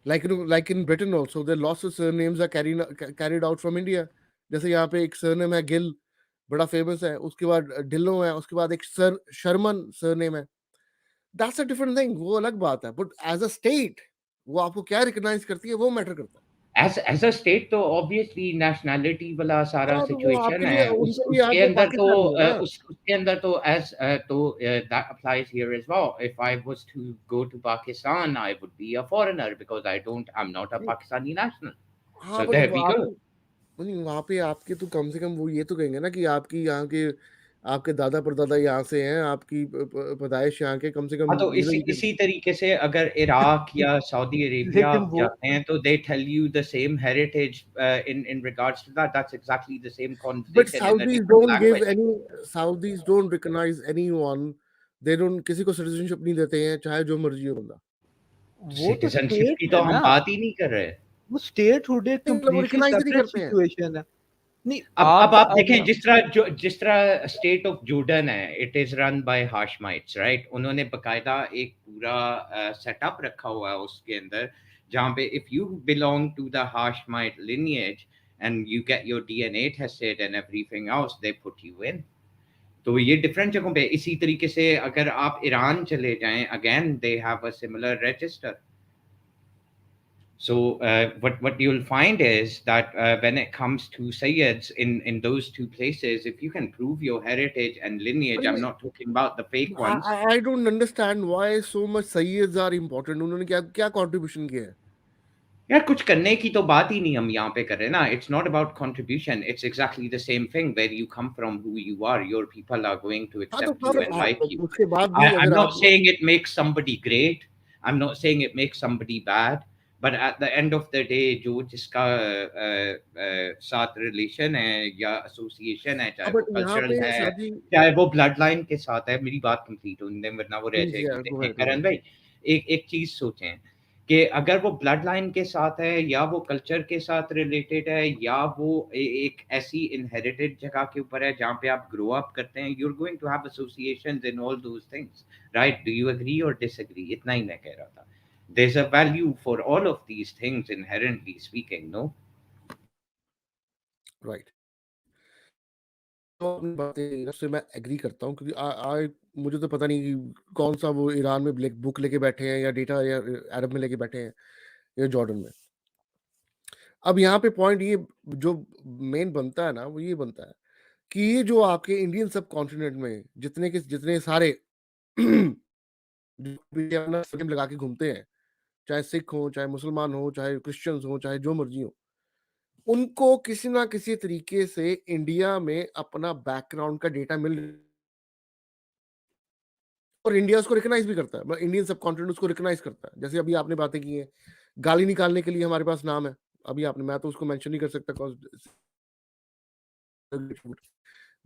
like in Britain also there lots of surnames are carried out from India. जैसे यहाँ पे एक सरनेम है गिल, बड़ा फेमस है। उसके बाद ढिल्लो है, उसके बाद एक सर शर्मन सरनेम है। दैट्स अ डिफरेंट थिंग, वो अलग बात है। बट एज अ स्टेट वो आपको क्या रिकॉग्नाइज करती है, वो मैटर करता है। As a state तो obviously nationality वाला सारा हाँ, तो वो situation आपके लिए, है. उनके लिए उसके आप वो अंदर तो पाकिस्तानी है ना। उसके अंदर तो as तो that applies here as well. If I was to go to Pakistan, I would be a foreigner because I'm not a Pakistani national. हाँ, So बट there we वहाँ go. पे नहीं, वहाँ पे आपके तो कम से कम वो ये तो कहेंगे ना कि आपकी यहाँ के आपके दादा परदादा यहाँ से हैं, आपकी पैदाइश यहाँ के, कम से कम हाँ, तो यू नो इसी यू कैन। इसी तरीके से अगर इराक या सऊदी अरेबिया लेकिन आप वो जाते हैं तो they tell you the same heritage in regards to that. That's exactly the same but conversation in a Saudis different don't give language. any, Saudis don't recognize anyone, they don't, किसी को citizenship नहीं देते हैं, चाहे जो मर्जी हो बंदा। वो तो सिटीजनशिप स्टेट की है तो हम ना। बात ही नहीं कर रहे. वो स्टेटहुड एक नहीं, वो कंप्लीटली रिकॉग्नाइज नहीं सेपरेट करते हैं। सिचुएशन है। नहीं अब आप अब देखें जिस तरह स्टेट ऑफ जॉर्डन है, it is run by Hashemites, right? उन्होंने बकायदा एक पूरा सेटअप रखा हुआ है उसके अंदर, जहाँ पे if you belong to the Hashemite lineage and you get your DNA tested and everything else, they put you in. तो ये डिफरेंट जगहों पे इसी तरीके से अगर आप ईरान चले जाएं, again they have a similar register. So what you'll find is that when it comes to Sayyids in those two places, if you can prove your heritage and lineage, I'm not talking about the fake ones. I don't understand why so much Sayyids are important. उन्होंने क्या क्या contribution किया है? यार कुछ करने की तो बात ही नहीं हम यहाँ पे कर रहे हैं ना. It's not about contribution. It's exactly the same thing. Where you come from, who you are, your people are going to हाँ तो accept you and like you. उसके बाद भी I'm अगर not आप saying it makes somebody great. I'm not saying it makes somebody bad. But at the end of the day, जो जिसका साथ रिलेशन है या एसोसिएशन है, चाहे वो बट यहाँ कल्चरल पे है, शादी चाहे वो ब्लड लाइन के साथ है, मेरी बात कंप्लीट होने दें वरना वो रह प्लीज जाएगी. यार गो देखें अहेड करण भाई, एक चीज सोचें कि अगर वो ब्लड लाइन के साथ है या वो कल्चर के साथ रिलेटेड है या वो एक ऐसी इनहेरिटेड जगह के ऊपर है जहाँ पे आप ग्रो अप करते हैं, you are going to have associations in all those things, right? Do you agree और डिसएग्री? इतना ही मैं कह रहा था. There is a value for all of these things inherently speaking, no? Right. तो अपनी बातें से मैं एग्री करता हूँ क्योंकि आई मुझे तो पता नहीं कि कौन सा वो ईरान में ब्लैक बुक लेके बैठे हैं या डेटा या अरब में लेके बैठे हैं या जॉर्डन में. अब यहाँ पे पॉइंट ये जो मेन बनता है ना वो ये बनता है कि ये जो आपके इंडियन सब कॉन्टिनेंट में जितने सारे जो पीछे अपना सरनेम लगा के घूमते हैं, चाहे सिख हो, चाहे मुसलमान हो, चाहे क्रिश्चियंस हो, चाहे जो मर्जी हो, उनको किसी ना किसी तरीके से इंडिया में अपना बैकग्राउंड का डेटा मिल और इंडिया उसको रिकॉग्नाइज भी करता है. मतलब इंडियन सब कॉन्टिनेंट उसको रिकॉग्नाइज करता है. जैसे अभी आपने बातें की हैं, गाली निकालने के लिए हमारे पास नाम है. अभी आपने, मैं तो उसको मेंशन नहीं कर सकता cause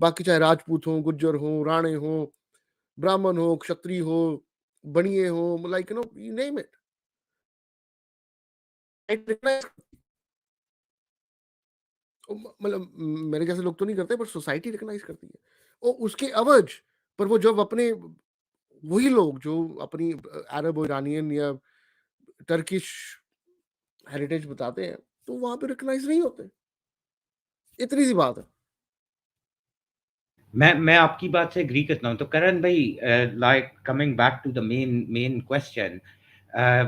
बाकी चाहे राजपूत हो, गुज्जर हो, राणे हो, ब्राह्मण हो, क्षत्रिय हो, बनिए हो, लाइक यू नेम इट, मतलब मेरे जैसे लोग तो नहीं करते पर सोसाइटी रिकॉग्नाइज करती है. और उसके अवज पर वो जब अपने वही लोग जो अपनी अरब और ईरानियन या टर्किश हेरिटेज बताते हैं तो वहां पे रिकॉग्नाइज नहीं होते. इतनी सी बात है. मैं आपकी बात से एग्री करता हूँ. तो करण भाई, like coming back to the main question,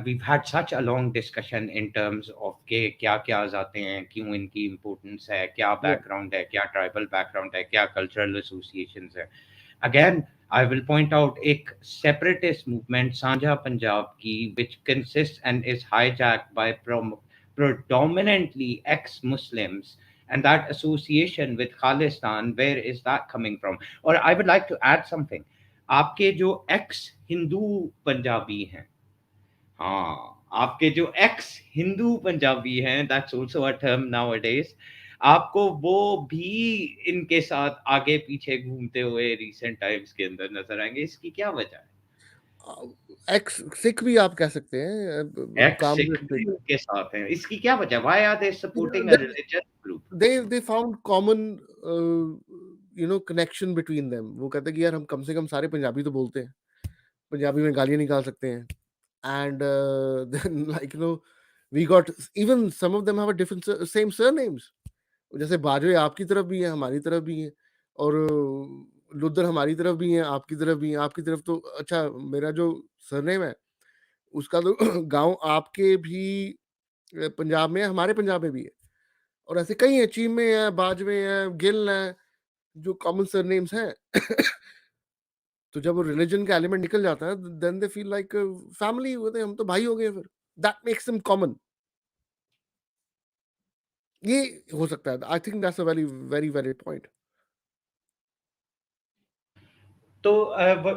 we've had such a long discussion in terms of के क्या क्या जाते हैं, क्यों इनकी इम्पोर्टेंस है, क्या Yeah. बैकग्राउंड है, क्या ट्राइबल बैकग्राउंड है, क्या कल्चरल एसोसिएशंस है. Again I will point out एक separatist movement सांझा पंजाब की which consists and is hijacked by predominantly ex-Muslims, and that association with Khalistan, where is that coming from? Or I would like to add something. आपके जो ex Hindu Punjabi हैं, हाँ, आपके जो x Hindu Punjabi हैं, that's also a term nowadays, आपको वो भी इनके साथ आगे पीछे घूमते हुए रिसेंट टाइम्स के अंदर नजर आएंगे. इसकी क्या वजह है? एक्स सिख भी आप कह सकते हैं, एक्स काम सिख भी उनके साथ हैं, इसकी क्या वजह? Why are they supporting a religious group? they found common connection between them. वो कहते हैं कि यार हम कम से कम सारे पंजाबी तो बोलते हैं, पंजाबी में गालियां निकाल सकते हैं. And then like we got even some of them have a different same surnames. जैसे बाजवे आपकी तरफ भी है, हमारी तरफ भी है, और लुदर हमारी तरफ भी है, आपकी तरफ भी है. आपकी तरफ तो अच्छा, मेरा जो सरनेम है उसका तो गांव आपके भी पंजाब में है, हमारे पंजाब में भी है, और ऐसे कई हैं, चीमे हैं, बाजवे हैं, गिल हैं, जो कॉमन सरनेम्स हैं. तो जब वो रिलीजन का एलिमेंट निकल जाता है, then they feel like family होते हैं, हम तो भाई हो गए. फिर दैट मेक्स देम कॉमन. ये हो सकता है. I think that's a very very very point. तो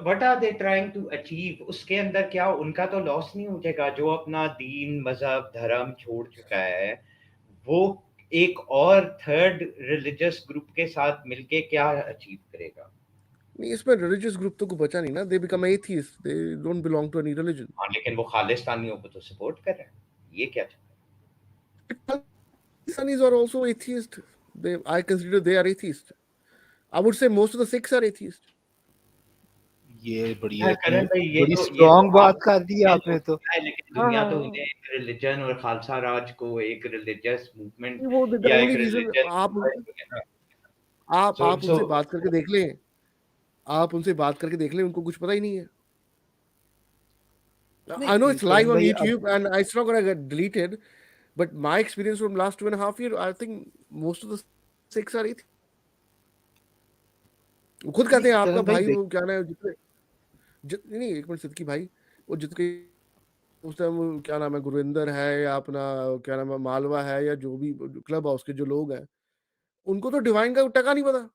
what are they trying to achieve? उसके अंदर क्या उनका तो लॉस नहीं हो जाएगा? जो अपना दीन मजहब धर्म छोड़ चुका है, वो एक और थर्ड रिलीजियस ग्रुप के साथ मिलके क्या अचीव करेगा? नहीं, इसमें रिलीजियस ग्रुप तो कुछ बचा नहीं ना. They become atheist, they don't belong to any religion. हाँ, लेकिन वो खालिस्तानियों को तो सपोर्ट कर रहे हैं. ये क्या चक्कर? Pakistanis are also atheist. I consider they are atheist. I would say most of the Sikhs are atheist. ये बड़ी यार करण भाई बड़ी ये तो स्ट्रांग बात आपका कर दी opinion हो आपने तो। सकता है, लेकिन हाँ दुनिया हाँ तो हाँ। उन्हें एक रिलीजन और खालसा राज को एक रिलीजियस मूवमेंट वो द या ओनली एक रीजन रिलीजन आप वगैरह। आप सो उनसे बात करके देख लें, आप उनसे बात करके देख लें, उनको कुछ पता ही नहीं है। I know नहीं it's live करण on भाई अब YouTube and it's not gonna get deleted, but my experience from last 2.5 years, I think most of the Sikhs are atheist. वो खुद कहते हैं नहीं आपका करण भाई भाई देख, वो क्या नाम है जितने नहीं एक मिनट सिद्दीकी भाई, वो जितने उस टाइम क्या नाम है गुरविंदर है या अपना क्या नाम है मालवा है या जो भी क्लब हाउस के जो लोग हैं, उनको तो डिवाइन का टका नहीं पता,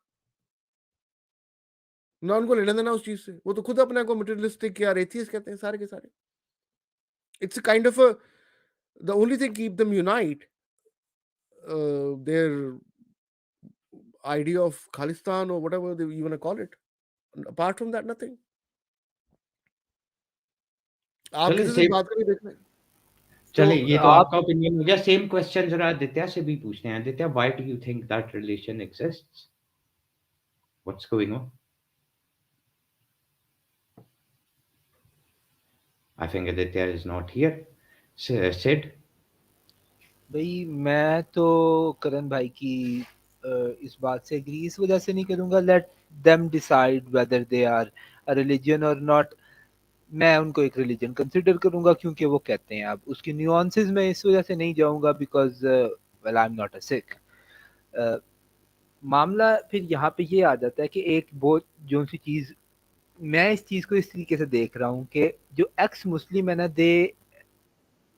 ना उनको लेना देना उस चीज से। वो तो खुद अपने को मटेरियलिस्टिक या एथियस्ट कहते हैं सारे के सारे। It's kind of the only thing keep them unite their idea of Khalistan or whatever they you want to call it. Apart from that, nothing. आप चले किसी से सेम बात करके देख लें। चले तो ये तो आप आपका ओपिनियन हो गया। सेम क्वेश्चन जरा आदित्य से भी पूछते हैं। Aditya, why do you think that relation exists? What's going on? I think Aditya is not here. Sid? भाई मैं तो करण भाई की इस बात से एग्री इस वजह से नहीं करूंगा, let them decide whether they are a religion और नॉट। मैं उनको एक रिलीजन कंसिडर करूंगा क्योंकि वो कहते हैं। अब उसकी न्यूआंसेस में इस वजह से नहीं जाऊंगा because well I am not a Sikh. मामला फिर यहाँ पे ये आ जाता है कि एक बहुत जो सी चीज़, मैं इस चीज़ को इस तरीके से देख रहा हूँ कि जो एक्स मुस्लिम है ना, दे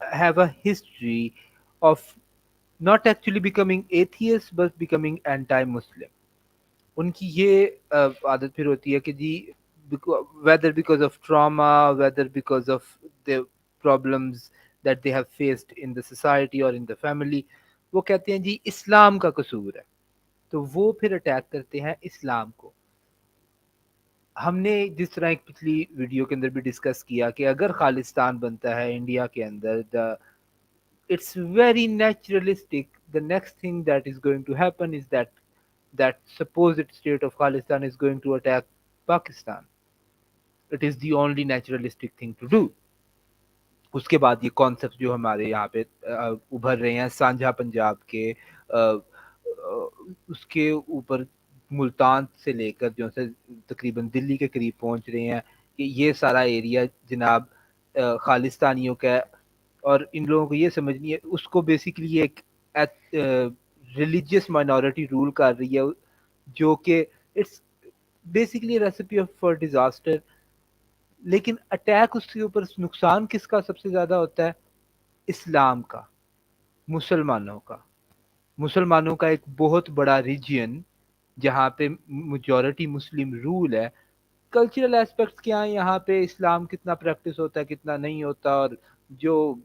have a history of not actually becoming atheist but becoming anti Muslim. उनकी ये आदत फिर होती है कि जी whether because of trauma, whether because of the problems that they have faced in the society or in the family, वो कहते हैं जी इस्लाम का कसूर है, तो वो फिर अटैक करते हैं इस्लाम को। हमने जिस तरह एक पिछली वीडियो के अंदर भी डिस्कस किया कि अगर खालिस्तान बनता है इंडिया के अंदर, the it's very naturalistic. The next thing that is going to happen is that that supposed state of Khalistan is going to attack Pakistan. It is the only naturalistic thing to do. उसके बाद ये concept जो हमारे यहाँ पे उभर रहे हैं सांझा पंजाब के, उसके ऊपर मुल्तान से लेकर जो है तकरीबन दिल्ली के करीब पहुंच रहे हैं कि ये सारा एरिया जनाब खालिस्तानियों का है। और इन लोगों को ये समझनी है, उसको बेसिकली एक रिलीजियस माइनॉरिटी रूल कर रही है, जो कि it's basically recipe of for disaster. लेकिन अटैक उसके ऊपर नुकसान किसका सबसे ज्यादा होता है? इस्लाम का, मुसलमानों का। मुसलमानों का एक बहुत बड़ा रीजन जहाँ पे मेजॉरिटी मुस्लिम रूल है। कल्चरल एस्पेक्ट्स क्या है यहाँ पे, इस्लाम कितना प्रैक्टिस होता है कितना नहीं होता, और जो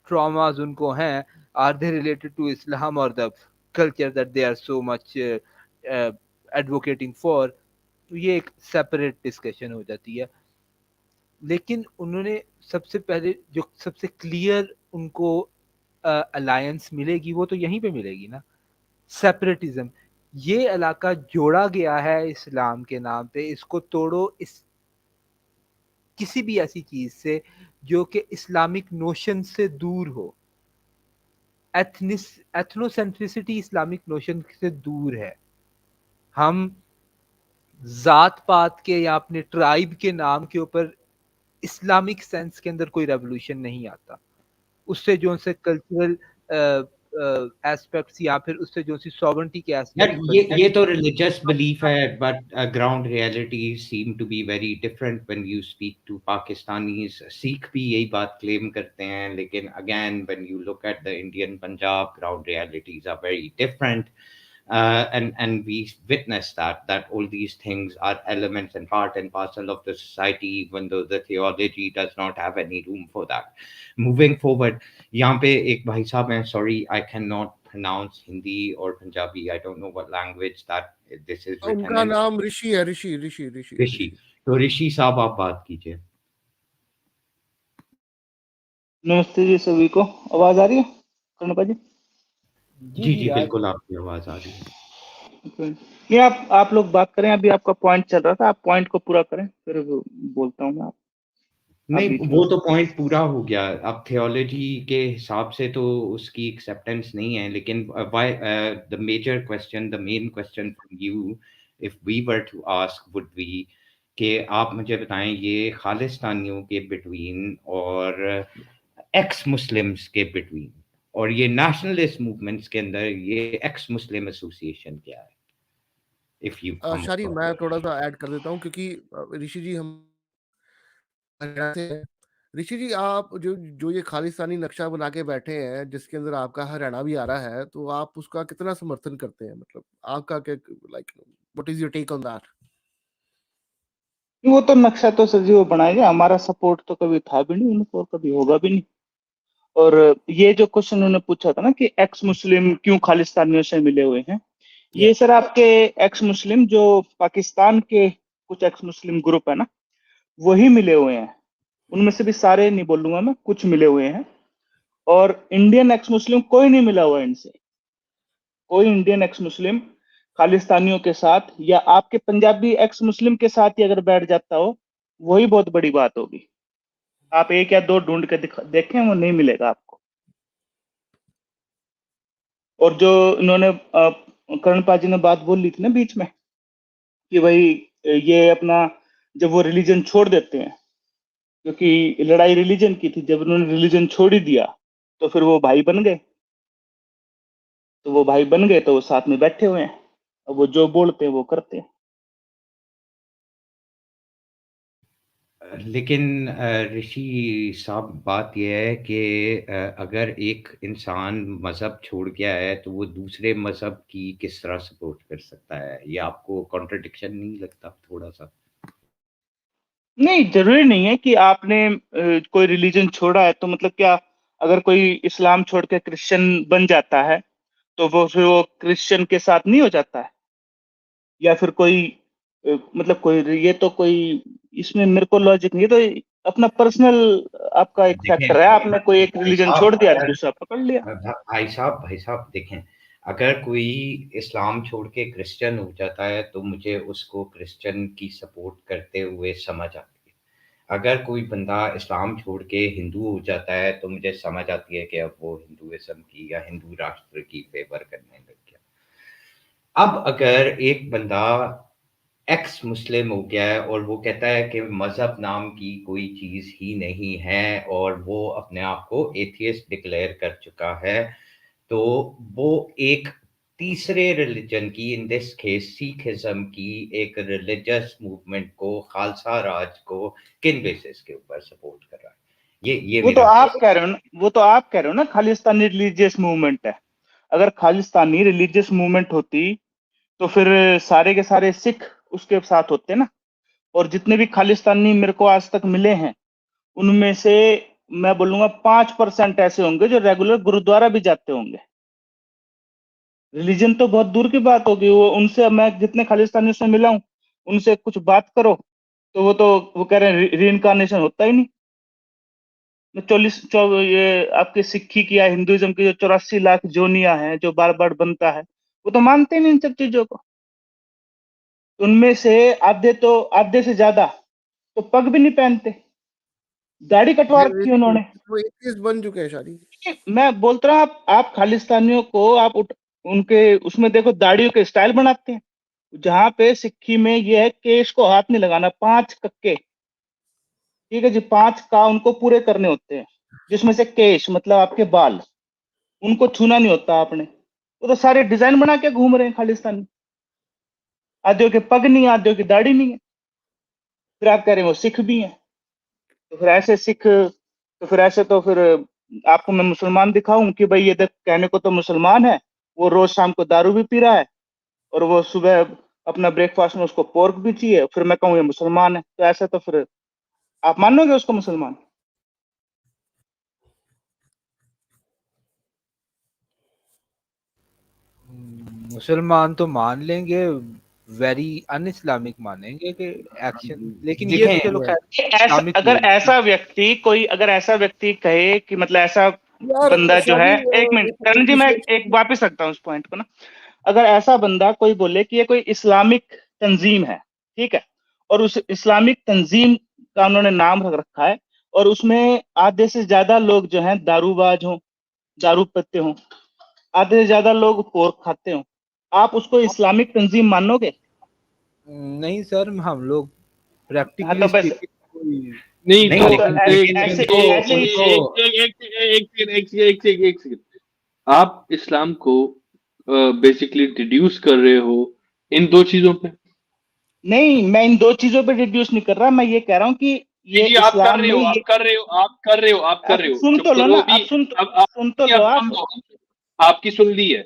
ट्रॉमास उनको हैं, are they related to Islam और the culture that they are so much advocating for, ये एक सेपरेट डिस्कशन हो जाती है। लेकिन उन्होंने सबसे पहले जो सबसे क्लियर उनको अलायंस मिलेगी वो तो यहीं पे मिलेगी ना, सेपरेटिज्म। ये इलाका जोड़ा गया है इस्लाम के नाम पे, इसको तोड़ो इस किसी भी ऐसी चीज से जो कि इस्लामिक नोशन से दूर हो। एथनिस एथनोसेंट्रिसिटी इस्लामिक नोशन से दूर है। हम जात पात के या अपने ट्राइब के नाम के ऊपर इस्लामिक सेंस के अंदर कोई रेवोल्यूशन नहीं आता। उससे जो से कल्चरल एस्पेक्ट्स या फिर उससे जो सी सॉवरेंटी के यार एस्पेक्ट्स बनते ये तो रिलीजियस बिलीफ है, but ground reality seem to be very different when you speak to Pakistanis. Sikh भी यही बात क्लेम करते हैं, लेकिन again when you look at the Indian Punjab, ground realities are very different. And we witness that all these things are elements and part and parcel of the society, even though the theology does not have any room for that. Moving forward, यहाँ पे एक भाई साहब हैं, sorry I cannot pronounce Hindi or Punjabi, I don't know what language that this is written उनका in. नाम ऋषि है, ऋषि ऋषि ऋषि ऋषि, ऋषि। तो ऋषि साहब आप बात कीजिए। नमस्ते जी सभी को। आवाज आ रही है कर्ण जी? जी जी जी जी यार, बिल्कुल आपकी आवाज आ रही है। ये आप लोग बात करें, अभी आपका पॉइंट चल रहा था, आप पॉइंट को पूरा करें फिर बोलता हूँ मैं। आप नहीं, बीच में वो तो पॉइंट पूरा हो गया। अब थियोलॉजी के हिसाब से तो उसकी एक्सेप्टेंस नहीं है, लेकिन why the major question, the main question from you, if we were to ask, would be कि आप मुझे बताएं ये खालिस्तानियों के बिटवीन और एक्स मुस्लिम्स के बिटवीन और ये नेशनलिस्ट मूवमेंट्स के अंदर ये एक्स मुस्लिम एसोसिएशन क्या है, इफ यू कम शारी मैं थोड़ा सा ऐड कर देता हूँ, क्योंकि ऋषि जी हम हरियाणा से हैं। ऋषि जी, आप जो जो ये खालिस्तानी नक्शा बना के बैठे हैं, जिसके अंदर आपका हरियाणा भी आ रहा है, तो आप उसका कितना समर्थन करते हैं? मतलब आपका क्या, like what is your take on that? वो तो नक्शा तो सर जी वो बनाएगा, हमारा सपोर्ट तो कभी था भी नहीं उनको और कभी होगा भी नहीं। और ये जो क्वेश्चन उन्होंने पूछा था ना कि एक्स मुस्लिम क्यों खालिस्तानियों से मिले हुए हैं, ये सर आपके एक्स मुस्लिम जो पाकिस्तान के कुछ एक्स मुस्लिम ग्रुप है ना, वही मिले हुए हैं। उनमें से भी सारे नहीं बोलूंगा मैं, कुछ मिले हुए हैं। और इंडियन एक्स मुस्लिम कोई नहीं मिला हुआ इनसे। कोई इंडियन एक्स मुस्लिम खालिस्तानियों के साथ या आपके पंजाबी एक्स मुस्लिम के साथ ही अगर बैठ जाता हो, वही बहुत बड़ी बात होगी। आप एक या दो ढूंढ के देखें, वो नहीं मिलेगा आपको। और जो इन्होंने करणपाल जी ने बात बोल ली थी ना बीच में कि भाई ये अपना जब वो रिलीजन छोड़ देते हैं, क्योंकि लड़ाई रिलीजन की थी, जब उन्होंने रिलीजन छोड़ ही दिया तो फिर वो भाई बन गए। तो वो भाई बन गए तो वो साथ में बैठे हुए हैं, अब वो जो बोलते हैं वो करते हैं। लेकिन ऋषि साहब, बात यह है कि अगर एक इंसान मजहब छोड़ गया है तो वो दूसरे मजहब की किस तरह सपोर्ट कर सकता है? ये आपको कॉन्ट्रडिक्शन नहीं लगता थोड़ा सा? नहीं, जरूरी नहीं है कि आपने कोई रिलीजन छोड़ा है तो मतलब क्या, अगर कोई इस्लाम छोड़ के क्रिश्चियन बन जाता है तो वो फिर वो क्रिश्चियन के साथ नहीं हो जाता है? या फिर कोई मतलब कोई, ये तो कोई, इसमें मेरे को लॉजिक नहीं है। तो अपना पर्सनल आपका एक देखें फैक्टर है, आपने कोई एक भाई रिलीजन साहब, छोड़ दिया, अगर दूसरा पकड़ लिया। भाई साहब देखें, अगर कोई इस्लाम छोड़ के क्रिश्चियन हो जाता है तो मुझे उसको क्रिश्चियन की सपोर्ट करते हुए समझ आती है। अगर कोई बंदा इस्लाम छोड़ के हिंदू हो जाता है तो मुझे समझ आती है कि अब वो हिंदुइज्म की या हिंदू राष्ट्र की फेवर करने लग गया। अब अगर एक बंदा एक्स मुस्लिम हो गया है और वो कहता है कि मजहब नाम की कोई चीज ही नहीं है और वो अपने आप को एथियस्ट डिक्लेयर कर चुका है, तो वो एक तीसरे रिलीजन की, इन दिस केस सिखिज्म की, एक रिलीजियस मूवमेंट को, खालसा राज को किन बेसिस के ऊपर सपोर्ट कर रहा है? ये वो तो मेरा आप कह रहे हो ना, वो तो आप कह रहे हो ना खालिस्तानी रिलीजियस मूवमेंट है। अगर खालिस्तानी रिलीजियस मूवमेंट होती तो फिर सारे के सारे सिख उसके साथ होते ना। और जितने भी खालिस्तानी मेरे को आज तक मिले हैं, उनमें से मैं बोलूंगा 5% ऐसे होंगे जो रेगुलर गुरुद्वारा भी जाते होंगे। रिलीजन तो बहुत दूर की बात होगी। वो उनसे, मैं जितने खालिस्तानियों से मिला हूं, उनसे कुछ बात करो तो वो कह रहे हैं री इनकारनेशन होता ही नहीं। 40 ये आपके सिक्खी की या हिंदुइज्म की जो 84 लाख जोनिया हैं जो बार बार बनता है, वो तो मानते ही नहीं इन सब चीजों को। उनमें से आधे से ज्यादा तो पग भी नहीं पहनते, दाढ़ी कटवा रखी है उन्होंने। वो एथियस्ट बन चुके हैं शादी। मैं बोलता हूँ, आप खालिस्तानियों को आप उनके उसमें देखो, दाढ़ियों के स्टाइल बनाते हैं। जहां पे सिक्खी में ये है, केश को हाथ नहीं लगाना, 5 कक्के, ठीक है जी, 5 का उनको पूरे करने होते हैं, जिसमें से केश मतलब आपके बाल, उनको छूना नहीं होता आपने। वो तो सारे डिजाइन बना के घूम रहे हैं खालिस्तानी। आदियों के पग नहीं है, आदियों की दाढ़ी नहीं है, फिर आप कह रहे हैं वो सिख भी हैं। तो फिर ऐसे सिख, तो फिर ऐसे तो फिर आपको मैं मुसलमान दिखाऊं कि भाई ये देख, कहने को तो मुसलमान है, वो रोज शाम को दारू भी पी रहा है और वो सुबह अपना ब्रेकफास्ट में उसको पोर्क भी चाहिए, फिर मैं कहूँ ये मुसलमान है? तो ऐसा तो फिर आप मानोगे उसको मुसलमान? मुसलमान तो मान लेंगे, वेरी अन इस्लामिक मानेंगे कि एक्शन, लेकिन ये तो चलो देखें, खैर ऐसा, इस्लामिक अगर नहीं। ऐसा व्यक्ति कोई, अगर ऐसा व्यक्ति कहे कि मतलब ऐसा यार बंदा जो है, शादी एक मिनट करण जी, मैं एक वापस रखता हूँ उस पॉइंट को ना। अगर ऐसा बंदा कोई बोले कि ये कोई इस्लामिक तंजीम है, ठीक है, और उस इस्लामिक तंजीम का उन्होंने नाम रख रखा है, और उसमें आधे से ज्यादा लोग जो हैं दारूबाज हों, दारू पीते हों, आधे से ज्यादा लोग पोर्क खाते हों, आप उसको इस्लामिक तंजीम मानोगे? नहीं सर, हम लोग हाँ, प्रैक्टिकली तो बस स्पीकिंग नहीं नहीं, तो लेकिन एक ऐसे इनको ऐसे ही एक सेकंड, आप इस्लाम को बेसिकली डिड्यूस कर रहे हो इन दो चीजों पे? नहीं, मैं इन दो चीजों पे रिड्यूस नहीं कर रहा, मैं ये कह रहा हूँ कि ये जी, आप कर इस्लाम रहे में हो, ये, आप कर रहे हो, आप कर रहे हो, आप कर आप रहे हो, सुन चुप तो लो करो ना, अभी। आप सुन अब सुन तो लो, आप सुन लो, आपकी सुन ली है।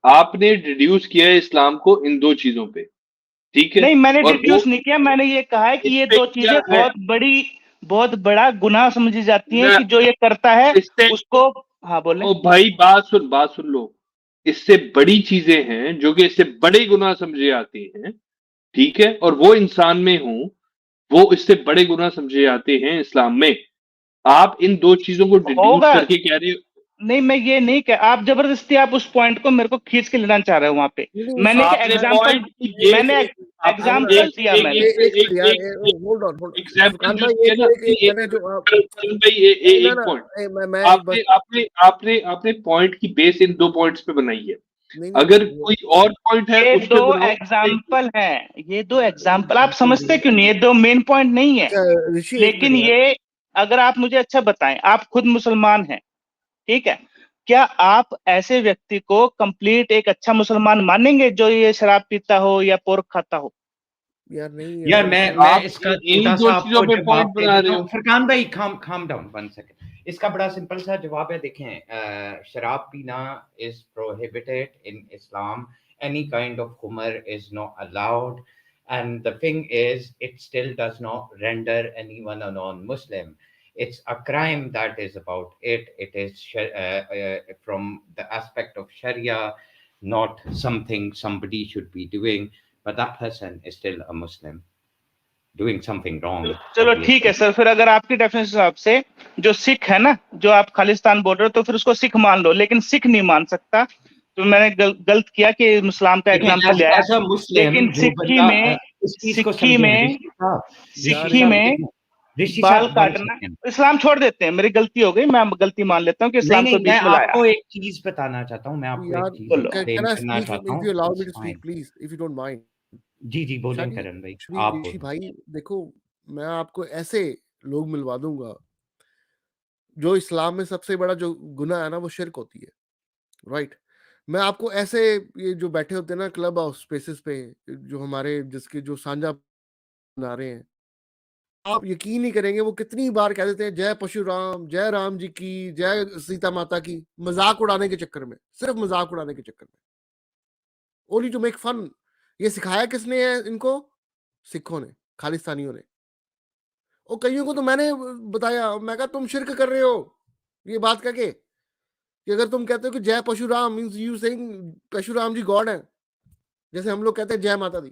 आपने डिड्यूस किया है इस्लाम को इन दो चीजों पे, ठीक है, नहीं, मैंने और वो डिड्यूस नहीं किया, मैंने ये कहा है कि इस ये पे दो किया चीजें है। बहुत बड़ा गुनाह समझी जाती हैं मैं कि जो ये करता है इससे, उसको। हाँ बोले। ओ भाई बात सुन लो। इससे बड़ी चीजें हैं जो कि इससे बड़े गुनाह समझे जाते हैं, ठीक है, और वो इंसान में हो, वो इससे बड़े गुनाह समझे जाते हैं इस्लाम में। आप इन दो चीजों को डिड्यूस होगा, करके कह रहे हो। नहीं मैं ये नहीं कह, आप जबरदस्ती आप उस पॉइंट को मेरे को खींच के लेना चाह रहे हो वहां पे। नहीं, मैंने एक आपने एग्जांपल, पॉइंट की बेस, मैंने आपने सुनो ना, एग्जांपल दिया एक मैंने। एक एक एक मिनट यार, एक होल्ड ऑन एग्जाम्पल फुरकान जो भाई, दिया ना, एक मैंने जो करण भाई, नहीं ना एक ना, पॉइंट मैं एक बस, आपने आपने आपने आपने पॉइंट की बेस इन दो पॉइंट्स पे बनाई है। नहीं नहीं अगर नहीं, कोई और पॉइंट है ये उस दो पे बनाओ। एग्जाम्पल हैं, ये दो एग्जाम्पल, आप समझते क्यों नहीं? ये दो मेन पॉइंट नहीं है। अच्छा ऋषि एक लेकिन मिनट यार, ये, अगर आप मुझे अच्छा बताएं, आप खुद मुसलमान हैं, ठीक है, क्या आप ऐसे व्यक्ति को कंप्लीट एक अच्छा मुसलमान मानेंगे जो ये शराब पीता हो या पोर्क खाता हो? यार नहीं यार, अगर मैं आप इसका इन्हीं छोटा दो सा चीजों आपको पे जवाब पॉइंट दे बना देता रहे हूँ। हो। फरकान भाई, काम डाउन 1 सेकंड। इसका बड़ा सिंपल सा जवाब है, देखें, शराब पीना is prohibited in Islam. Any kind of खुमर is not allowed, and the thing is, it still does not render anyone a non-Muslim. It's a crime that is about it. It is from the aspect of Sharia, not something somebody should be doing, but that person is still a Muslim doing something wrong, चलो ठीक है obviously. Sir, फिर अगर आपकी definition हिसाब से जो सिख है ना, जो आप खालिस्तान बोल रहे हो, तो फिर उसको सिख मान लो, लेकिन सिख नहीं मान सकता। तो मैंने गलत किया कि इस्लाम का लेकिन एग्जांपल लिया है। एज अ मुस्लिम, लेकिन जो बंदा इस चीज को सिक्की समझें, में यार सिक्की में देखें, ऋषि बाल साहब, 1 काटना, सेकंड। इस्लाम छोड़ देते हैं, मेरी गलती हो गई, मैं गलती मान लेता हूँ कि नहीं इस्लाम को नहीं, मैं बीच में लाया। आपको एक चीज बताना चाहता हूँ, मैं आपको एक यार, चीज बोलो। एक्सप्लेन कैन आई करना स्पीक चाहता इफ यू हूँ। Allow me it's to speak fine. Please, if you don't mind. जी जी, बोलें शादी करण भाई, श्री आप ऋषि बोलें। भाई, देखो, मैं आपको ऐसे लोग मिलवा दूंगा, जो इस्लाम में सबसे बड़ा जो गुनाह है ना, वो शिर्क होती है, राइट। मैं आपको ऐसे, ये जो बैठे होते हैं ना क्लब हाउस स्पेसेस पे, जो हमारे जिसके जो साझा बना रहे हैं, आप यकीन नहीं करेंगे वो कितनी बार कह देते हैं जय परशुराम, जय राम जी की, जय सीता माता की, मजाक उड़ाने के चक्कर में, सिर्फ मजाक उड़ाने के चक्कर में, ओनली टू मेक फन। ये सिखाया किसने है इनको? सिखों ने, खालिस्तानियों ने। और कईयों को तो मैंने बताया, मैं कहा तुम शिरक कर रहे हो ये बात कह के, कि अगर तुम कहते हो कि जय Parshuram means you saying Parshuram ji god है, जैसे हम लोग कहते हैं जय माता दी।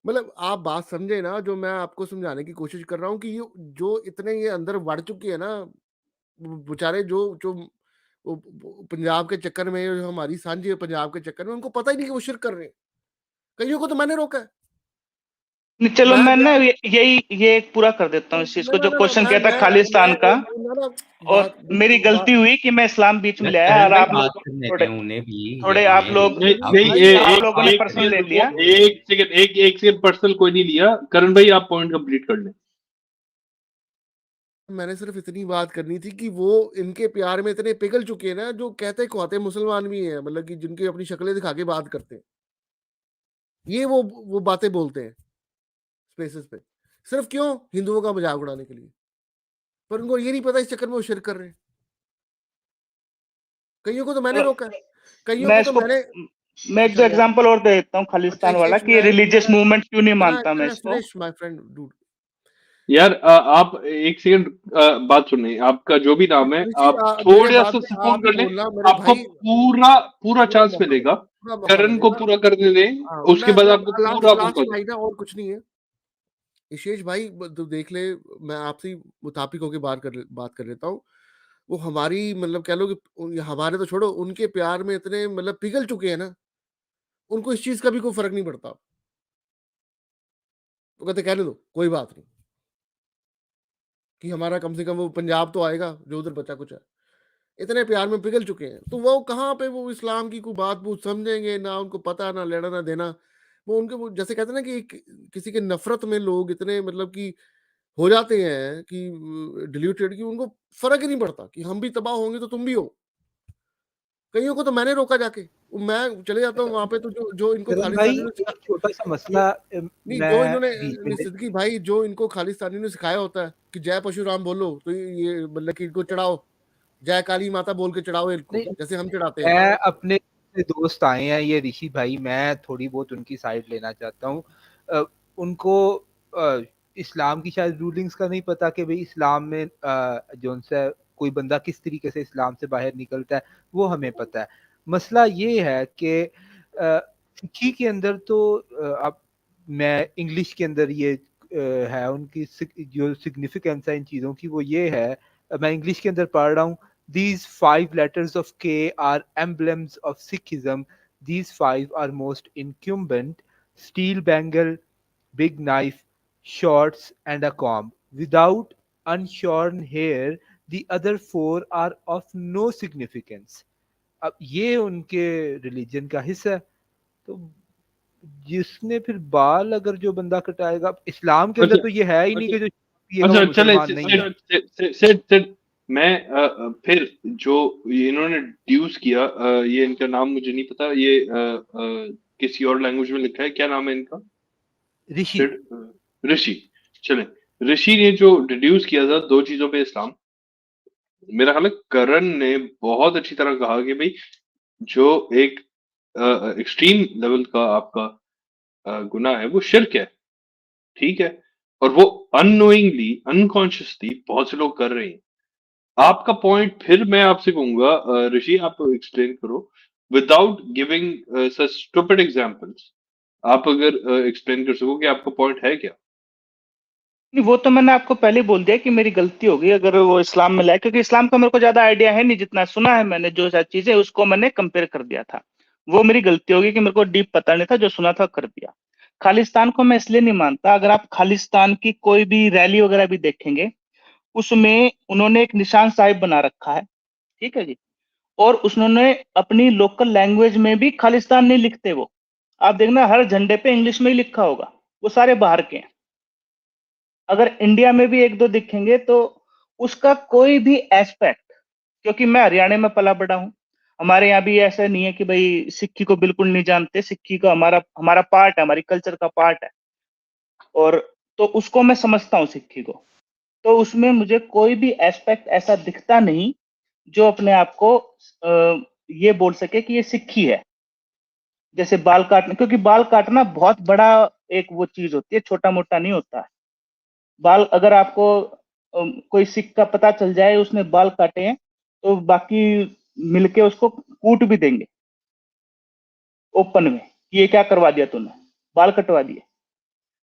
मतलब आप बात समझे ना, जो मैं आपको समझाने की कोशिश कर रहा हूँ कि ये जो इतने ये अंदर बढ़ चुके हैं ना, बेचारे जो जो पंजाब के चक्कर में, जो हमारी सांझी है पंजाब के चक्कर में, उनको पता ही नहीं कि वो शिरक कर रहे हैं। कईयों को तो मैंने रोका है। नहीं, चलो मैं मैं ना क्या, ये एक पूरा कर देता हूँ इस चीज ना को, ना जो ना ना, क्वेश्चन किया था मैं खालिस्तान का। ना ना, और बात मेरी गलती बात हुई कि मैं इस्लाम बीच में ले आया, करण और भाई, आप बात लोग करने थोड़े दें उन्हें भी, ये थोड़े आप नहीं लोग नहीं आप नहीं, भाई, आप लोगों ने एक पर्सनल सेकंड ले रुको, लिया। एक सेकंड पर्सनल कोई नहीं लिया। करण भाई, आप पॉइंट कंप्लीट कर लें। मैंने सिर्फ इतनी बात करनी थी कि वो इनके प्यार में इतने पिघल चुके हैं ना, जो कहते कहते मुसलमान भी हैं, मतलब कि जिनकी अपनी शक्लें दिखा के बात करते हैं, ये वो बातें बोलते हैं स्पेसेस पे, सिर्फ क्यों? हिंदुओं का मजाक उड़ाने के लिए। पर उनको ये नहीं पता इस चक्कर में वो शिरक कर रहे हैं। कईयों को तो मैंने चलो रोका है, कईयों मैं को तो इसको, मैंने, मैं एक अच्छा दो यार, एग्जांपल और दे देता हूँ अच्छा खालिस्तान एक वाला, एक कि रिलीजियस मूवमेंट क्यों नहीं मानता मैं इसको। Finish my friend dude. यार आप एक सेकंड बात सुनिए। आपका जो भी नाम है, ऋषि, आप मेरे थोड़ा बाद सा में सुकून आप ही कर लें। बोलना मेरे आपको भाई, पूरा पूरा पूरा चांस मौका मिलेगा। मिलेगा, पूरा मौका करण को मिलेगा। पूरा करने दें, हाँ, उसके बाद आपको मैं पूरा लास्ट मौका लास्ट दूं। लाइन है, और कुछ नहीं है। इशेष भाई तो देख ले, मैं आपसे मुताबिक होकर बात कर लेता हूँ। वो हमारी मतलब कह लो कि हमारे तो छोड़ो, उनके प्यार में इतने मतलब पिघल चुके हैं ना, उनको इस चीज का भी कोई फर्क नहीं पड़ता। वो कहते कहने दो, कोई बात नहीं, कि हमारा कम से कम वो पंजाब तो आएगा जो उधर बचा कुछ है। इतने प्यार में पिघल चुके हैं, तो वो कहाँ पे वो इस्लाम की कोई बात वो समझेंगे, ना उनको पता, ना लेना ना देना। वो उनके वो जैसे कहते हैं ना कि किसी के नफरत में लोग इतने मतलब कि हो जाते हैं कि डिल्यूटेड, कि उनको फर्क ही नहीं पड़ता कि हम भी तबाह होंगे तो तुम भी हो। कईयों को तो मैंने रोका जाके, मैं चले जाता हूँ वहां पे, तो जो जो इनको करण भाई, खालिस्तानी ने एक छोटा सा मसला नहीं, जो मैं इन्होंने बीच में सिद्दीकी भाई, जो इनको खालिस्तानी ने सिखाया होता है कि जय परशुराम बोलो, तो ये मतलब कि इनको चढ़ाओ, जय काली माता बोल के चढ़ाओ इनको, नहीं, जैसे हम चढ़ाते हैं। मैं अपने से दोस्त आए हैं ये ऋषि भाई, मैं थोड़ी बहुत उनकी साइड लेना चाहता हूँ। उनको इस्लाम की शायद रूलिंग्स का नहीं पता कि भाई इस्लाम में जो सा कोई बंदा किस तरीके से इस्लाम से बाहर निकलता है, वो हमें पता है। मसला ये है कि सिक्खी के अंदर तो अब मैं इंग्लिश के अंदर ये है उनकी जो सिग्निफिकेंस है इन चीज़ों की, वो ये है, मैं इंग्लिश के अंदर पढ़ रहा हूँ, these 5 letters of K are emblems of Sikhism. These 5 are most incumbent: steel bangle, big knife, shorts, and a comb. Without unshorn hair, the other 4 are of no significance. अब ये उनके रिलीजन का हिस्सा है। तो जिसने फिर बाल अगर जो बंदा कटाएगा, इस्लाम के अंदर अच्छा तो ये है ही नहीं कि जो पिएगा वो अच्छा, चले मुसलमान नहीं है। सेट मैं फिर जो ये इन्होंने ड्यूस किया, ये इनका नाम मुझे नहीं पता, ये किसी और लैंग्वेज में लिखा है, क्या नाम है इनका? ऋषि। ऋषि। चले, ऋषि ने जो डिड्यूस किया था दो चीजों पे इस्लाम, मेरा ख्याल है करण ने बहुत अच्छी तरह कहा कि भाई जो एक एक्सट्रीम लेवल का आपका गुनाह है वो शिर्क है, ठीक है, और वो अननोइंगली अनकॉन्शियसली बहुत से लोग कर रहे हैं। आपका पॉइंट फिर मैं आपसे कहूंगा, ऋषि आप एक्सप्लेन करो विदाउट गिविंग सच स्टूपिड एग्जांपल्स। आप अगर एक्सप्लेन कर सको कि आपका पॉइंट है क्या? नहीं, वो तो मैंने आपको पहले बोल दिया कि मेरी गलती होगी अगर वो इस्लाम में लाए, क्योंकि इस्लाम का मेरे को ज्यादा आइडिया है नहीं, जितना सुना है मैंने, जो शायद चीजें उसको मैंने कंपेयर कर दिया था। वो मेरी गलती होगी कि मेरे को डीप पता नहीं था, जो सुना था कर दिया। खालिस्तान को मैं इसलिए नहीं मानता, अगर आप खालिस्तान की कोई भी रैली वगैरह भी देखेंगे, उसमें उन्होंने एक निशान साहिब बना रखा है, ठीक है जी, और उन्होंने अपनी लोकल लैंग्वेज में भी खालिस्तान नहीं लिखते वो। आप देखना हर झंडे पे इंग्लिश में ही लिखा होगा, वो सारे बाहर के हैं। अगर इंडिया में भी एक दो दिखेंगे तो उसका कोई भी एस्पेक्ट, क्योंकि मैं हरियाणा में पला बड़ा हूं, हमारे यहाँ भी ऐसा नहीं है कि भाई सिक्खी को बिल्कुल नहीं जानते, सिक्खी का हमारा हमारा पार्ट है, हमारी कल्चर का पार्ट है, और तो उसको मैं समझता हूँ सिक्खी को। तो उसमें मुझे कोई भी एस्पेक्ट ऐसा दिखता नहीं जो अपने आप को ये बोल सके कि ये सिक्खी है। जैसे बाल काटना, क्योंकि बाल काटना बहुत बड़ा एक वो चीज होती है, छोटा मोटा नहीं होता है। बाल अगर आपको कोई सिख का पता चल जाए उसने बाल काटे हैं, तो बाकी मिलके उसको कूट भी देंगे ओपन में कि ये क्या करवा दिया तूने, बाल कटवा दिए।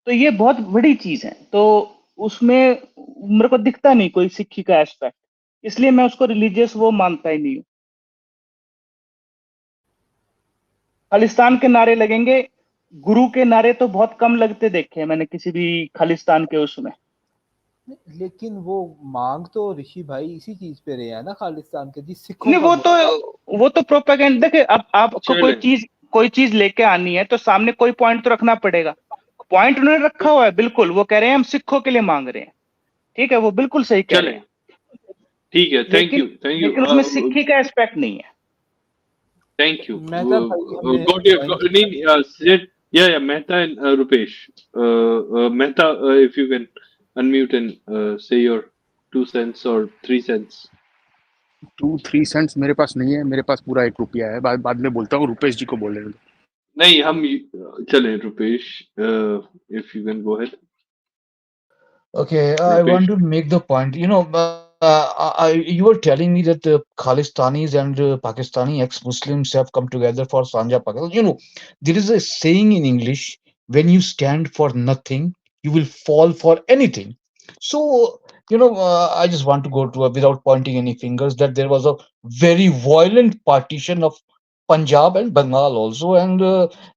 तो ये बहुत बड़ी चीज है, तो उसमें मेरे को दिखता नहीं कोई सिक्खी का एस्पेक्ट, इसलिए मैं उसको रिलीजियस वो मानता ही नहीं हूँ। खालिस्तान के नारे लगेंगे, गुरु के नारे तो बहुत कम लगते देखे हैं मैंने किसी भी खालिस्तान के उसमें। लेकिन वो मांग तो ऋषि भाई इसी चीज पे रहे हैं ना, खालिस्तान के, जी सिखों नहीं, का वो तो प्रोपेगेंडा। देखिए, अब आपको चले कोई चीज लेके आनी है तो सामने कोई पॉइंट तो रखना पड़ेगा। पॉइंट उन्होंने रखा हुआ है, बिल्कुल वो कह रहे हैं हम सिखों के लिए मांग रहे हैं, ठीक है, वो बिल्कुल सही कह रहे चले, हैं, ठीक है, थैंक लेकिन यू, थैंक लेकिन उसमें यू, सिक्खी का एस्पेक्ट नहीं है। Thank you. मेहता भाई हमें गॉट ज्वाइन योर नहीं सेट, या Mehta and Rupesh, Mehta, if you can unmute and say your 2 cents or 3 cents. 2-3 cents मेरे पास नहीं है, मेरे पास पूरा 1 रुपया है। बाद में बोलता हूँ, रुपेश जी को बोलने दो। नहीं, हम चले Rupesh, if you can go ahead. Okay, I Rupesh, want to make the point. You were telling me that the Khalistanis and Pakistani ex-Muslims have come together for Sanja Pakistan. There is a saying in English: when you stand for nothing, you will fall for anything. So, I just want to go to without pointing any fingers, that there was a very violent partition of Punjab and Bengal also, and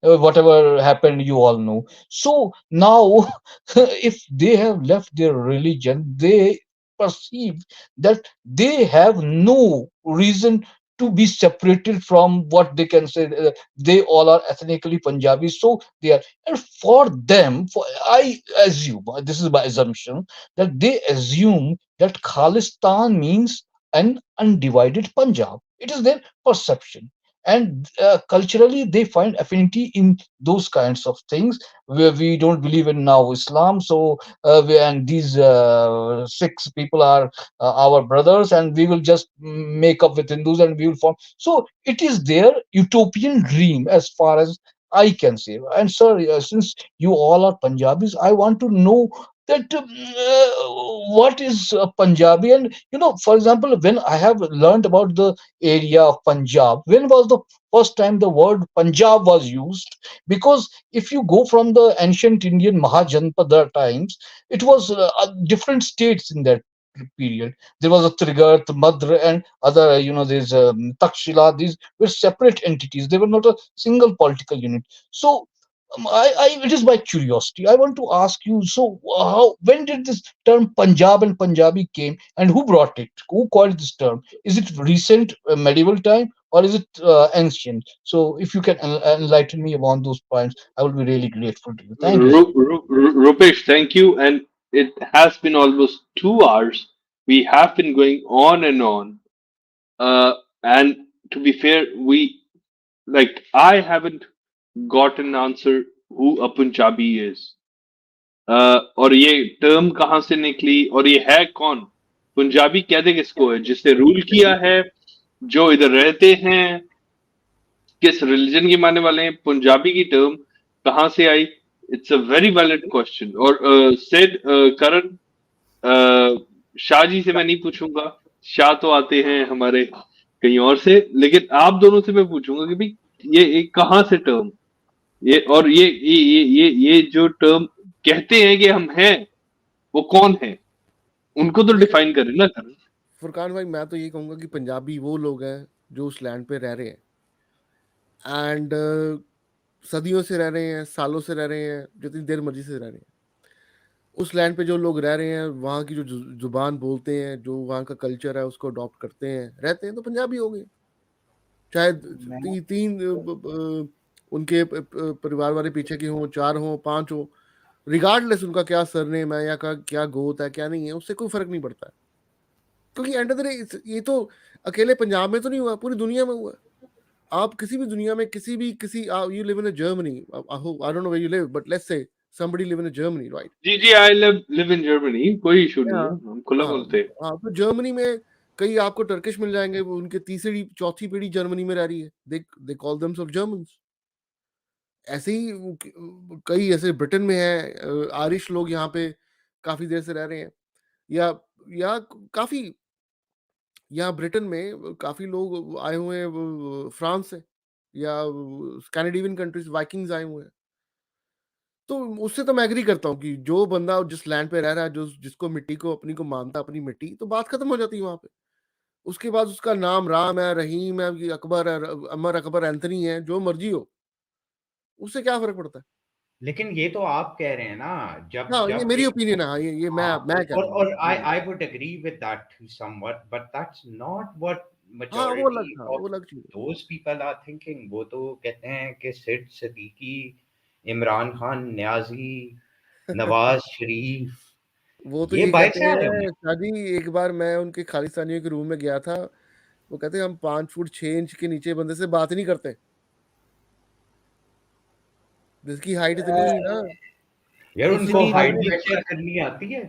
whatever happened, you all know. So now, if they have left their religion, they perceive that they have no reason to be separated from what they can say. They all are ethnically Punjabi, so they are, and for them, for I assume, this is my assumption, that they assume that Khalistan means an undivided Punjab. It is their perception. And culturally, they find affinity in those kinds of things, where we don't believe in now Islam. So, and these six people are our brothers, and we will just make up with Hindus and we will form. So, it is their utopian dream, as far as I can say. And, sir, since you all are Punjabis, I want to know that what is Punjabi. And for example, when I have learned about the area of Punjab, when was the first time the word Punjab was used? Because if you go from the ancient Indian Mahajanpada times, it was different states in that period. There was a Trigarth, Madra, and other, there's Takshila. These were separate entities. They were not a single political unit. So it is my curiosity. I want to ask you. So, when did this term Punjab and Punjabi came, and who brought it? Who coined this term? Is it recent, medieval time, or is it ancient? So, if you can enlighten me upon those points, I will be really grateful to you. Thank you, sir. Rupesh, thank you. And it has been almost 2 hours. We have been going on and on. Uh, and to be fair, I haven't got an answer who a Punjabi is. और ये term कहाँ से निकली और ये है कौन? पंजाबी कहते किसको है? जिसने रूल किया है, जो इधर रहते हैं, किस रिलीजन के मानने वाले हैं? पंजाबी की टर्म कहाँ से आई? It's a very valid question. और सेड करण, शाह जी से मैं नहीं पूछूंगा, शाह तो आते हैं हमारे कहीं और से, लेकिन आप दोनों से मैं पूछूंगा कि भाई ये एक कहाँ से टर्म, ये और ये जो टर्म कहते हैं कि हम हैं, वो कौन है? उनको तो डिफाइन करें ना करण। फुरकान भाई, मैं तो ये कहूँगा कि पंजाबी वो लोग हैं जो उस लैंड पे रह रहे हैं, एंड सदियों से रह रहे हैं, सालों से रह रहे हैं, जितनी देर मर्जी से रह रहे हैं। उस लैंड पे जो लोग रह रहे हैं, वहाँ की जो जुबान बोलते हैं, जो वहाँ का कल्चर है, उसको अडॉप्ट करते हैं, रहते हैं, तो पंजाबी हो गए। चाहे तीन उनके परिवार वाले पीछे के हों, 4 हों, 5 हों, रिगार्डलेस उनका क्या सरनेम है या क्या गोत है, क्या नहीं है, उससे कोई फर्क नहीं पड़ता है। क्योंकि एंड ऑफ द डे ये तो अकेले पंजाब में तो नहीं हुआ, पूरी दुनिया में हुआ। आप किसी भी दुनिया में किसी you live in Germany, I don't know where you live, but let's say somebody live in Germany, right? जी, आई लिव इन जर्मनी, कोई इशू नहीं है, हम खुला बोलते हैं। हाँ, तो जर्मनी में कई आपको टर्किश मिल जाएंगे, वो उनके तीसरी चौथी पीढ़ी जर्मनी में रह रही है, दे कॉल देमसेल्फ जर्मन्स। ऐसे ही कई ऐसे ब्रिटेन में है, आयरिश लोग यहाँ पे काफी देर से रह रहे हैं, या काफी यहाँ ब्रिटेन में काफी लोग आए हुए हैं फ्रांस से, या स्कैंडिनेवियन कंट्रीज, वाइकिंग्स आए हुए हैं। तो उससे तो मैं एग्री करता हूँ कि जो बंदा जिस लैंड पे रह रहा है, जो जिसको मिट्टी को अपनी को मानता है, अपनी मिट्टी, तो बात खत्म हो जाती है वहां पे। उसके बाद उसका नाम राम है, रहीम है, कि अकबर है, अमर अकबर एंथनी है, जो मर्जी हो, उससे क्या फर्क पड़ता है? लेकिन ये तो आप कह रहे हैं ना, जब हाँ, ये जब मेरी एक ओपिनियन है। हाँ, ये मैं कह रहा हूँ। और I would agree with that somewhat, but that's not what हाँ, वो अलग majority था, of वो अलग चीज है। those people are thinking. वो तो कहते हैं कि सिड सिद्दीकी, इमरान खान न्याजी, नवाज शरीफ, वो तो ये ये कहते भाईचारे में। हैं शादी। एक बार मैं उनके खालिस्तानियों के रूम में गया था, वो कहते हैं हम 5 फुट 6 इंच के नीचे बंदे से बात ही नहीं करते, जिसकी हाइट इतनी ही ना, यार उनको इतनी हाइट नहीं। लेक्चर करनी आती है।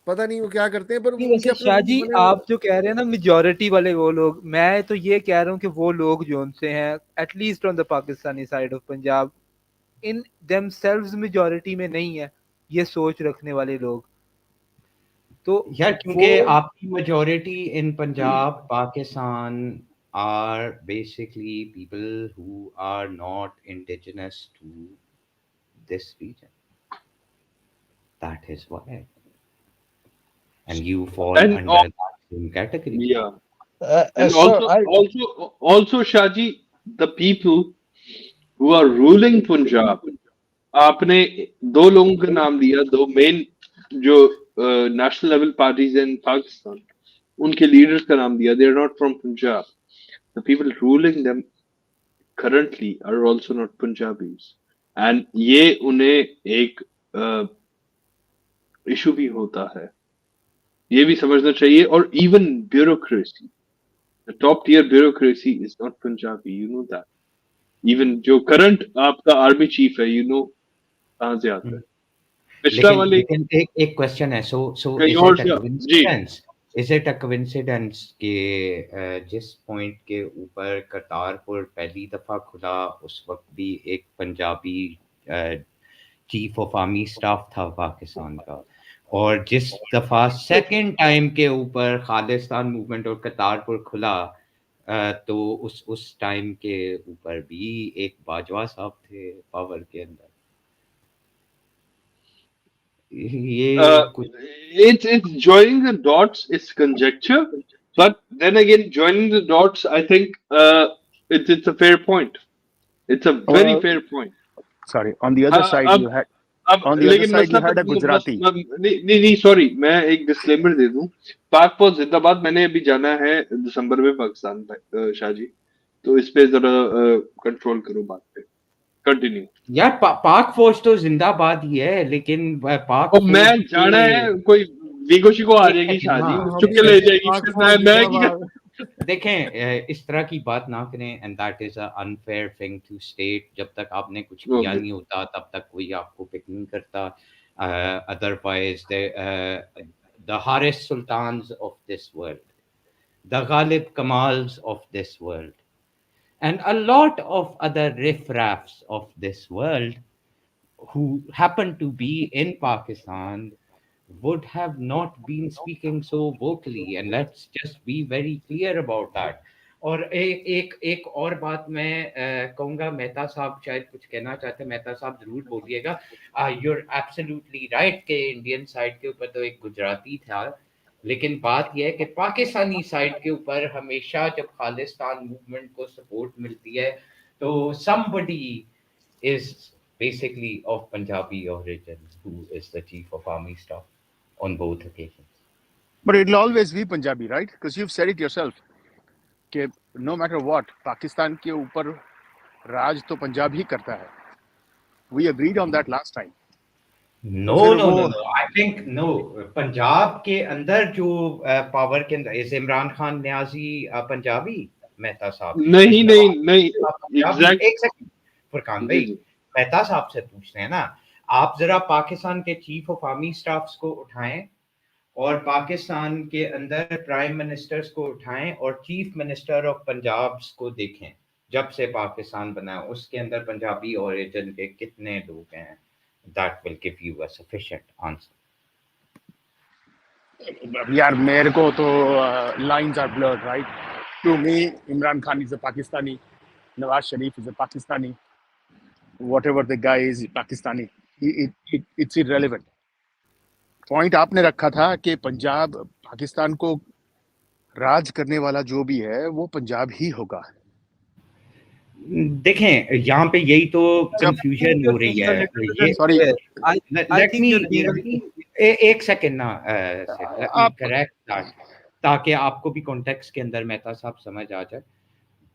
पता नहीं वो क्या करते हैं, पर नहीं, वो उनके वैसे अपने शाह रूम जी, बने हुए हैं। आप जो कह रहे हैं ना मेजोरिटी वाले वो लोग, मैं तो ये कह रहा हूँ कि वो लोग जो उनसे हैं, at least on the Pakistani side of Punjab, in themselves majority में नहीं है ये सोच रखने वाले लोग। तो यार वो क्योंकि आपकी majority in Punjab, Pakistan are basically people who are not indigenous to this region. That is why. and you fall And under that same category. yeah, and Sir, I also Shaji, the people who are ruling Punjab, आपने दो लोगों का नाम दिया, दो main जो national level parties in Pakistan, उनके leaders का नाम दिया. They are not from Punjab. The people ruling them currently are also not Punjabis. And ये उन्हें एक इशू भी होता है, ये भी समझना चाहिए. और even bureaucracy, the top tier bureaucracy is not Punjabi, you know that. Even जो करंट आपका आर्मी चीफ है, you know कहाँ से आता है. पिछला लेकिन वाले लेकिन एक क्वेश्चन है, सो कहीं इज और इट अ से जी. Coincidence, is it a coincidence कि जिस पॉइंट के ऊपर करतारपुर पहली दफा खुला उस वक्त भी एक Punjabi chief of army staff था पाकिस्तान का, और जिस दफा सेकंड टाइम के ऊपर खालिस्तान मूवमेंट और करतारपुर खुला तो उस टाइम के ऊपर भी एक बाजवा साहब थे पावर के अंदर. ये कुछ It's joining the dots is conjecture, but then again, joining the dots, I think it's a fair point. It's a very Well, fair point. sorry. On the other side, अब you had अब on the other लेकिन side मसला you had a Gujarati. नहीं sorry, मैं एक disclaimer दे दूं. पाक फौज जिंदाबाद मैंने अभी जाना है दिसंबर में पाकिस्तान, शाहजी, तो इस पे जरा कंट्रोल करो बात पे. कंटिन्यू यार. पाक फौज तो जिंदाबाद ही है, लेकिन पाक और फौज मैं जाना है, कोई विगोशी को आ जाएगी शाहजी, हाँ, चुप के ले जाएगी, पाक फिर फौज मैं की जिंदाबाद. देखें इस तरह की बात ना करें, and that is a unfair thing to state. जब तक आपने कुछ किया Okay. नहीं होता तब तक कोई आपको पिक नहीं करता. Otherwise the Haris Sultans of this world, the Ghalib Kamals of this world, and a lot of other riffraffs of this world who happen to be in Pakistan would have not been speaking so vocally, and let's just be very clear about that. और एक और बात मैं कहूँगा, मेहता साहब शायद कुछ कहना चाहते हैं. मेहता साहब जरूर बोलिएगा. you're absolutely right कि इंडियन साइड के ऊपर तो एक गुजराती था, लेकिन बात यह है कि पाकिस्तानी साइड के ऊपर हमेशा जब खालिस्तान मूवमेंट को सपोर्ट मिलती है तो somebody is basically of Punjabi origin who is the chief of army staff on both occasions. But it'll always be Punjabi, right? Because you've said it yourself. कि no matter what, पाकिस्तान के ऊपर राज तो पंजाब ही करता है. We agreed on that last time. No, फिर no, वो no, no. I think no. Punjab के अंदर जो पावर के अंदर इज इमरान खान न्याजी पंजाबी, मेहता साहब नहीं इज नहीं नवाज नहीं पंजाबी. एग्जैक्ट एक सेकंड फुरकान जी भाई, जी. मेहता साहब से पूछते हैं ना. आप जरा पाकिस्तान के चीफ ऑफ आर्मी स्टाफ्स को उठाएं और पाकिस्तान के अंदर प्राइम मिनिस्टर्स को उठाएं और चीफ मिनिस्टर ऑफ पंजाब को देखें. जब से पाकिस्तान बना उसके अंदर पंजाबी ओरिजिन के कितने लोग हैं? That will give you a sufficient answer. यार मेरे को तो lines are blurred, right? To me, Imran Khan is a Pakistani. Nawaz Sharif is a Pakistani. Whatever the guy is Pakistani. It's irrelevant. Point आपने रखा था कि पंजाब पाकिस्तान को राज करने वाला जो भी है वो पंजाब ही होगा. देखें यहाँ पे यही तो जब कंफ्यूजन हो रही है. ये सॉरी लेट मी एक सेकंड ना लेट मी आप करेक्ट दैट, ताकि आपको भी कॉन्टेक्स्ट के अंदर मेहता साहब समझ आ जाए.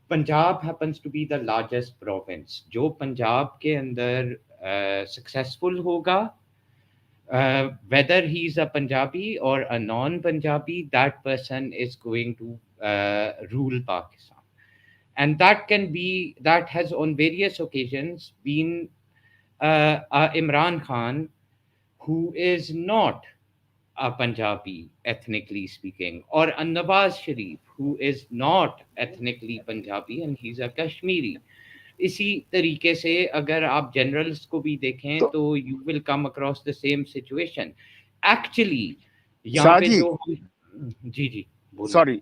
Punjab happens to be the largest province. जो पंजाब के अंदर सक्सेसफुल होगा, whether he's a Punjabi or a non-Punjabi, that person is going to rule Pakistan. And that has on various occasions been Imran Khan, who is not a Punjabi ethnically speaking, or a Nawaz Sharif, who is not ethnically Punjabi and he's a Kashmiri. इसी तरीके से अगर आप generals को भी देखें तो you will come across the same situation. Actually यहाँ पे जो जी जी सॉरी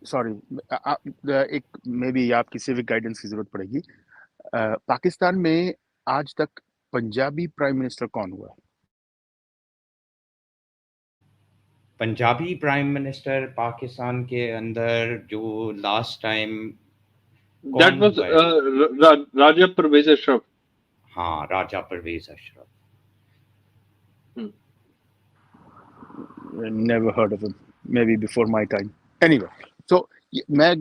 एक मे बी आपकी सिविक गाइडेंस की जरूरत पड़ेगी. पाकिस्तान में आज तक पंजाबी प्राइम मिनिस्टर कौन हुआ? पंजाबी प्राइम मिनिस्टर पाकिस्तान के अंदर जो लास्ट टाइम That कौन was हुआ है? Raja Pervez Ashraf. हाँ, राजा Parvez Ashraf. Hmm. Never heard of him. Maybe before my time. Anyway, so मैं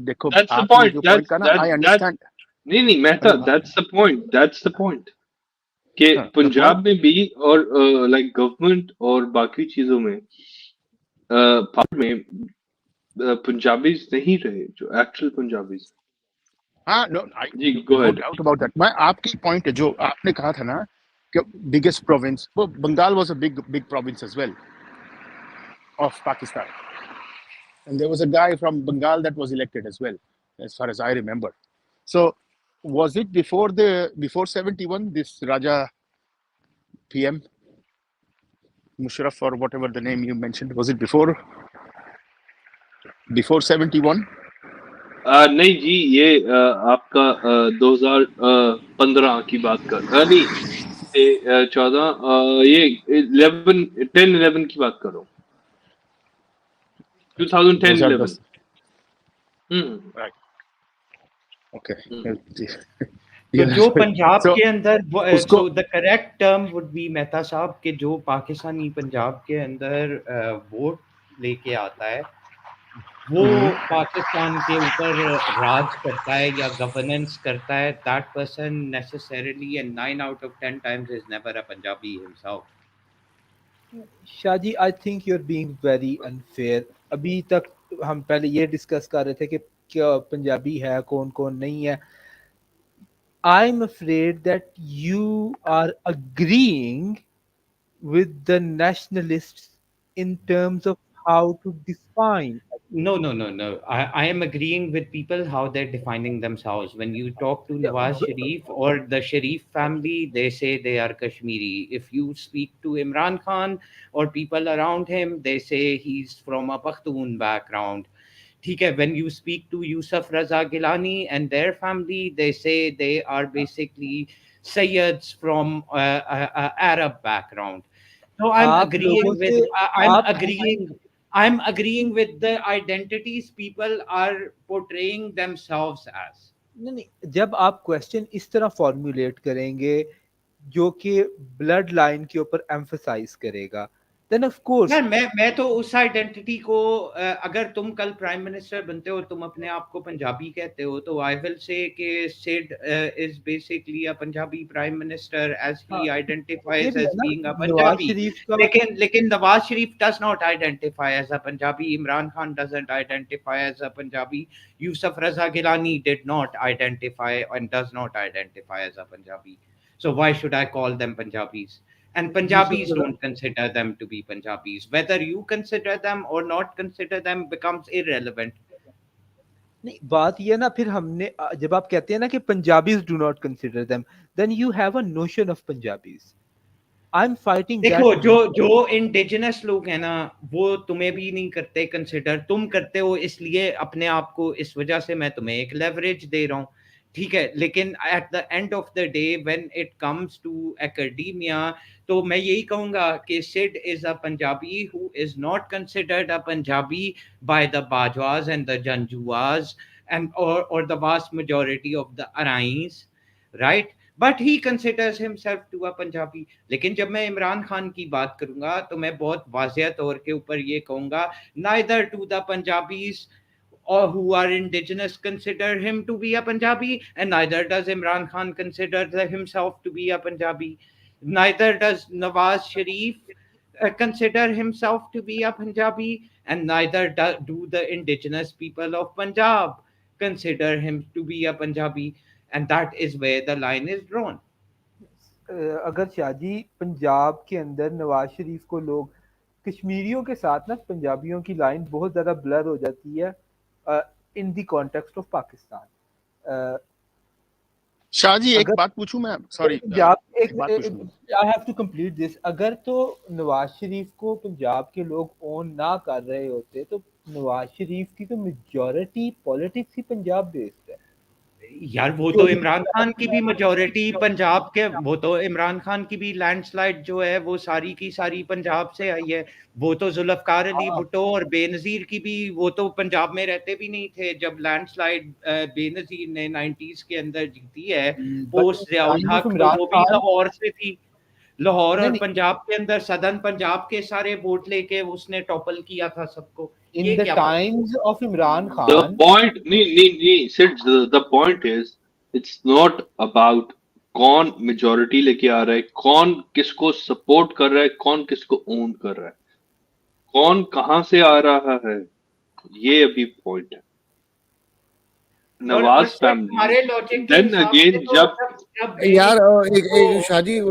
देखो That's the आपने point. जो point कहा ना, I understand. नहीं Mehta, that's the point. That's the point. कि हाँ, the point. पंजाब में भी और लाइक गवर्नमेंट और बाकी चीजों में पावर में पंजाबीज नहीं रहे जो एक्चुअल पंजाबीज। हाँ, जी गो no ahead. doubt about that. मैं आपकी point है जो आपने कहा था ना कि biggest province, वो Bengal was a big province as well of Pakistan, and there was a guy from Bengal that was elected as well, as far as I remember. So, was it before 71? This Raja PM Musharraf or whatever the name you mentioned, was it before 71? नहीं जी, ये आपका 2015 की बात कर नहीं 14 ये 10-11 की बात कर रहा हूँ। 2010-11। Right. Okay. तो जो पंजाब So, के अंदर उसको so the correct term would be Mehta साहब कि जो पाकिस्तानी पंजाब के अंदर वोट लेके आता है वो पाकिस्तान के ऊपर राज करता है या गवर्नेंस करता है, that person necessarily and 9 out of 10 times is never a Punjabi himself. Shahji, I think you are being very unfair. अभी तक हम पहले ये डिस्कस कर रहे थे कि क्या पंजाबी है, कौन कौन नहीं है। I am afraid that you are agreeing with the nationalists in terms of how to define. No. I am agreeing with people how they're defining themselves. When you talk to Nawaz Sharif or the Sharif family, they say they are Kashmiri. If you speak to Imran Khan or people around him, they say he's from a Pakhtun background. ठीक है, when you speak to Yusuf Raza Gilani and their family, they say they are basically Sayyids from Arab background. So आप लोगों से आप I'm agreeing with the identities people are portraying themselves as. नहीं, जब आप question इस तरह formulate करेंगे जो कि ब्लड लाइन के ऊपर एम्फसाइज करेगा, देन ऑफ कोर्स यार मैं तो उस आइडेंटिटी को अगर तुम कल प्राइम मिनिस्टर बनते हो, तुम अपने आप को पंजाबी कहते हो, तो आई विल से कि Sid is basically a Punjabi prime minister as he identifies as being a Nawaz Punjabi. Sharif का लेकिन Nawaz Sharif does not identify as a Punjabi, Imran Khan doesn't identify as a Punjabi, Yusuf Raza Gilani did not identify and does not identify as a Punjabi, so why should I call them Punjabis? And Punjabis don't consider them to be Punjabis. Whether you consider them or not consider them becomes irrelevant. नहीं, बात ये ना, फिर हमने जब आप कहते हैं ना कि Punjabis do not consider them, then you have a notion of Punjabis. I am fighting देखो, दैट। जो इंडिजिनस लोग हैं ना, वो तुम्हें भी नहीं करते कंसिडर, तुम करते हो इसलिए अपने आप को, इस वजह से मैं तुम्हें एक लेवरेज दे रहा हूँ, ठीक है। लेकिन at the end of the day when it comes to academia, तो मैं यही कहूंगा कि Sid is a Punjabi who is not considered a Punjabi by the Bajwas and the Janjuas and or the vast majority of the Arais, right? But he considers himself to a Punjabi. लेकिन जब मैं इमरान खान की बात करूंगा तो मैं बहुत वाज़ेह तौर के ऊपर ये कहूंगा, neither do the Punjabis or who are indigenous consider him to be a Punjabi, and neither does Imran Khan consider himself to be a Punjabi. Neither does Nawaz Sharif consider himself to be a Punjabi, and neither do the indigenous people of Punjab consider him to be a Punjabi, and that is where the line is drawn. अगर शाजी पंजाब के अंदर नवाज शरीफ को लोग कश्मीरियों के साथ ना पंजाबियों की लाइन बहुत ज़्यादा ब्लर हो जाती है in the context of Pakistan. Shahji एक बात पूछूं मैं, सॉरी पंजाब एक बात पूछूं, I have to complete this. अगर तो नवाज शरीफ को पंजाब के लोग ओन ना कर रहे होते तो नवाज शरीफ की तो मेजॉरिटी पॉलिटिक्स ही पंजाब बेस्ड है। यार वो तो इमरान खान की भी मेजोरिटी पंजाब के, वो तो इमरान खान की भी लैंडस्लाइड जो है वो सारी की सारी पंजाब से आई है। वो तो जुल्फकार अली भुट्टो और बेनजीर की भी, वो तो पंजाब में रहते भी नहीं थे जब लैंडस्लाइड बेनजीर ने 90s के अंदर जीती है पोस्ट जियाउल टाइम ऑफ हक, तो इमरान वो भी खान, लाहौर से थी। लाहौर नहीं और नहीं, पंजाब के अंदर सदर्न पंजाब के सारे वोट लेके उसने टॉपल किया था सबको। इन ये द क्या बात? Times of Imran The Khan, point, nee, Sid, the point is, it's not about कौन मेजोरिटी लेके आ रहा है, कौन किसको सपोर्ट कर रहा है, कौन किसको ओन कर रहा है, कौन कहां से आ रहा है, ये अभी पॉइंट है। और नवाज सर फैमिली, तुम्हारे लॉजिक के देन हिसाब से अगेन तो जब जब जब यार बेनजीर एक को शादी एक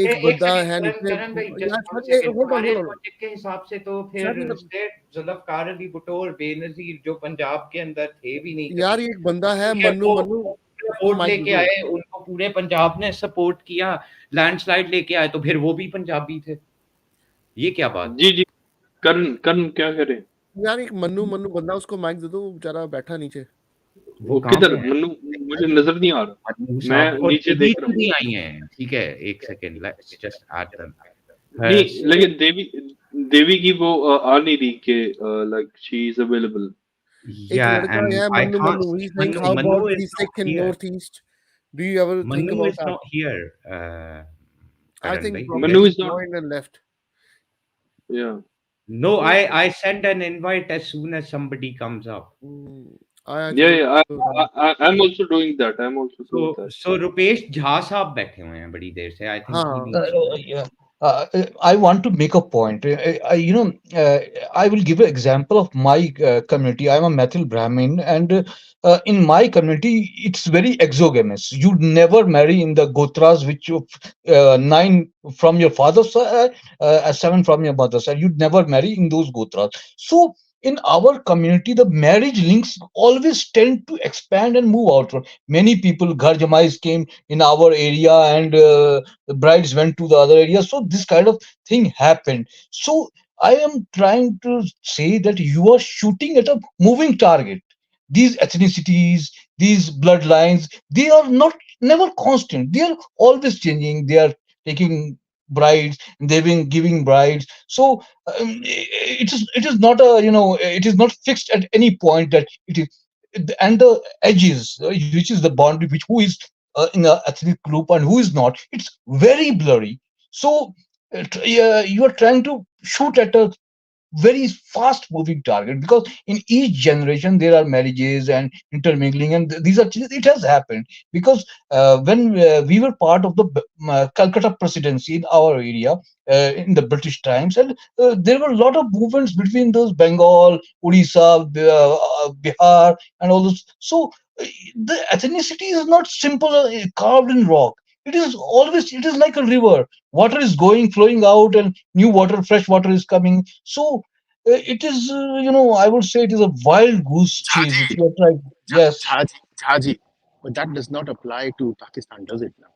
एक बंदा सेकंड है करण नीचे। करण भाई, यार जस्ट वन शादी सेकंड, होल्ड ऑन तुम्हारे होल्ड ऑन लॉजिक के हिसाब से तो फिर शादी। स्टेट जुल्फकार अली भुट्टो और बेनजीर जो पंजाब के अंदर थे भी नहीं यार कभी, एक बंदा है ठीक है, मन्नू वो मन्नू, उसको वोट माइक दे लेके दो। आए, उनको पूरे पंजाब ने सपोर्ट किया, लैंडस्लाइड लेके आए, तो फिर वो भी पंजाबी थे। ये क्या बात? जी जी, करण करण क्या कह रहे हैं? यार एक मन्नू मन्नू बंदा, उसको माइक दे दो, वो बेचारा बैठा नीचे। वो कहाँ किधर पे है? मन्नू? मुझे नजर नहीं आ रहा, मन्नू मैं साहब और नीचे देवी देख रहा हूँ। भी आई हैं, ठीक है, एक second, let's just add them. नहीं, लेकिन देवी देवी की वो आ नहीं रही कि लाइक शी इज अवेलेबल। एक Yeah, लड़का and है I Mannu can't Mannu, see he saying Manu. How Manu about is the not sick in here. North east, do you ever think Manu about is that? not here. I Karan think bhai. probably Manu he is not, joined and left. या No, I send an invite as soon as somebody comes up. आया या चलो। I am also doing that, I am also doing that. So Rupesh Jha साहब बैठे हुए हैं बड़ी देर से. I think he हाँ needs to. Yeah. I want to make a point. I will give an example of my community. I'm a Mathil Brahmin, and in my community, it's very exogamous. You never marry in the gotras which you nine from your father's side, seven from your mother's side. You'd never marry in those gotras. So in our community, the marriage links always tend to expand and move outward. Many people, Ghar Jamais came in our area, and the brides went to the other area, so this kind of thing happened. So I am trying to say that you are shooting at a moving target. These ethnicities, these bloodlines, they are not never constant, they are always changing. They are taking brides, they've been giving brides. So it is not a, it is not fixed at any point that it is. And the edges, which is the boundary, which who is in a ethnic group and who is not, it's very blurry. So yeah, you are trying to shoot at a very fast moving target, because in each generation there are marriages and intermingling, and these are it has happened because when we were part of the Calcutta presidency in our area in the British times, and there were a lot of movements between those Bengal, Odisha, Bihar, and all those. So the ethnicity is not simple, carved in rock. It is always, it is like a river. Water is going, flowing out, and new water, fresh water is coming. So it is, I would say it is a wild goose chase. If Jhaji, you are trying, yes. Jhaji, but that does not apply to Pakistan, does it now?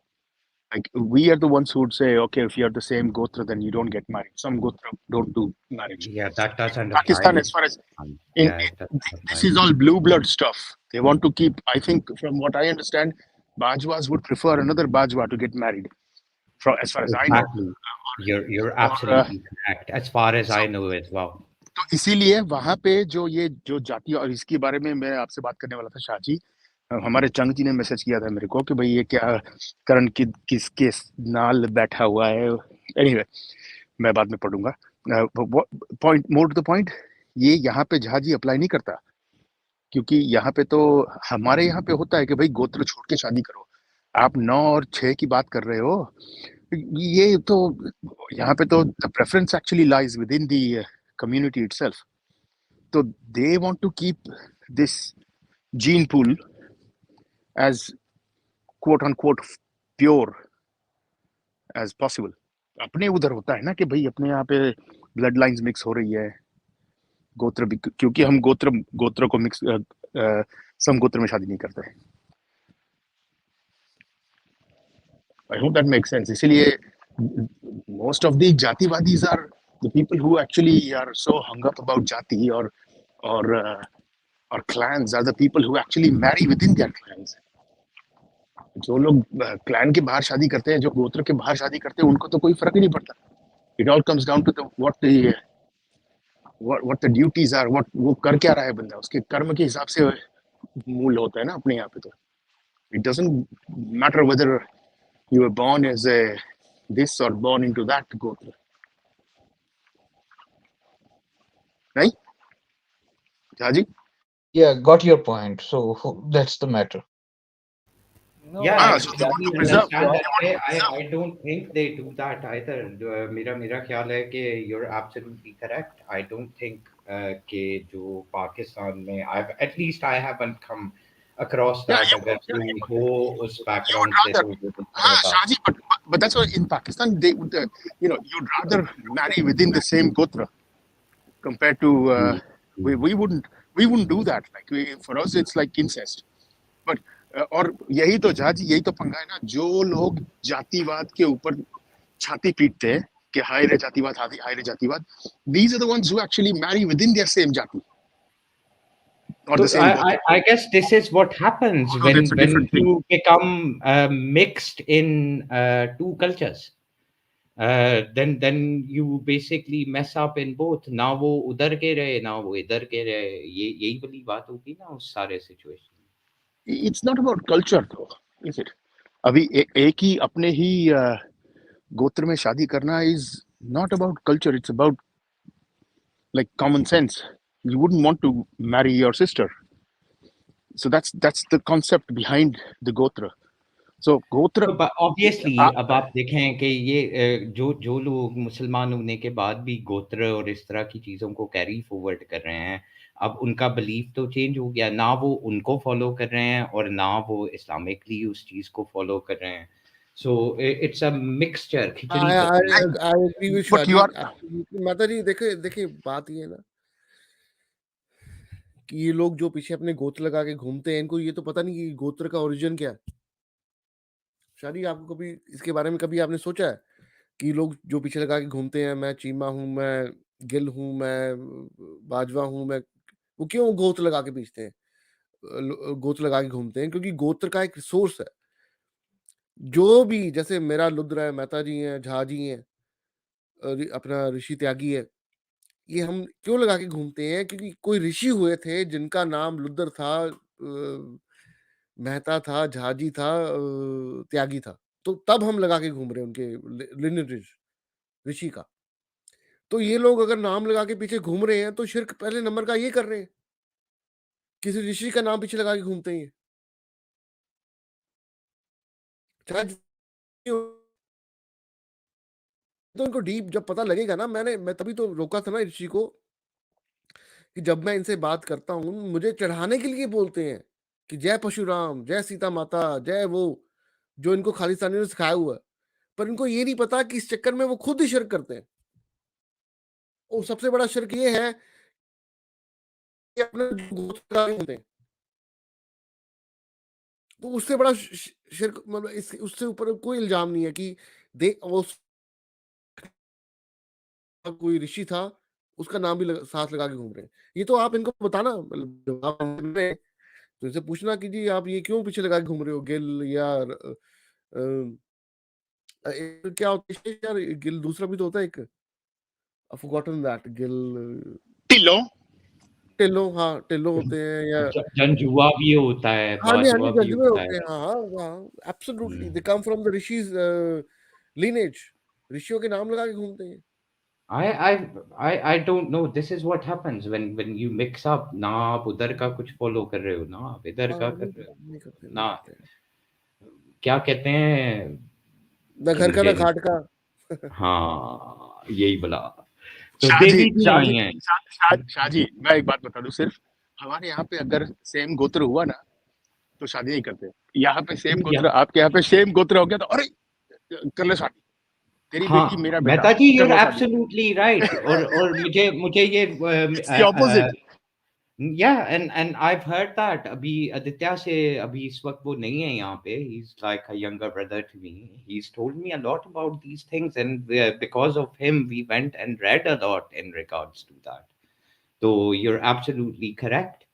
Like we are the ones who would say, okay, if you are the same Gotra, then you don't get married. Some Gotra don't do marriage. Yeah, that In doesn't apply Pakistan, to as far as Pakistan. in, Yeah, it doesn't this apply. is all blue blood stuff. They want to keep. I think, from what I understand, Bajwas would prefer another Bajwa to get married. From as far as I know, Exactly. You're or absolutely correct, as far as I so know as well. तो इसीलिए वहां पे जो ये जो जाति, और इसके बारे में मैं आपसे बात करने वाला था शाहजी। हमारे चंग जी ने मैसेज किया था मेरे को कि भाई ये क्या करण की किसके नाल बैठा हुआ है। एनीवे मैं बाद में पढ़ूंगा। Point more to the point, ये यहाँ पे जहाजी अप्लाई नहीं करता, क्योंकि यहाँ पे तो हमारे यहाँ पे होता है कि भाई गोत्र छोड़ के शादी करो। आप 9 और 6 की बात कर रहे हो, ये तो यहाँ पे तो the preference actually lies with in the community itself. So they want to keep this gene pool as quote unquote pure as possible. अपने उधर होता है ना कि भाई अपने यहाँ पे ब्लड लाइन्स मिक्स हो रही है, गोत्र भी, क्योंकि हम गोत्र को मिक्स सम गोत्र में शादी नहीं करते। I hope that makes sense. इसीलिए most of the जातिवादीज are the people who actually are so hung up about jati or clans are the people who actually marry within their clans. जो लोग clan के बाहर शादी करते हैं, जो गोत्र के बाहर शादी करते हैं, उनको तो कोई फर्क ही नहीं पड़ता. It all comes down to the what the duties are, what वो कर क्या रहा है बंदा, उसके कर्म के हिसाब से मूल होता है ना अपने यहाँ पे. तो it doesn't matter whether you were born as a this or born into that gotra, right? Jaji? Yeah, got your point. So that's the matter. No, Yeah, I So they want exactly to preserve. understand understand. They that. want to preserve. I don't think they do that either. मेरा ख्याल है कि you're absolutely correct. I don't think कि जो पाकिस्तान में at least I haven't come across Yeah, that. अगर yeah, कोई हो उस you would background से rather. तो वो बिल्कुल बता. Shaji, but that's why in Pakistan they would, you'd rather marry within the same gotra compared to we wouldn't do that. Like for us, it's like incest. But और यही तो जाजी, यही तो पंगा है ना, जो लोग जातिवाद के ऊपर छाती पीटते हैं कि हाय रे जातिवाद, हाय रे जातिवाद, these are the ones who actually marry within their same jati or the So same gotra. I guess this is what happens Although that's a when different thing. you become mixed in two cultures. Then you basically mess up in both. ना वो उधर के रहे ना वो इधर के रहे, यही वाली बात होगी ना उस सारे situation. It's not about culture though, is it? अभी एक ही अपने ही गोत्र में शादी करना is not about culture. It's about like common sense. You wouldn't want to marry your sister. So that's the concept behind the gotra. So gotra, तो obviously uh, अब आप देखें कि ये जो लोग मुसलमान होने के बाद भी गोत्र और इस तरह की चीज़ों को कैरी फॉरवर्ड कर रहे हैं, अब उनका बिलीफ तो चेंज हो गया, ना वो उनको फॉलो कर रहे हैं और ना वो इस्लामिकली उस चीज़ को फॉलो कर रहे हैं. So it's a mixture, khichdi I पक I रही है. I agree with but you Shadi. are Absolutely. माता जी देखिए देखिए बात ये है ना कि ये लोग जो पीछे अपने गोत्र लगा के घूमते हैं, इनको ये तो पता नहीं कि गोत्र का ओरिजिन क्या है. शादी आपको कभी इसके बारे में कभी आपने सोचा है कि लोग जो पीछे लगा के घूमते हैं, मैं चीमा हूँ, मैं गिल हूँ, मैं बाजवा हूँ, मैं वो क्यों गोत्र लगा के पीछते हैं, गोत्र लगा के घूमते हैं? क्योंकि गोत्र का एक सोर्स है. जो भी जैसे मेरा लुद्र है, मेहता जी हैं, झा जी हैं, अपना ऋषि त्यागी है, ये हम क्यों लगा के घूमते हैं? क्योंकि कोई ऋषि हुए थे जिनका नाम लुद्र था, मेहता था, झा जी था, त्यागी था, तो तब हम लगा के घूम रहे हैं उनके लिनेज ऋषि का. तो ये लोग अगर नाम लगा के पीछे घूम रहे हैं तो शिर्क पहले नंबर का ये कर रहे हैं, किसी ऋषि का नाम पीछे लगा के घूमते हैं. शायद तो इनको डीप जब पता लगेगा ना, मैं तभी तो रोका था ना ऋषि को कि जब मैं इनसे बात करता हूँ मुझे चढ़ाने के लिए बोलते हैं कि जय परशुराम, जय सीता माता, जय वो जो इनको खालिस्तानियों ने सिखाया हुआ है, पर इनको ये नहीं पता कि इस चक्कर में वो खुद ही शिरक करते हैं. और सबसे बड़ा शिरक ये है कि अपने गोत्र का होते हैं, तो उससे बड़ा शिरक मतलब उससे ऊपर कोई इल्जाम नहीं है कि वो कोई ऋषि था उसका नाम भी साथ लगा के घूम रहे हैं. ये तो आप इनको बताना, मतलब जवाब में तो इनसे पूछना कि जी आप ये क्यों पीछे लगा के घूम रहे हो, गिल या क्या होता है यार, गिल दूसरा भी तो होता है एक, आई फॉरगॉटन दैट, गिल टिल्लो. टिल्लो, हाँ टिल्लो होते हैं, या जंजुआ भी होता है, हाँ जी बाजवा भी जज्बे होता होते है. हैं. हाँ हाँ absolutely, they come from the rishis lineage. ऋषियों के नाम लगा के घूमते हैं. I don't know. This is what happens when you mix up. ना आप उधर का कुछ फॉलो कर रहे हो, ना आप इधर का कर रहे हो, नहीं करते, नहीं ना करते. क्या कहते हैं ना घर का ना इनके. घाट का. हाँ यही बोला. तो शाहजी, देवी जी आई शाहजी, हैं. शाहजी, मैं एक बात बता दूं सिर्फ, हमारे यहाँ पे अगर सेम गोत्र हुआ ना तो शादी नहीं करते. यहाँ पे सेम गोत्र, आपके यहाँ पे सेम गोत्र हो गया तो अरे कर ले शादी, तेरी बेटी हाँ मेरा बेटा, मेहता जी, कर you're लो शादी. absolutely right. और मुझे मुझे ये It's the opposite. yeah, and I've heard that. अभी आदित्य से अभी इस वक्त वो नहीं है यहाँ पे. He's like a younger brother to me. He's told me a lot about these things, and because of him, we went and read a lot in regards to that. So you're absolutely correct.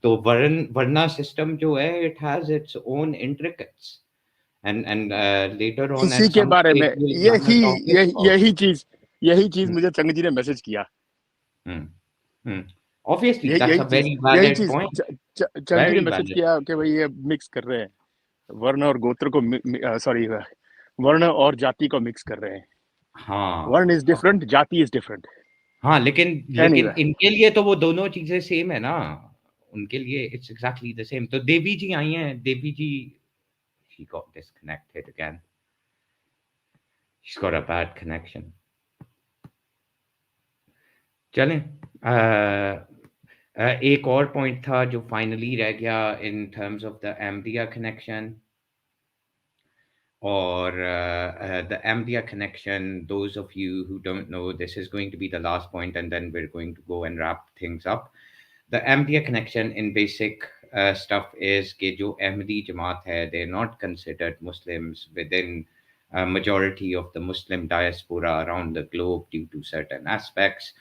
तो वर्णा system जो है, it has its own intricacies. and later on इसी at के some बारे में stage we'll run a topic यही चीज Hmm, मुझे चंग जी ने मैसेज किया। hmm, hmm. Obviously, यही that's यही a चीज very यही valid चीज point. चंग जी ने Very मैसेज valid. किया कि भाई ये मिक्स कर रहे हैं, वर्ण और गोत्र को, सॉरी, वर्ण और जाति को मिक्स कर रहे हैं। हाँ वर्ण इज डिफरेंट, जाति इज डिफरेंट। हाँ, लेकिन Anyway, इनके लिए तो वो दोनों चीजें सेम है ना, उनके लिए इट्स एग्जैक्टली द सेम। तो देवी जी आई हैं, देवी जी, she got disconnected again. She's got a bad connection. चलें, एक और पॉइंट था जो फाइनली रह गया इन terms of the Ahmadiyya connection, or the Ahmadiyya connection. Those of you who don't know, this is going to be the last point, and then we're going to go and wrap things up. The Ahmadiyya connection in basic stuff is कि जो Ahmadi Jamaat है, they're not considered Muslims within a majority of the Muslim diaspora around the globe due to certain aspects,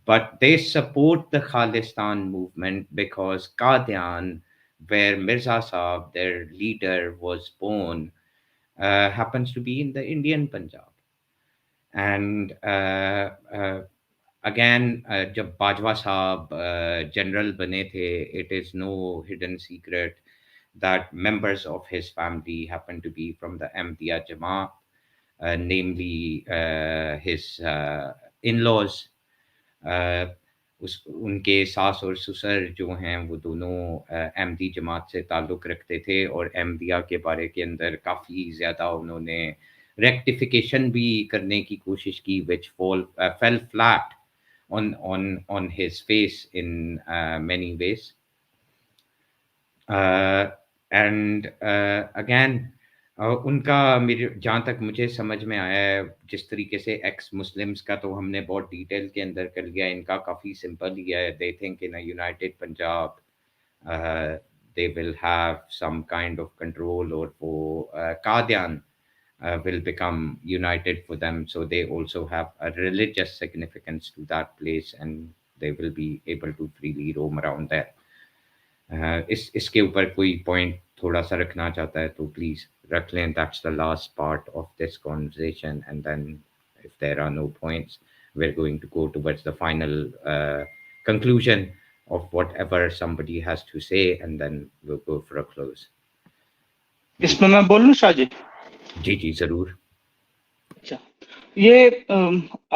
but they support the Khalistan movement because Qadian, where Mirza Sahib, their leader, was born, happens to be in the Indian Punjab. And again, जब बाजवा साहब general बने थे, it is no hidden secret that members of his family happen to be from the Ahmadiyya Jamaat, namely his in-laws. उनके सास और ससुर जो हैं वो दोनों अहमदी जमात से ताल्लुक़ रखते थे, और अहमदिया के बारे के अंदर काफ़ी ज़्यादा उन्होंने रेक्टिफिकेशन भी करने की कोशिश की, which fell flat on his face in many ways. And again, उनका मेरे जहाँ तक मुझे समझ में आया है, जिस तरीके से एक्स मुस्लिम्स का तो हमने बहुत डिटेल के अंदर कर लिया, इनका काफ़ी सिंपल ही है। They think in a United Punjab they will have some kind of control, or Qadian will become united for them, so they also have a religious significance to that place, and they will be able to freely roam around there. इसके ऊपर कोई point थोड़ा सा रखना चाहता है तो please रख लें. That's the last part of this conversation, and then if there are no points, we're going to go towards the final conclusion of whatever somebody has to say, and then we'll go for a close. इसमें मैं बोलूं शाहजी? जी जी जरूर. अच्छा, ये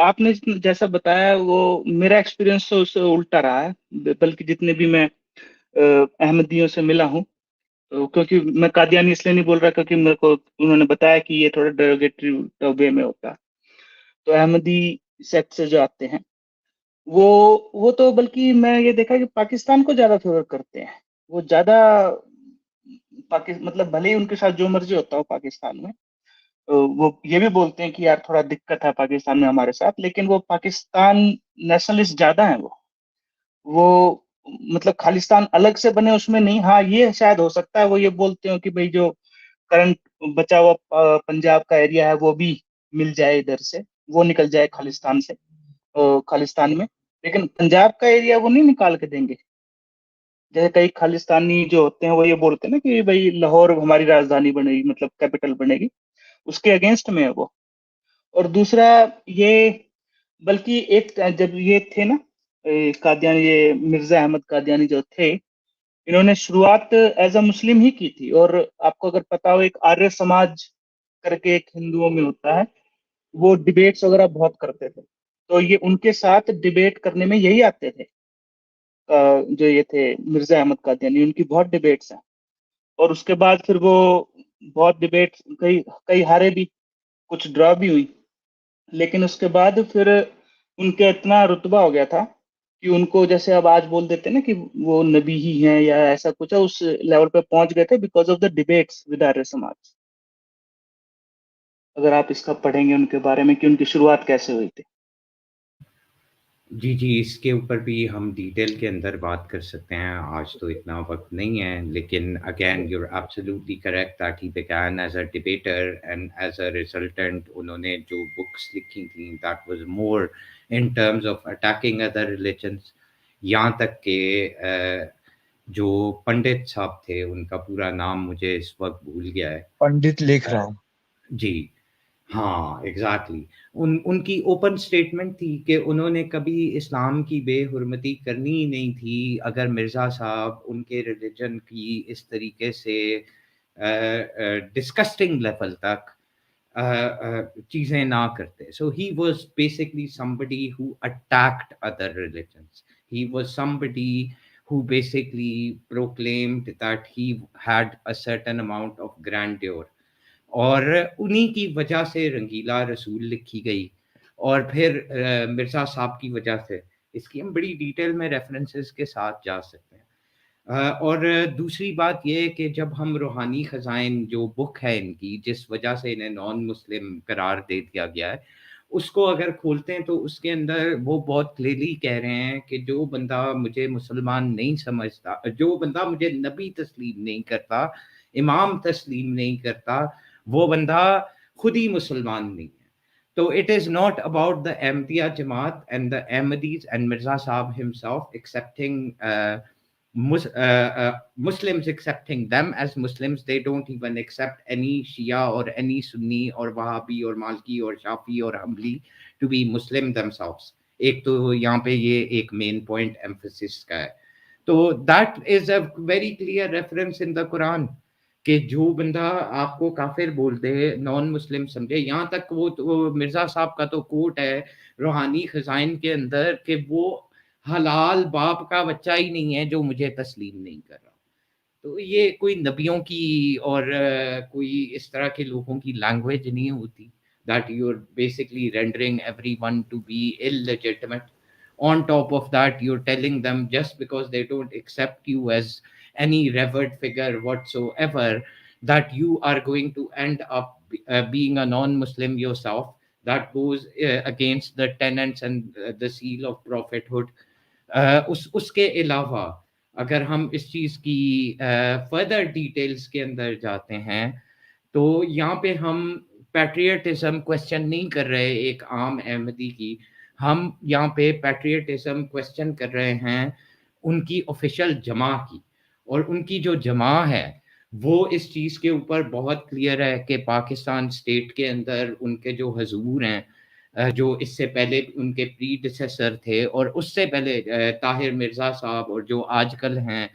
आपने जैसा बताया वो मेरा एक्सपीरियंस तो उससे उल्टा रहा है, बल्कि जितने भी मैं अहमदियों से मिला हूँ, क्योंकि मैं कादियानी इसलिए नहीं बोल रहा क्योंकि मेरे को उन्होंने बताया कि ये थोड़ा डेरोगेटरी वे में होता है. तो अहमदी सेक्ट से जो आते हैं वो तो बल्कि मैं ये देखा कि पाकिस्तान को ज्यादा फेवर करते हैं. वो ज्यादा मतलब भले ही उनके साथ जो मर्जी होता हो पाकिस्तान में, वो ये भी बोलते हैं कि यार थोड़ा दिक्कत है पाकिस्तान में हमारे साथ, लेकिन वो पाकिस्तान नेशनलिस्ट ज्यादा है. वो मतलब खालिस्तान अलग से बने उसमें नहीं. हाँ, ये शायद हो सकता है वो ये बोलते हो कि भाई जो करंट बचा हुआ पंजाब का एरिया है वो भी मिल जाए, इधर से वो निकल जाए खालिस्तान से, खालिस्तान में, लेकिन पंजाब का एरिया वो नहीं निकाल के देंगे. जैसे कई खालिस्तानी जो होते हैं वो ये बोलते हैं ना कि भाई लाहौर हमारी राजधानी बनेगी, मतलब कैपिटल बनेगी, उसके अगेंस्ट में है वो. और दूसरा ये, बल्कि एक जब ये थे ना कादियानी, ये मिर्जा अहमद कादियानी जो थे, इन्होंने शुरुआत एज अ मुस्लिम ही की थी. और आपको अगर पता हो, एक आर्य समाज करके एक हिंदुओं में होता है, वो डिबेट्स वगैरह बहुत करते थे. तो ये उनके साथ डिबेट करने में यही आते थे, जो ये थे मिर्जा अहमद कादियानी, उनकी बहुत डिबेट्स हैं. और उसके बाद फिर वो बहुत डिबेट, कई कई हारे भी, कुछ ड्रॉ भी हुई, लेकिन उसके बाद फिर उनके इतना रुतबा हो गया था कि उनको, जैसे अब आज बोल देते हैं ना कि वो नबी ही हैं या ऐसा कुछ है, उस लेवल पे पहुंच गए थे because of the debates with Arya Samaj. अगर आप इसका पढ़ेंगे उनके बारे में कि उनकी शुरुआत कैसे हुई थी. जी जी, इसके ऊपर भी हम डिटेल के अंदर बात कर सकते हैं. आज तो इतना वक्त नहीं है, लेकिन again you are absolutely correct that he began as a debater, and as a resultant उन्होंने जो बुक्स लिखी थी that was more in terms of attacking other religions. यहाँ तक के जो पंडित साहब थे, उनका पूरा नाम मुझे इस वक्त भूल गया है। पंडित लेख अ, राम। जी, हाँ, एग्ज़ैक्टली। उनकी ओपन स्टेटमेंट थी कि उन्होंने कभी इस्लाम की बेहुरमती करनी ही नहीं थी, अगर मिर्ज़ा साहब उनके रिलिजन की इस तरीके से डिस्गस्टिंग लेवल तक चीज़ें ना करते. So he was basically somebody who attacked other religions. He was somebody who basically proclaimed that he had a certain amount of grandeur. और उन्हीं की वजह से रंगीला रसूल लिखी गई, और फिर मिर्ज़ा साहब की वजह से इसकी हम बड़ी डिटेल में रेफरेंसेस के साथ जा सकते हैं। और दूसरी बात ये है कि जब हम रूहानी ख़ज़ाइन जो बुक है इनकी, जिस वजह से इन्हें नॉन मुस्लिम करार दे दिया गया है, उसको अगर खोलते हैं तो उसके अंदर वो बहुत क्लियरली कह रहे हैं कि जो बंदा मुझे मुसलमान नहीं समझता, जो बंदा मुझे नबी तस्लीम नहीं करता, इमाम तस्लीम नहीं करता, वो बंदा खुद ही मुसलमान नहीं है। तो it is not about the Ahmadiyya Jamaat and the Ahmadis and Mirza Sahib himself accepting Muslims accepting them as Muslims. They don't even accept any Shia or any Sunni or Wahhabi or Malki or Shafi or Hanbali to be Muslim themselves. एक तो यहाँ पे ये एक main point emphasis का है। तो that is a very clear reference in the Quran कि जो बंदा आपको काफिर बोल दे, नॉन मुस्लिम समझे, यहाँ तक वो मिर्जा साहब का तो कोट है रूहानी खजाइन के अंदर कि वो हलाल बाप का बच्चा ही नहीं है जो मुझे तस्लीम नहीं कर रहा। तो ये कोई नबियों की और कोई इस तरह के लोगों की लैंग्वेज नहीं होती, that you are basically rendering everyone to be illegitimate. On top of that, you're telling them just because they don't accept you as any revered figure whatsoever, that you are going to end up being a non-Muslim yourself. That goes against the tenets and the seal of prophethood. उसके अलावा अगर हम इस चीज़ की further details के अंदर जाते हैं, तो यहाँ पे हम पैट्रियटिज्म क्वेश्चन नहीं कर रहे एक आम अहमदी की, हम यहाँ पे पैट्रियटिज्म क्वेश्चन कर रहे हैं उनकी ऑफिशियल जमा की। और उनकी जो जमा है वो इस चीज़ के ऊपर बहुत क्लियर है कि पाकिस्तान स्टेट के अंदर उनके जो हजूर हैं, जो इससे पहले उनके प्रीडिसेसर थे और उससे पहले ताहिर मिर्ज़ा साहब और जो आजकल हैं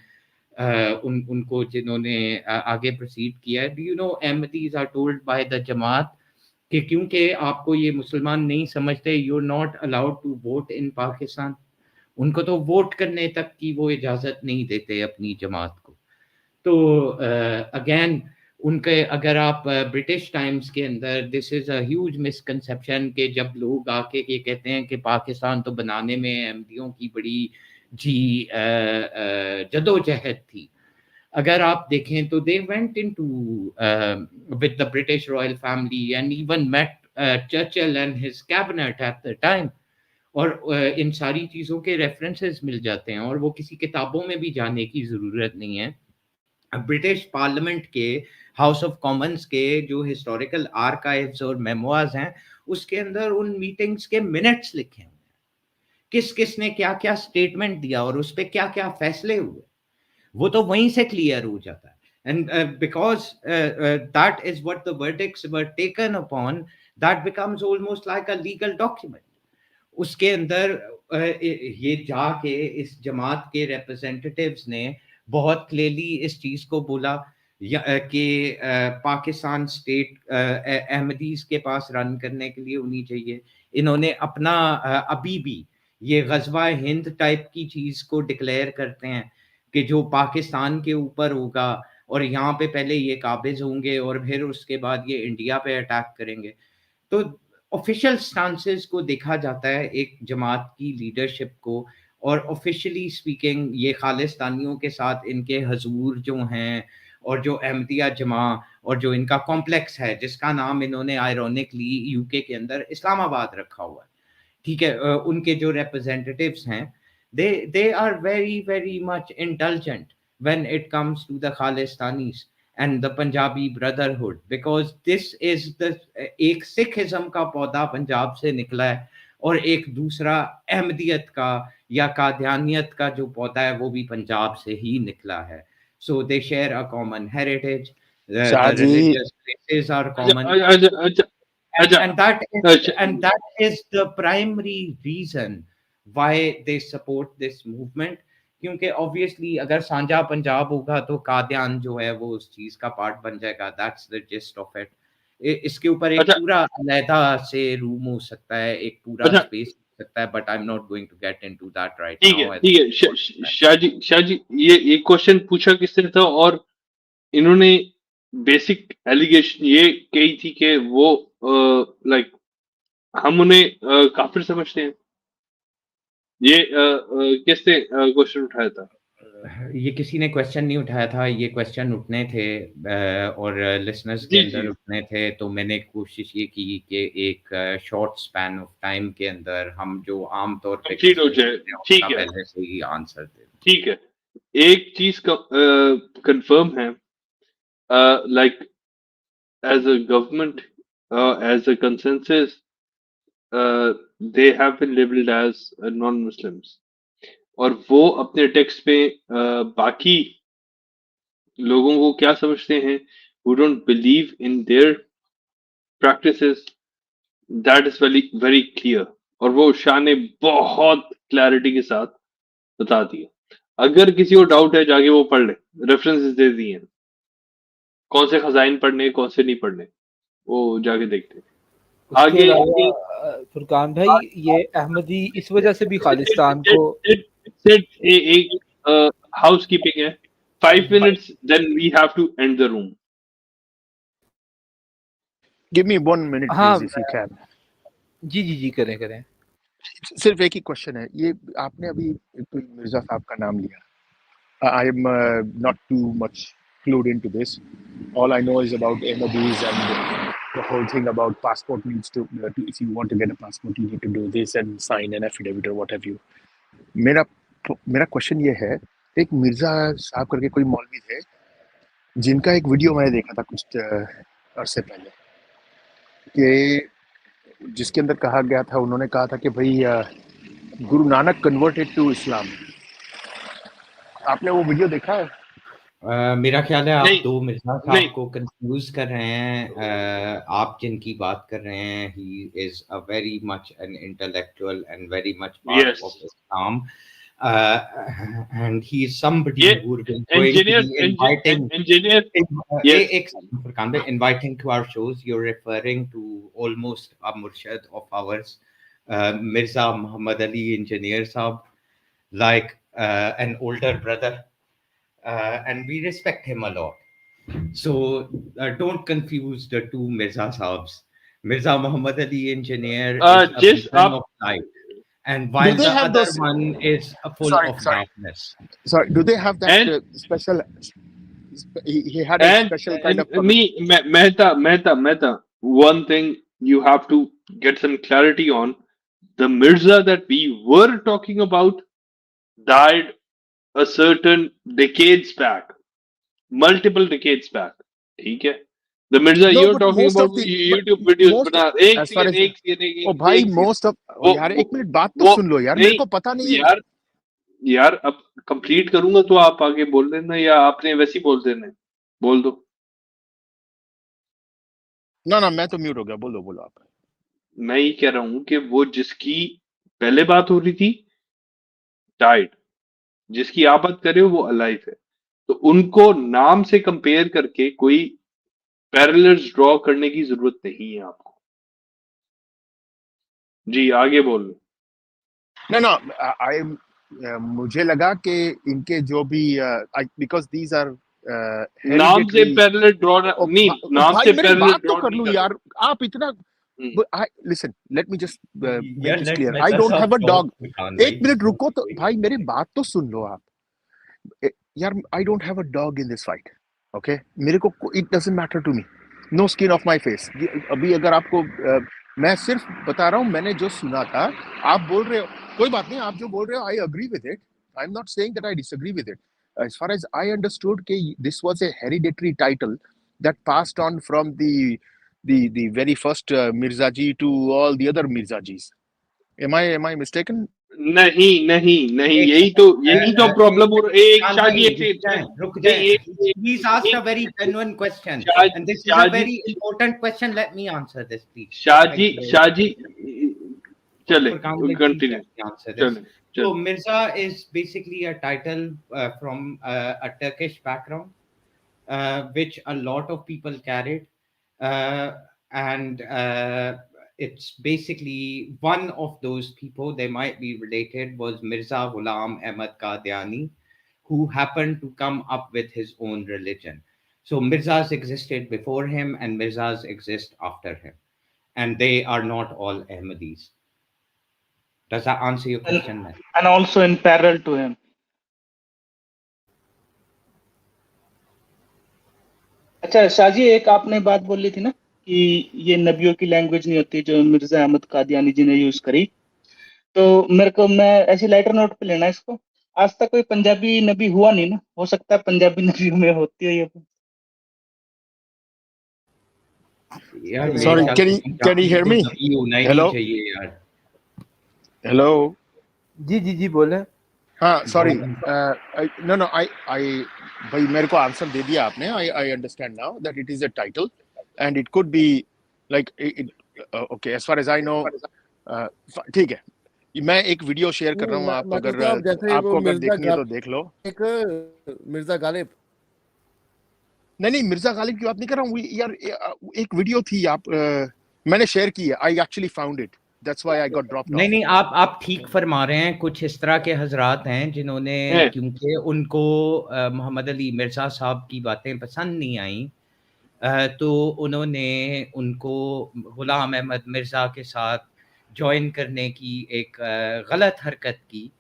उनको जिन्होंने आगे प्रोसीड किया है। Do you know Ahmadis are told by the Jamaat कि क्योंकि आपको ये मुसलमान नहीं समझते, you are not allowed to vote in Pakistan. उनको तो वोट करने तक की वो इजाज़त नहीं देते अपनी जमात को। तो अगेन उनके अगर आप ब्रिटिश टाइम्स के अंदर, this is a huge misconception कि जब लोग आके ये कहते हैं कि पाकिस्तान तो बनाने में अहमदियों की बड़ी जी जदोजहद थी। अगर आप देखें तो they went into with the British royal family and even met Churchill and his cabinet at the time. और इन सारी चीज़ों के रेफरेंसेस मिल जाते हैं और वो किसी किताबों में भी जाने की ज़रूरत नहीं है। ब्रिटिश पार्लियामेंट के हाउस ऑफ कॉमन्स के जो हिस्टोरिकल आर्काइव्स और मेमोइर्स हैं, उसके अंदर उन मीटिंग्स के मिनट्स लिखे हुए हैं, किस किस ने क्या क्या स्टेटमेंट दिया और उस पर क्या क्या फैसले हुए, वो तो वहीं से क्लियर हो जाता है। And because that is what the verdicts were taken upon, that becomes almost like a legal document. उसके अंदर ये जाके इस जमात के रिप्रेजेंटेटिव्स ने बहुत क्लियरली इस चीज़ को बोला कि पाकिस्तान स्टेट अहमदीज के पास रन करने के लिए होनी चाहिए। इन्होंने अपना अभी भी ये गजवा हिंद टाइप की चीज़ को डिक्लेयर करते हैं कि जो पाकिस्तान के ऊपर होगा और यहाँ पे पहले ये काबिज होंगे और फिर उसके बाद ये इंडिया पे अटैक करेंगे। तो ऑफिशियल स्टांसेस को देखा जाता है एक जमात की लीडरशिप को, और ऑफिशियली स्पीकिंग ये खालिस्तानियों के साथ इनके हजूर जो हैं और जो अहमदिया जमा और जो इनका कॉम्प्लेक्स है जिसका नाम इन्होंने आयरॉनिकली यूके के अंदर इस्लामाबाद रखा हुआ है, ठीक है, उनके जो रिप्रेजेंटेटिव्स हैं, they are very much indulgent when it comes to the Khalistanis and the Punjabi Brotherhood, because this is the एक सिखिज्म का पौधा पंजाब से निकला है और एक दूसरा अहमदियत का या कादियानियत का जो पौधा है वो भी पंजाब से ही निकला है. So they share a common heritage. The Shaji, religious places are अच्छा common. अच्छा अच्छा and अच्छा and that is अच्छा and that is the primary reason why they support this movement. क्योंकि obviously अगर सांझा पंजाब होगा तो कादियान जो है वो उस चीज का पार्ट बन जाएगा. That's the gist of it. इसके ऊपर एक अच्छा पूरा अलहदा से रूम हो सकता है, एक पूरा अच्छा स्पेस हो सकता है, but I'm not going to get into that right ठीक now. है I ठीक है शाह जी ये एक क्वेश्चन पूछा किसने था और इन्होंने बेसिक एलिगेशन ये कही थी कि वो लाइक हम उन्हें काफिर समझते हैं. ये किसने क्वेश्चन उठाया था? ये किसी ने क्वेश्चन नहीं उठाया था, ये क्वेश्चन उठने थे और लिसनर्स के जी अंदर जी उठने थे, तो मैंने कोशिश ये की कि एक शॉर्ट स्पैन ऑफ टाइम के अंदर हम जो आम तौर पे कंप्लीट हो क्वेश्चन जाए. करते हैं उसका ठीक है पहले से ही आंसर दे दें. ठीक है. एक चीज कंफर्म है like as a government as a consensus they have been labeled as non-Muslims और वो अपने टेक्स्ट पे बाकी लोगों को क्या समझते हैं who don't believe in their practices. That is very very clear और वो शाह ने बहुत क्लैरिटी के साथ बता दिया. अगर किसी को डाउट है जाके वो पढ़ ले, रेफरेंसेस दे दिए हैं कौन से खजाइन पढ़ने कौन से नहीं पढ़ने, वो जाके देखते हैं. उसके आगे अलावा फुरकान भाई ये अहमदी इस वजह से भी खालिस्तान को एक हाउस कीपिंग है. 5 minutes then we have to end the room. give me 1 minute हाँ please if you can. जी जी जी करें करें. सिर्फ एक ही क्वेश्चन है. ये आपने अभी कोई मिर्जा साहब का नाम लिया. I am not too much clued into this. All I know is about Ahmadis and the whole thing about passport needs to if you want to get a passport you need to do this and sign an affidavit or what have you. मेरा मेरा question ये है, एक मिर्जा साहब करके कोई मौलवी थे जिनका एक वीडियो मैंने देखा था कुछ अरसे पहले कि जिसके अंदर कहा गया था, उन्होंने कहा था कि भाई Guru Nanak converted to Islam. आपने वो वीडियो देखा है? मेरा ख्याल है आप नहीं दो मिर्जा नहीं साहब को कंफ्यूज कर रहे हैं. आप जिनकी बात कर रहे हैं he is a very much an intellectual and very much part yes of Islam, and he is somebody ये who will going to be inviting engineer yes एक second, Furkan bhai, inviting to our shows. You're referring to almost a murshid of ours, Mirza Muhammad Ali Engineer Sahab, like an older brother. And we respect him a lot. So don't confuse the two Mirza Saabs. Mirza Muhammad Ali Engineer is a just beacon up of light, and Do while they the have other those? one is full Sorry, of sorry, darkness. sorry. Do they have that and special? He had a special kind of me Mehta, one thing you have to get some clarity on. The Mirza that we were talking about died a certain decades back, multiple decades back. ठीक है? The Mirza No, you're but talking most of about the YouTube videos most बना एक as far second as एक second ओ भाई एक second most of वो यार वो एक मिनट बात तो वो सुन लो यार, मेरे नहीं को पता नहीं है. यार यार अब कंप्लीट करूंगा तो आप आगे बोल देना या आपने वैसे ही बोल देना है? बोल दो. ना मैं तो म्यूट हो गया. बोलो बोलो आप. मैं ये कह रहा हूं कि वो जिसकी पहले बात हो रही थी डाइड, जिसकी आप बात कर रहे हो वो अलाइव है, तो उनको नाम से कंपेयर करके कोई पैरेलल्स ड्रॉ करने की जरूरत नहीं है आपको. जी आगे बोल. ना आई मुझे लगा कि इनके जो भी बिकॉज दीज आर नाम से हेरिडिटरी. पैरेलल ड्रॉ नहीं, नाम भाई से मेरी पैरेलल बात तो ड्रॉ कर नहीं लूं कर यार, आप इतना. रहे. Listen let me just Yeah, make this let clear. let I us don't have have a talk, dog. Furkan एक bhai. मिनट रुको तो भाई, मेरी बात तो सुन लो आप. यार I don't have a dog in this fight. Okay, मेरे को it doesn't matter to me. No skin off my face. अभी अगर आपको मैं सिर्फ बता रहा हूँ मैंने जो सुना था. आप बोल रहे हो कोई बात नहीं, आप जो बोल रहे हो I agree with it. I am not saying that I disagree with it. as far as I understood, this was a hereditary title that passed on from the very first Mirzaji to all the other Mirzajis. Am I mistaken? नहीं नहीं नहीं, एक यही तो problem हो रहा है। एक शान शाहजी, भाई एक सेकंड, रुक नहीं जाए। एक He's asked a very एक genuine question, Shah- and this is a Shahaji very important question. Let me answer this, please. Shahaji Thank you. Shahaji चले, Furkan bhai, please continue, let me answer this. चले So चले। Mirza is basically a title from a Turkish background, which a lot of people carried, and it's basically one of those people. They might be related. Was Mirza Ghulam Ahmad Qadiani, who happened to come up with his own religion. So Mirzas existed before him, and Mirzas exist after him, and they are not all Ahmadis. Does that answer your question, man? and also in parallel to him. अच्छा शाहजी, एक आपने बात बोली थी ना कि ये नबियों की लैंग्वेज नहीं होती जो मिर्जा अहमद कादियानी जी ने यूज करी, तो मैं ऐसी लाइटर नोट पे लेना इसको। आज तक कोई पंजाबी नबी हुआ नहीं ना, हो सकता है पंजाबी नबियों में होती है ये। यार मेरे Sorry, ख्याल can से you पंजाबी hear तो me? नबी होना ही नहीं Hello? चाहिए यार। Hello? जी बोले। हाँ, sorry. No, I भाई मेरे को आंसर दे दिया आपने. I understand now that it is a title and it could be like okay, as far as I know, ठीक है। मैं एक वीडियो शेयर कर रहा हूँ, आप मतलब अगर साहब जैसे वो आपको अगर मिर्जा देखनी है तो देख लो। एक मिर्जा गालिब, नहीं मिर्जा गालिब की बात नहीं कर रहा हूँ यार। एक वीडियो थी, आप मैंने शेयर की है। I actually found it, that's why I got dropped of. नहीं आप ठीक फरमा रहे हैं। कुछ इस तरह के हजरात हैं जिन्होंने, क्योंकि उनको मोहम्मद अली मिर्जा साहब की बातें पसंद नहीं आई, तो उन्होंने उनको गुलाम अहमद मिर्जा के साथ ज्वाइन करने की एक गलत हरकत की,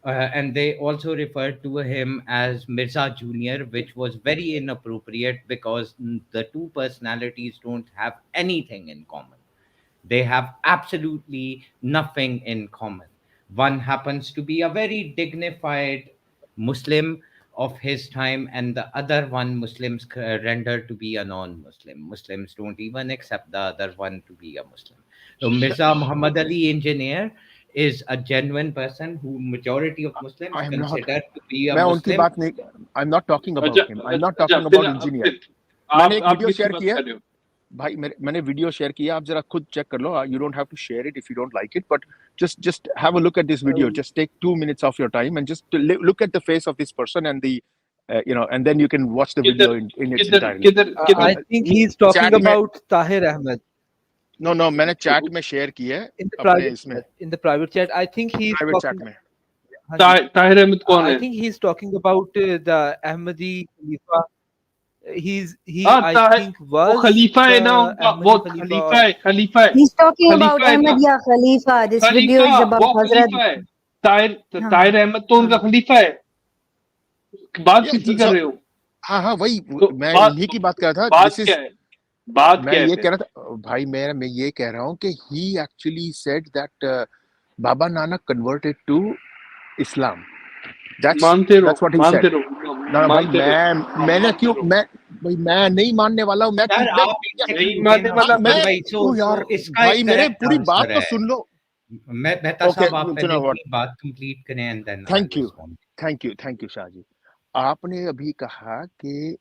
and they also referred to him as Mirza Junior, which was very inappropriate because the two personalities don't have anything in common. They have absolutely nothing in common. One happens to be a very dignified Muslim of his time, and the other one Muslims render to be a non-Muslim. Muslims don't even accept the other one to be a Muslim. So Mirza Muhammad Ali Engineer is a genuine person who majority of Muslims I am not, consider to be a मैं उनकी Muslim. बात नहीं, I'm not talking about अच्छा him, I'm not अच्छा, talking फिर about engineer. आप मैंने एक वीडियो किसकी शेयर बात किया कर रहे हो? भाई, मैंने वीडियो शेयर किया, आप जरा खुद चेक कर लो। You don't have to share it if you don't like it, but just have a look at this video. Just take 2 minutes of your time and just look at the face of this person and the and then you can watch the video in its entirety. I think he is talking chat में, about Tahir Ahmed. no मैंने chat में share किया है In the अपने private इसमें, chat, in the private chat. I think he is private talking. Chat में। हाँ जी। ताहिर अहमद कौन I है? think he is talking about the Ahmadi Khalifa. He हाँ, I think वो was खलीफा है ना the उनका, वो Ahmadi खलीफा Khalifa. है He's talking about खलीफा है ना, Ahmadiyya Khalifa. This video Khalifa, is about वो Hazrat. खलीफा है। हाँ ताहिर अहमद तो उनका हाँ खलीफा है। बात Yeah, किसकी कर रहे हो? हाँ वही तो मैं बात इन्हीं की बात कर रहा था। बात दिस इज, क्या है? बात मैं क्या है ये फिर? कह रहा था भाई, मैं ये कह रहा हूँ कि he actually said that Baba Nanak converted to Islam. That's मानते what he रहो, said. ना भाई मानते रहो। मैंने क्यों, मैं नहीं मानने वाला हूँ। मैं यार मैं आप एक नहीं सेकंड मानने रुके ना वाला फरमान मैं भाई। ओ यार तो इसका भाई, एक मेरे करेक्ट पूरी बात आंसर तो है। सुन लो। मेहता ओके साहब आप पहले सुनो व्हाट, अपनी बात कंप्लीट करें and then I thank you respond. Thank you Shah ji. आपने अभी कहा कि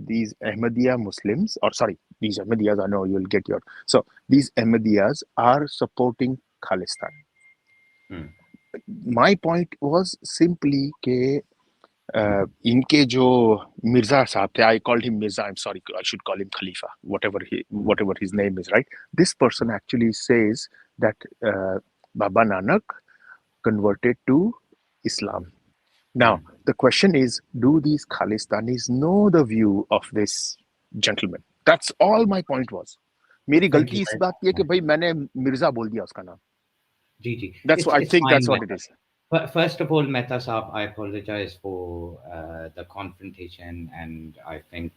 these Ahmadiyya Muslims, or sorry, these Ahmadiyyas, I know you'll get your, so these Ahmadiyyas are supporting Khalistan. My point was simply कि इनके जो मिर्जा साहब थे, I called him Mirza, I'm sorry, I should call him Khalifa, whatever his name is, right? This person actually says that Baba Nanak converted to Islam. Now, the question is, do these Khalistanis know the view of this gentleman? That's all my point was. मेरी गलती इस बात की है कि भाई मैंने मिर्जा बोल दिया उसका नाम। जी That's what I think, that's what it is. First of all, Mehta Saab, I apologize for the confrontation, and I think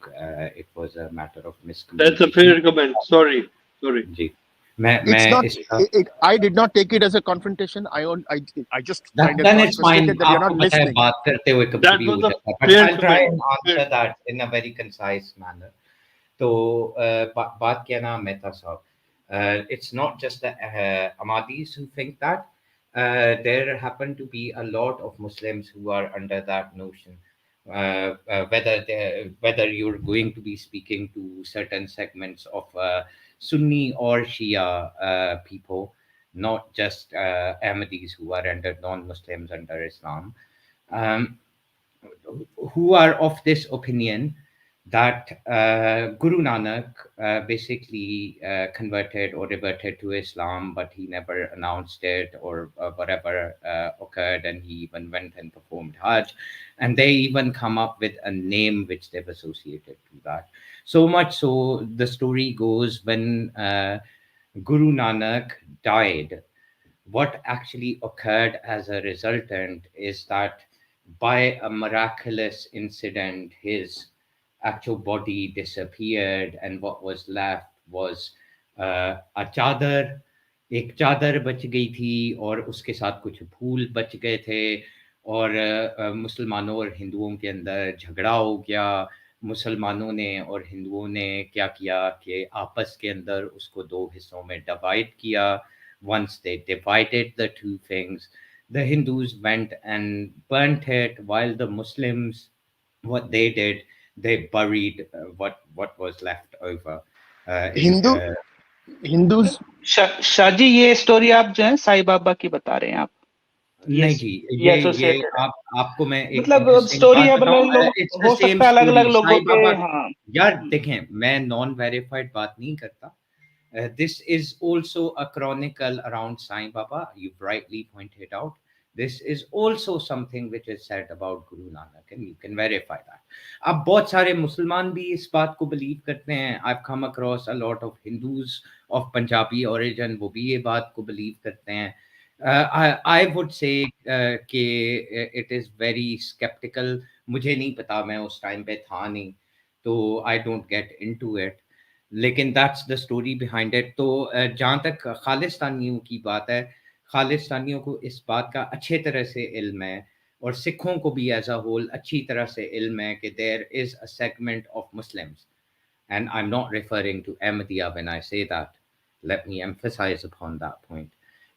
it was a matter of miscommunication. That's a fair comment. Sorry. Ji, It's not. I did not take it as a confrontation. I just find it then it's fine. frustrated that you're not आपको पता है listening. बात करते हुए कभी That भी was हो a जाता है, but fair I'll try and comment. answer that in a very concise manner. तो बात क्या ना मेहता साहब, It's not just the Ahmadis who think that. There happen to be a lot of Muslims who are under that notion. Whether you're going to be speaking to certain segments of Sunni or Shia people, not just Ahmadis who are under non-Muslims under Islam, um, who are of this opinion that Guru Nanak basically converted or reverted to Islam, but he never announced it or whatever occurred, and he even went and performed Hajj, and they even come up with a name which they've associated to that. So much so, the story goes when Guru Nanak died, what actually occurred as a resultant is that by a miraculous incident, his actual body disappeared, and what was left was a चादर एक चादर बच गई थी और उसके साथ कुछ फूल बच गए थे और मुसलमानों और हिंदुओं के अंदर झगड़ा हो गया मुसलमानों ने और हिंदुओं ने क्या किया कि आपस के अंदर उसको दो हिस्सों में डिवाइड किया once they divided the two things, the Hindus went and burnt it, while the Muslims, what they did, they buried what was left over. In Hindu Hindus Shahji, ये स्टोरी आप जो है साईं बाबा की बता रहे हैं आप? नहीं जी, ये ये एसोसिएटेड है, आपको मैं एक मतलब इंटरेस्टिंग स्टोरी बात है, बताऊं, मतलब इट्स द हो सेम सकता है अलग अलग स्टोरी लोगों साईं के। बाबा। हाँ, यार देखें, मैं नॉन वेरीफाइड बात नहीं करता. This is also a chronicle around Sai Baba. You've rightly pointed out. This is also something which is said about Guru Nanak, and you can verify that. अब बहुत सारे मुसलमान भी इस बात को believe करते हैं. I've come across a lot of Hindus of Punjabi origin, वो भी ये बात को believe करते हैं. I would say कि it is very skeptical. मुझे नहीं पता, मैं उस टाइम पे था नहीं, तो I don't get into it. लेकिन that's the story behind it. तो जहाँ तक खालिस्तानियों की बात है, खालिस्तानियों को इस बात का अच्छे तरह से इल्म है और सिखों को भी एज अ होल अच्छी तरह से इल्म है कि there is a segment of Muslims, and I'm not referring to Ahmadiyya when I say that. Let me emphasize upon that point.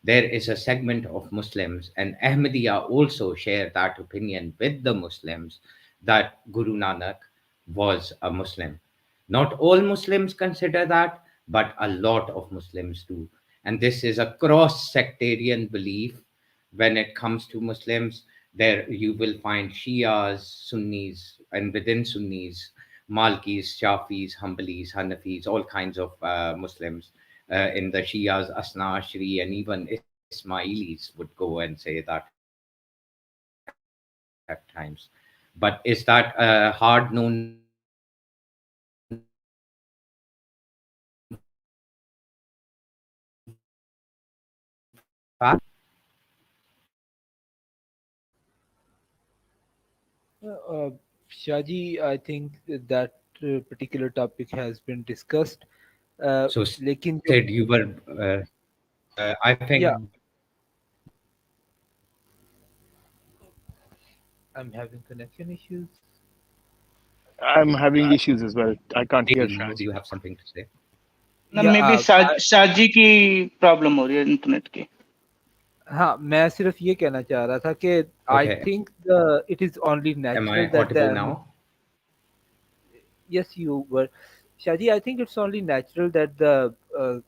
There is a segment of Muslims, and Ahmadiyya also share that opinion with the Muslims, that Guru Nanak was a Muslim. Not all Muslims consider that, but a lot of Muslims do. And this is a cross sectarian belief when it comes to Muslims. There you will find Shias, Sunnis, and within Sunnis, Malkis, Shafis, Hanbalis, Hanafis, all kinds of Muslims. In the Shias, Asna, Ashri, and even Ismailis would go and say that at times. But is that a hard known fact? No, it's not. It's a Shaji, I think that particular topic has been discussed. So लेकिन Sid, you were, I think, yeah, I'm having connection issues. I'm having issues as well. I can't hear maybe Shahji. you have something to say. ना Yeah, may be Shahaji की problem हो रही है internet की. हाँ, मैं सिर्फ ये कहना चाह रहा था कि I Okay. think it is only Am natural I that audible now? yes, you were. Shaji, I think it's only natural that the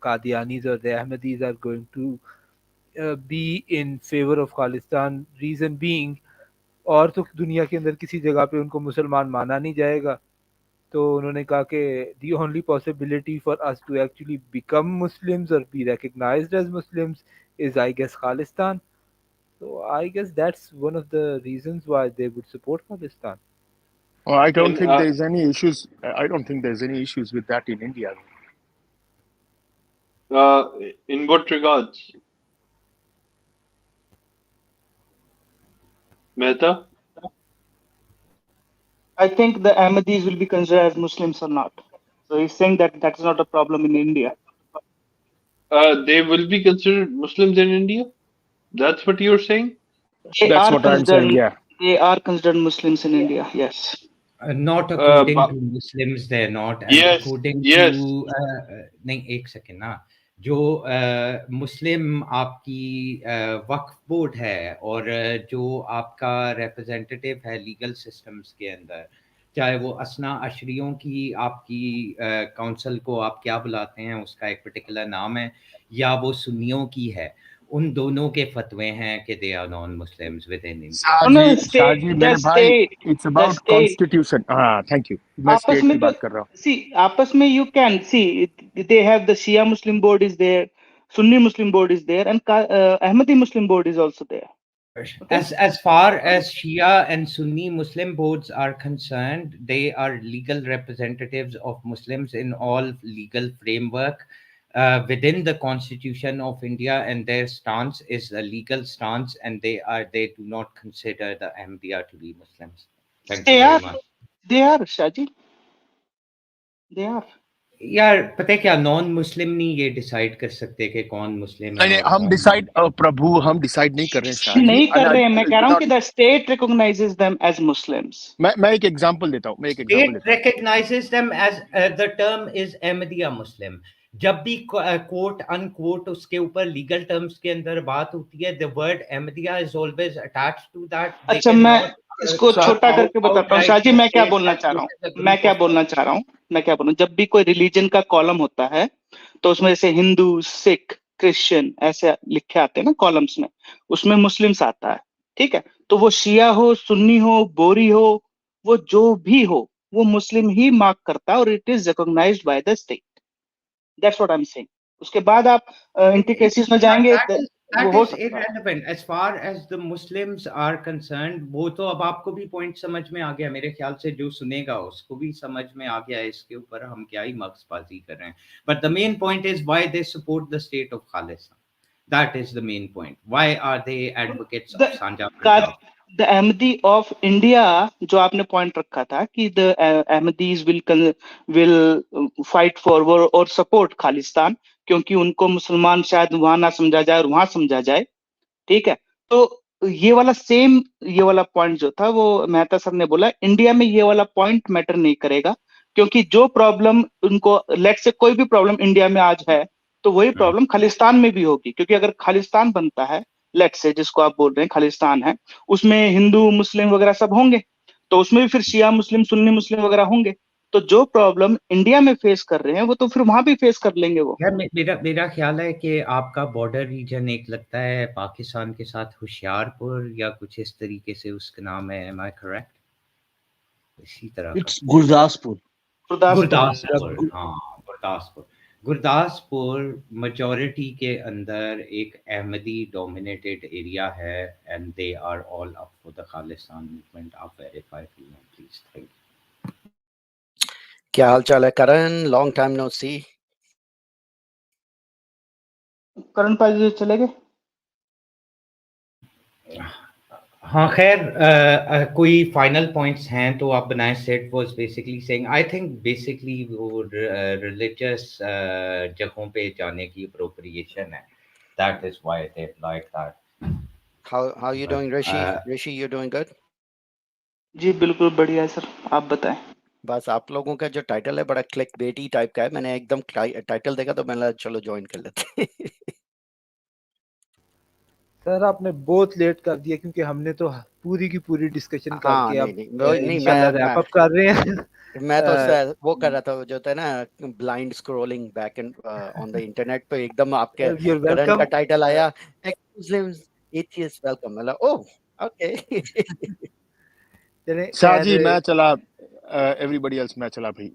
Qadianis or the Ahmadis are going to be in favor of Khalistan. Reason being, और तो दुनिया के अंदर किसी जगह पे उनको मुसलमान माना नहीं जाएगा, तो उन्होंने कहा कि the only possibility for us to actually become Muslims or be recognized as Muslims is, I guess, Khalistan. So I guess that's one of the reasons why they would support Khalistan. Well, I don't And think there's any issues. I don't think there's any issues with that in India. in what regards, Mehta? I think the Ahmadis will be considered as Muslims or not. So he's saying that that is not a problem in India. They will be considered Muslims in India? That's what you're saying? They That's are what I'm saying. considered. Yeah. They are considered Muslims in India. Yes. Not according But to Muslims, they're not, and yes, according yes. to नहीं एक second ना, जो मुस्लिम आपकी वक्फ board है और जो आपका representative है लीगल सिस्टम्स के अंदर, चाहे वो असना अशरियों की आपकी काउंसिल को आप क्या बुलाते हैं, उसका एक पर्टिकुलर नाम है, या वो सुन्नियों की है, उन दोनों के फतवे हैं कि they are non Muslims within India. No, Shahji state, मेरे the भाई, state, it's the about state. Constitution. हाँ, थैंक यू, मैं आपस स्टेट में की तो बात कर रहा हूँ। see, आपस में you can see they have the Shia Muslim board is there, Sunni Muslim board is there, and Ahmadi Muslim board is also there. Okay. As far as Shia and Sunni Muslim boards are concerned, they are legal representatives of Muslims in all legal framework within the Constitution of India, and their stance is a legal stance, and they do not consider the Ahmadiyya to be Muslims. Thank you They very are, much. Shaji, they are. यार पता है क्या, non Muslim नहीं ये decide कर सकते कि कौन मुस्लिम है नहीं, और हम कौन डिसाइड, प्रभु हम डिसाइड नहीं कर रहे हैं शाहजी। नहीं कर रहे हैं, मैं कह रहा हूँ कि without, the state recognizes them as Muslims. मैं एक एग्जांपल देता हूँ, State recognizes them as the term is Ahmadiyya Muslim. जब भी कोट अनकोट उसके ऊपर लीगल टर्म्स के अंदर बात होती है, the word Ahmadiyya is always attached to that. They अच्छा, मैं cannot इसको छोटा करके बताता हूँ शाहजी, outrightly मैं क्या say बोलना that चाह रहा this हूँ, is a मैं group क्या of बोलना चाह रहा हूँ, मैं क्या बोलूँ, जब भी कोई रिलीजन का कॉलम होता है तो उसमें जैसे हिंदू, सिख, क्रिश्चियन ऐसे लिखे आते हैं ना कॉलम्स में, उसमें मुस्लिम्स आता है, ठीक है। तो वो शिया हो, सुन्नी हो, बोरी हो, वो जो भी हो, वो मुस्लिम ही मार्क करता है और it is recognised by the state. That's what I am saying. उसके बाद आप इंटिकेसीज में जाएंगे, वो that हो is सकता है। irrelevant as far as the Muslims are concerned. वो तो अब आपको भी पॉइंट समझ में आ गया, मेरे ख्याल से जो सुनेगा उसको भी समझ में आ गया, इसके ऊपर हम क्या ही मक्सबाजी कर रहे हैं। But the main point is why they support the state of Khalistan. That is the main point. Why are they advocates the of Sanja Punjab? The Ahmadi of India, जो आपने पॉइंट रखा था कि the Ahmadis will fight for और support Khalistan, क्योंकि उनको मुसलमान शायद वहां ना समझा जाए और वहां समझा जाए, ठीक है। तो ये वाला सेम, ये वाला पॉइंट जो था वो मेहता सर ने बोला, इंडिया में ये वाला पॉइंट मैटर नहीं करेगा, क्योंकि जो प्रॉब्लम उनको, लेट से कोई भी प्रॉब्लम इंडिया में आज है तो वही प्रॉब्लम खालिस्तान में भी होगी, क्योंकि अगर खालिस्तान बनता है, लेट से जिसको आप बोल रहे हैं खालिस्तान है, उसमें हिंदू मुस्लिम वगैरह सब होंगे, तो उसमें भी फिर शिया मुस्लिम सुन्नी मुस्लिम वगैरह होंगे, तो जो प्रॉब्लम इंडिया में फेस कर रहे हैं वो तो फिर वहां भी फेस कर लेंगे वो। यार मेरा ख्याल है कि आपका बॉर्डर रीजन एक लगता है पाकिस्तान के साथ होशियारपुर या कुछ इस तरीके से उसका नाम है, एम आई करेक्ट? इसी तरह का It's Gurdaspur. गुरदासपुर, हाँ गुरदासपुर। गुरदासपुर मेजॉरिटी के अंदर एक अहमदी डोमिनेटेड एरिया है, and they are all up for the Khalistan movement. आप वेरीफाई प्लीज। थैंक क्या हाल चाल है Karan? Long time no see. Karan पाजी जी चले गए? यू। हाँ खैर, कोई फाइनल पॉइंट्स हैं तो आप बनाएं। Set was basically saying, I think basically वो रिलीजियस जगहों पे जाने की अप्रोप्रिएशन है, that is why they like that. How you doing Rishi? Rishi you doing good? जी बिल्कुल बढ़िया है सर, आप बताएं। बस आप लोगों का जो टाइटल है बड़ा क्लिक बेटी टाइप का है, मैंने एकदम टाइटल देखा तो मैंने चलो ज्वाइन कर लेते। सर आपने बहुत लेट कर दिया, क्योंकि हमने तो पूरी की पूरी डिस्कशन हाँ करके नहीं इंशाल्लाह रैप अप कर रहे हैं। मैं तो वो कर रहा था, जो होता है ना blind scrolling back and on the internet, तो एकदम आपके You're करण का welcome. टाइटल आया, मुस्लिम्स एथियस्ट वेलकम, मतलब ओह ओके। चलें, शाहजी खैर मैं चला, एवरीबॉडी एल्स मैं चला भाई,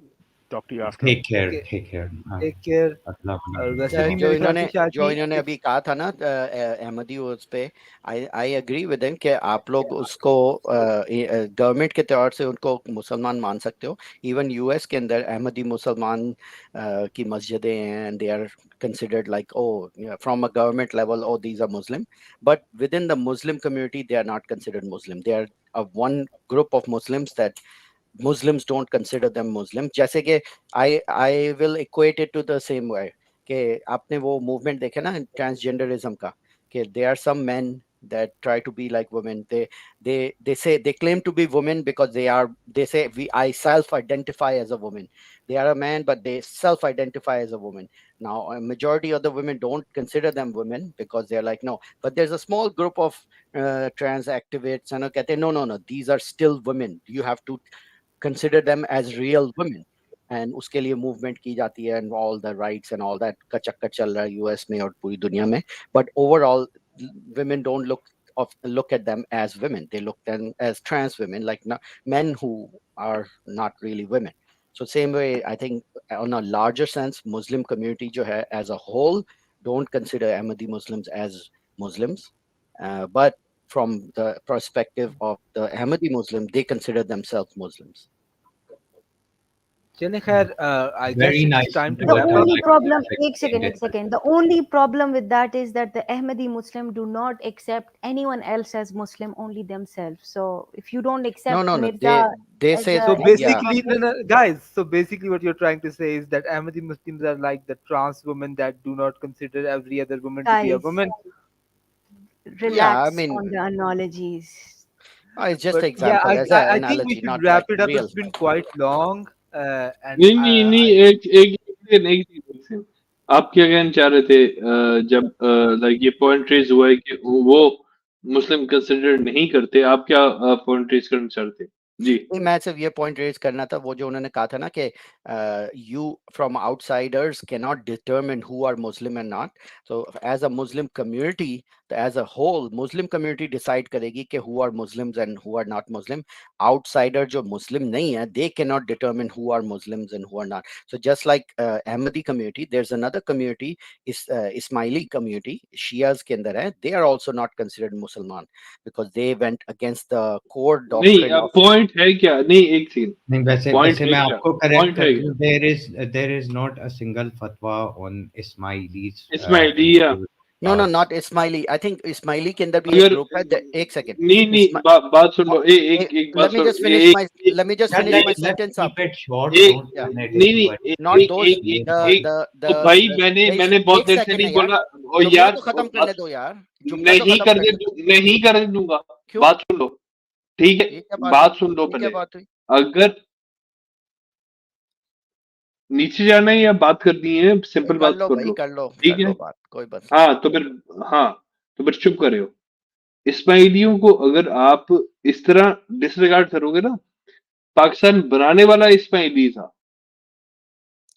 talk to you after. Take care, okay, take care. Take care. अगला और वैसे भी जो मेरे ख्याल इन्होंने से शायद इन्होंने अभी कहा था ना अहमदी उस पे, आई एग्री विद हिम कि आप लोग उसको गवर्नमेंट के तौर से उनको मुसलमान मान सकते हो। इवन यूएस के अंदर अहमदी मुसलमान की मस्जिदें हैं, and they are considered like, oh yeah, from a government level, oh these are Muslim, but within the Muslim community they are not considered Muslim. They are one group of Muslims that Muslims don't consider them Muslim. जैसे कि I will equate it to the same way कि आपने वो movement देखे ना transgenderism का, कि there are some men that try to be like women. They say they claim to be women because they say I self-identify as a woman. They are a man, but they self-identify as a woman. Now, a majority of the women don't consider them women because they're like, no. But there's a small group of trans activists and okay, no, no, no, these are still women. You have to consider them as real women. And उसके लिए movement की जाती है and all the rights and all that का चक्कर चल रहा है यूएस में और पूरी दुनिया में. But overall, women don't look at them as women. They look them as trans women, like men who are not really women. So same way, I think on a larger sense, Muslim community जो है as a whole don't consider Ahmadi Muslims as Muslims, but from the perspective of the Ahmadi Muslim, they consider themselves Muslims. चलें खैर, I guess Very it's nice time to The wrap note. up. only Like problem, you एक second, explained एक it. second. The only problem with that is that the Ahmadi Muslim do not accept anyone else as Muslim, only themselves. So if you don't accept No. Mirza They as say a So yeah. basically, prophet, no, guys. So basically, what you're trying to say is that Ahmadi Muslims are like the trans women that do not consider every other woman to be a guys, woman. Yeah, I relax mean, on the analogies. it's just But an yeah, example, as an I think we analogy, should not wrap like it up. real. It's been quite long, and नहीं नहीं नहीं, एक second. आप क्या कहना चाह रहे थे जब लाइक ये पॉइंट रेज हुआ है कि वो मुस्लिम कंसिडर नहीं करते, आप क्या पॉइंट रेज करना चाह रहे थे? जी नहीं, मैं सिर्फ ये पॉइंट रेज करना था, वो जो उन्होंने कहा था ना कि you from outsiders can not determine who are Muslim and not. So as a Muslim community, as a whole Muslim community decide करेगी कि who are Muslims and who are not Muslim. Outsider जो Muslim नहीं है, they can not determine who are Muslims and who are not. So just like Ahmadi community, there is another community, Ismaili community Shias के अंदर है. They are also not considered मुसलमान because they went against the core नहीं, doctrine of. Point है क्या? नहीं, एक second, नहीं, वैसे पॉइंट वैसे है मैं क्या? आपको करेक्ट पॉइंट कर है दूं, क्या? there is not a single fatwa on Ismailis Ismailia No, caste. not Ismaili. I think Ismaili के अंदर भी एक अगर ग्रुप है. एक सेकंड. नहीं नहीं, बात सुन लो, एक बात Let me soon, just finish my let me just Yeah, finish my let's sentence up. keep it short. एक Don't Yeah. turn it नहीं into नहीं, a Not those ये एक the तो भाई मैंने बहुत एक देर से सेकंड नहीं है यार. बोला, और जुमला यार तो खत्म करने दो यार. जुमला तो नहीं खत्म करने दो. नहीं कर दूंगा, क्यों? बात सुन लो, ठीक ये है, क्या बात हुई? बात सुन लो ये क्या पहले। बात हुई? अगर नीचे जाना है या बात करनी है, सिंपल कर बात लो कर भाई, लो, कर लो ठीक है? बात, कोई बात नहीं. हाँ तो फिर, हाँ तो फिर चुप करे हो। इस्माइलियों को अगर आप इस तरह डिसरिगार्ड करोगे ना, पाकिस्तान बनाने वाला इस्माइली था।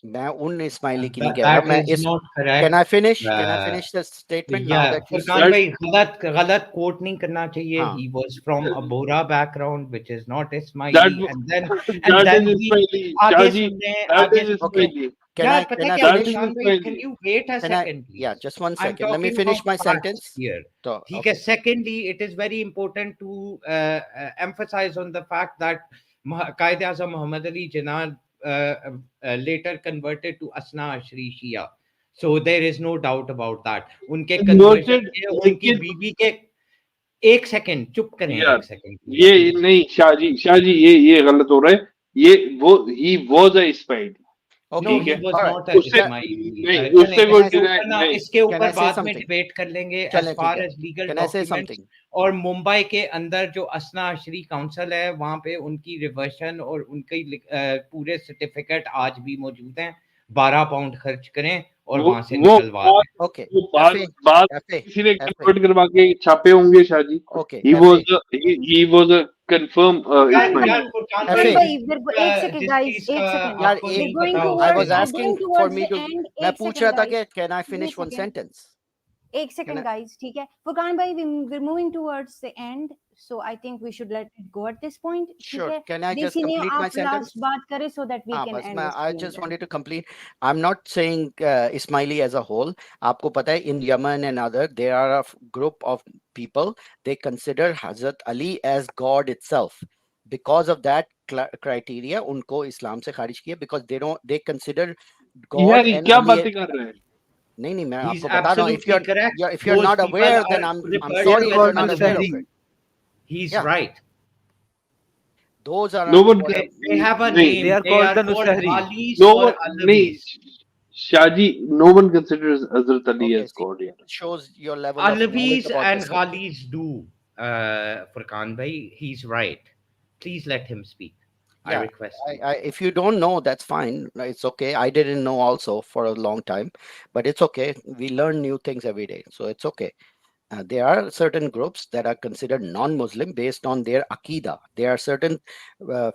मैं उन इस्माइली की नहीं कह रहा. that मैं is इस not Can correct. I finish the statement now Yeah, that you Furqan said? भाई, गलत quote नहीं करना चाहिए. हाँ. He was from a Bora background, which is not That Ismaili, and then that is we Ismaili, आगे Shaji, सुन रहे हैं, that आगे is सुन रहे हैं. Ismaili, यार पता है Can I क्या that is finish? फुरकान भाई, can Ismaili। you wait a Can I? second Yeah, please? just one I'm second. Let me talking finish about my facts sentence. here. So, ठीक है. okay. Secondly, it is very important to emphasize on the fact that Qaid-e-Azam Muhammad Ali Jinnah later converted to Asna Ashri Shia. So there is no doubt about that. उनके conversion Converted, के उनकी लेकिन बीवी के एक second चुप करें, यार एक सेकंड ये प्लीज. नहीं, शाहजी ये गलत हो रहा है। ये वो ही was a Ismaili, no, Okay. ठीक ही है? Was All right. Not a उससे इस्माइली. नहीं, चलें, उससे कोई इसके डिनाई ऊपर ना, नहीं। इसके Can ऊपर I say बाद में something? डिबेट कर लेंगे एज चलें, ठीक फार है. As legal Can I say documents. something? और मुंबई के अंदर जो असना अशरी काउंसिल है, वहां पे उनकी रिवर्शन और उनकी पूरे सर्टिफिकेट आज भी मौजूद हैं. 12 पाउंड खर्च करें और वो वहां से वो निकलवा बात दें. Okay. वो बात FA. बात FA. किसी ने FA. कन्वर्ट करवा के छापे होंगे Shahji. Okay. He FA. Was a confirm यार Ismaili। यार फुरकान FA. भाई, Furkan bhai, एक second जिस guys, चीज एक का second. यार आपको We're नहीं एक going पता I उसके was towards, we're बाद asking going for towards me the to. end. मैं एक पूछ second रहा था guys, कि can I एक finish one second. sentence? एक Can second I? guys, ठीक है. Furkan bhai, we're moving towards the end, so I think we should let it go at this point. ठीक Sure. है. Can I just देसी ने complete my आप sentence? last बात करें so that we हाँ can बस end मैं the I stream just then. wanted to complete. I'm not saying Ismaili as a whole. आपको पता है in Yemen and other there are a group of people, they consider Hazrat Ali as God itself. Because of that criteria उनको इस्लाम से खारिज किया, because they consider God यार ये and क्या Ali. बातें कर रहे हैं? नहीं मैं He's आपको बता रहा हूँ. absolutely correct. If you're Those not people aware, are then I'm referred They are sorry to that as you're called not aware of Muslims. Nusayri. it. He's Yeah, right. those are no one what They have a नहीं, They name. are They called are the called Nusayri. Walis no or one नहीं, Alavis. Shaji, no one considers Hazrat Ali Okay, as see, God. it Yeah. shows your level of knowledge Alawis about and this subject. Ghalis do, Furqan bhai. He's right. Please let him speak. I Yeah, request you. if you don't know, that's fine. It's okay. I didn't know also for a long time, but it's okay. We learn new things every day, so it's okay. There are certain groups that are considered non-Muslim based on their akida. There are certain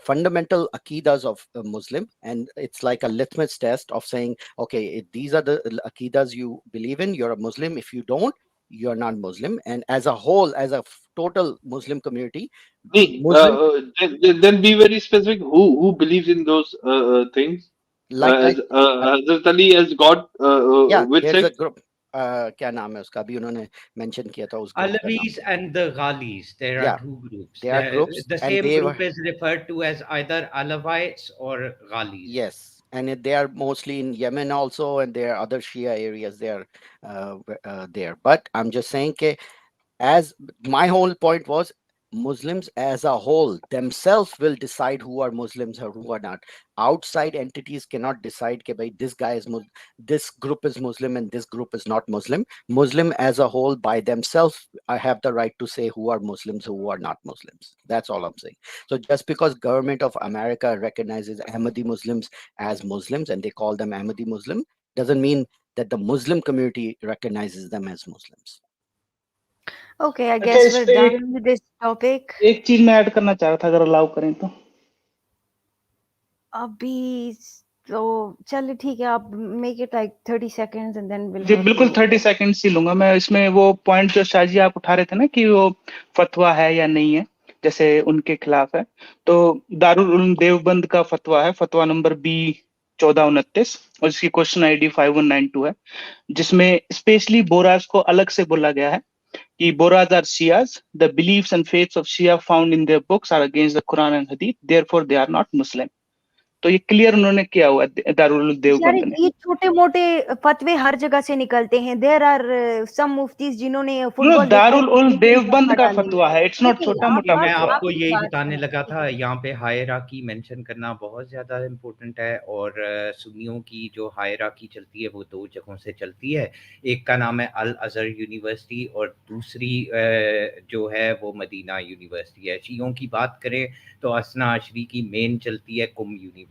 fundamental akidas of a Muslim, and it's like a litmus test of saying, okay, these are the akidas you believe in. You're a Muslim. If you don't, you're not Muslim. And as a whole, as a total Muslim community, Nee, Muslim, then be very specific. Who believes in those things? like I, As Hazrat Ali as God? yeah, Which there's a sect? group. क्या नाम है उसका? अभी उन्होंने mention किया था उस group का नाम. Alawis and the Ghalis, there are Yeah, two groups. there are groups, The and same they were. group is referred to as either Alawites or Ghalis. Yes, and they are mostly in Yemen also, and there are other Shia areas there, there. But I'm just saying, as my whole point was, Muslims as a whole themselves will decide who are Muslims or who are not. Outside entities cannot decide that this guy is this group is Muslim and this group is not Muslim. Muslim as a whole by themselves, I have the right to say who are Muslims, who are not Muslims. That's all I'm saying. So just because government of America recognizes Ahmadi Muslims as Muslims and they call them Ahmadi Muslim, doesn't mean that the Muslim community recognizes them as Muslims. Okay, I अच्छा guess इस we're पे done with this topic. एक चीज मैं add करना चाह रहा था अगर अलाउ करें तो अभी तो चलिए ठीक है, आप make it like 30 seconds and then we'll जी have बिल्कुल to 30 सेकंड्स ही लूंगा मैं इसमें वो पॉइंट जो शाहजी आप उठा रहे थे ना कि वो फतवा है या नहीं है जैसे उनके खिलाफ है तो दारुल उलूम देवबंद का फतवा है फतवा नंबर बी 1429 और इसकी क्वेश्चन आईडी 5192 है जिसमें स्पेशली बोरास को अलग से बोला गया है कि Bohras are Shias the beliefs and faiths of Shia found in their books are against the Quran and hadith therefore they are not Muslim तो ये क्लियर उन्होंने किया हुआ है दारुल उलूम यार देवबंद ने ये छोटे मोटे फतवे हर जगह से निकलते हैं. देयर आर सम मुफ्तीज जिन्होंने नो फुटबॉल देखा है दारुल उल उनके भी देवबंद फतवा का डालेंगे. फतवा है इट्स नॉट नहीं छोटा आप मोटा बात मैं फतवा आप आपको मेरी यही बात बताने सुनो. लगा ठीक था, है. यहाँ पे हायरार्की मेंशन करना बहुत ज़्यादा इम्पोर्टेंट है और सुन्नियों की जो हायरार्की चलती है वो दो जगहों से चलती है. एक का नाम है अल अज़हर यूनिवर्सिटी और दूसरी जो है वो मदीना यूनिवर्सिटी है. शियों की बात करें तो असना अशरी की मेन चलती है कुम university.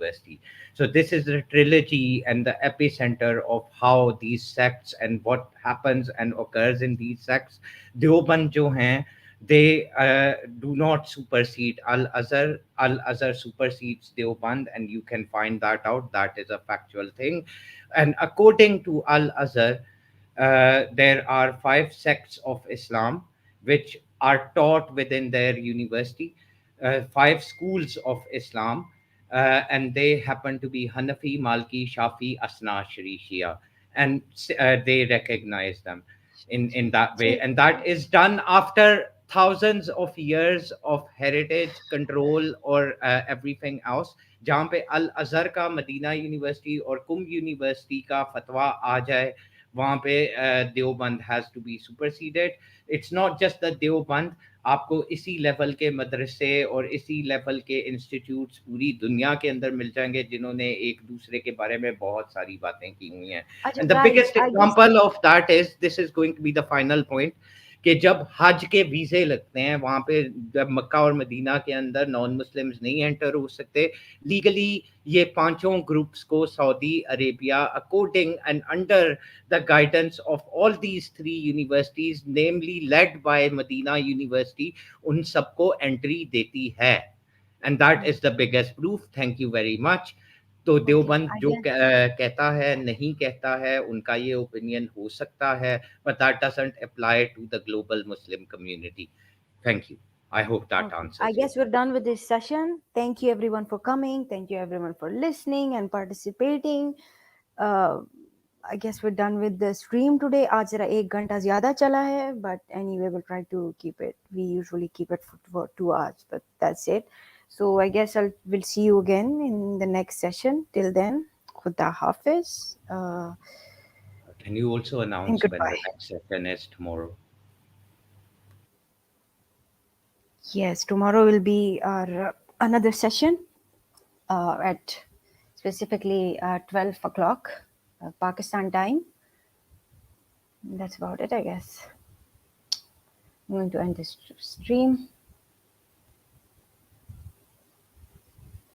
So this is the trilogy and the epicenter of how these sects and what happens and occurs in these sects. Deoband जो हैं, they do not supersede Al-Azhar. Al-Azhar supersedes Deoband, and you can find that out. That is a factual thing. And according to Al-Azhar, there are 5 sects of Islam which are taught within their university, 5 schools of Islam, and they happen to be Hanafi, Malki, Shafi, Asna, Shari, Shia, and they recognize them in that way, ठीक. and that is done after thousands of years of heritage control or everything else. जहाँ पे अल अजहर का Medina university और कुंभ university का फतवा आ जाए, वहाँ पे Deoband has to be superseded. It's not just the Deoband, आपको इसी लेवल के मदरसे और इसी लेवल के इंस्टीट्यूट्स पूरी दुनिया के अंदर मिल जाएंगे जिन्होंने एक दूसरे के बारे में बहुत सारी बातें की हुई हैं. अच्छा And the guys biggest I guess example of that is, this is going to be the final point, कि जब हज के वीजे लगते हैं वहां पे, जब मक्का और मदीना के अंदर नॉन मुस्लिम्स नहीं एंटर हो सकते लीगली, ये पांचों ग्रुप्स को Saudi Arabia according and under the guidance of all these 3 universities namely led by Medina university, उन सबको एंट्री देती है. And that is the biggest proof. Thank you very much. तो ओके देवबंद आई जो guess कहता है नहीं कहता है, उनका ये ओपिनियन हो सकता है, but that doesn't apply to the global Muslim community. Thank you. I hope that Okay. I answers guess your we're done with this session. Thank you everyone for coming. Thank you everyone for listening and participating. Uh, I guess we're done with the stream today. आज जरा 1 घंटा ज़्यादा चला है, but anyway we'll try to keep it. We usually keep it for 2 hours, but that's it. So I guess we'll see you again in the next session. Till then, Khuda Hafiz. Can you also And announce when goodbye. the next session is tomorrow? Yes, tomorrow will be our another session at specifically 12 o'clock Pakistan time. That's about it, I guess. I'm going to end this stream.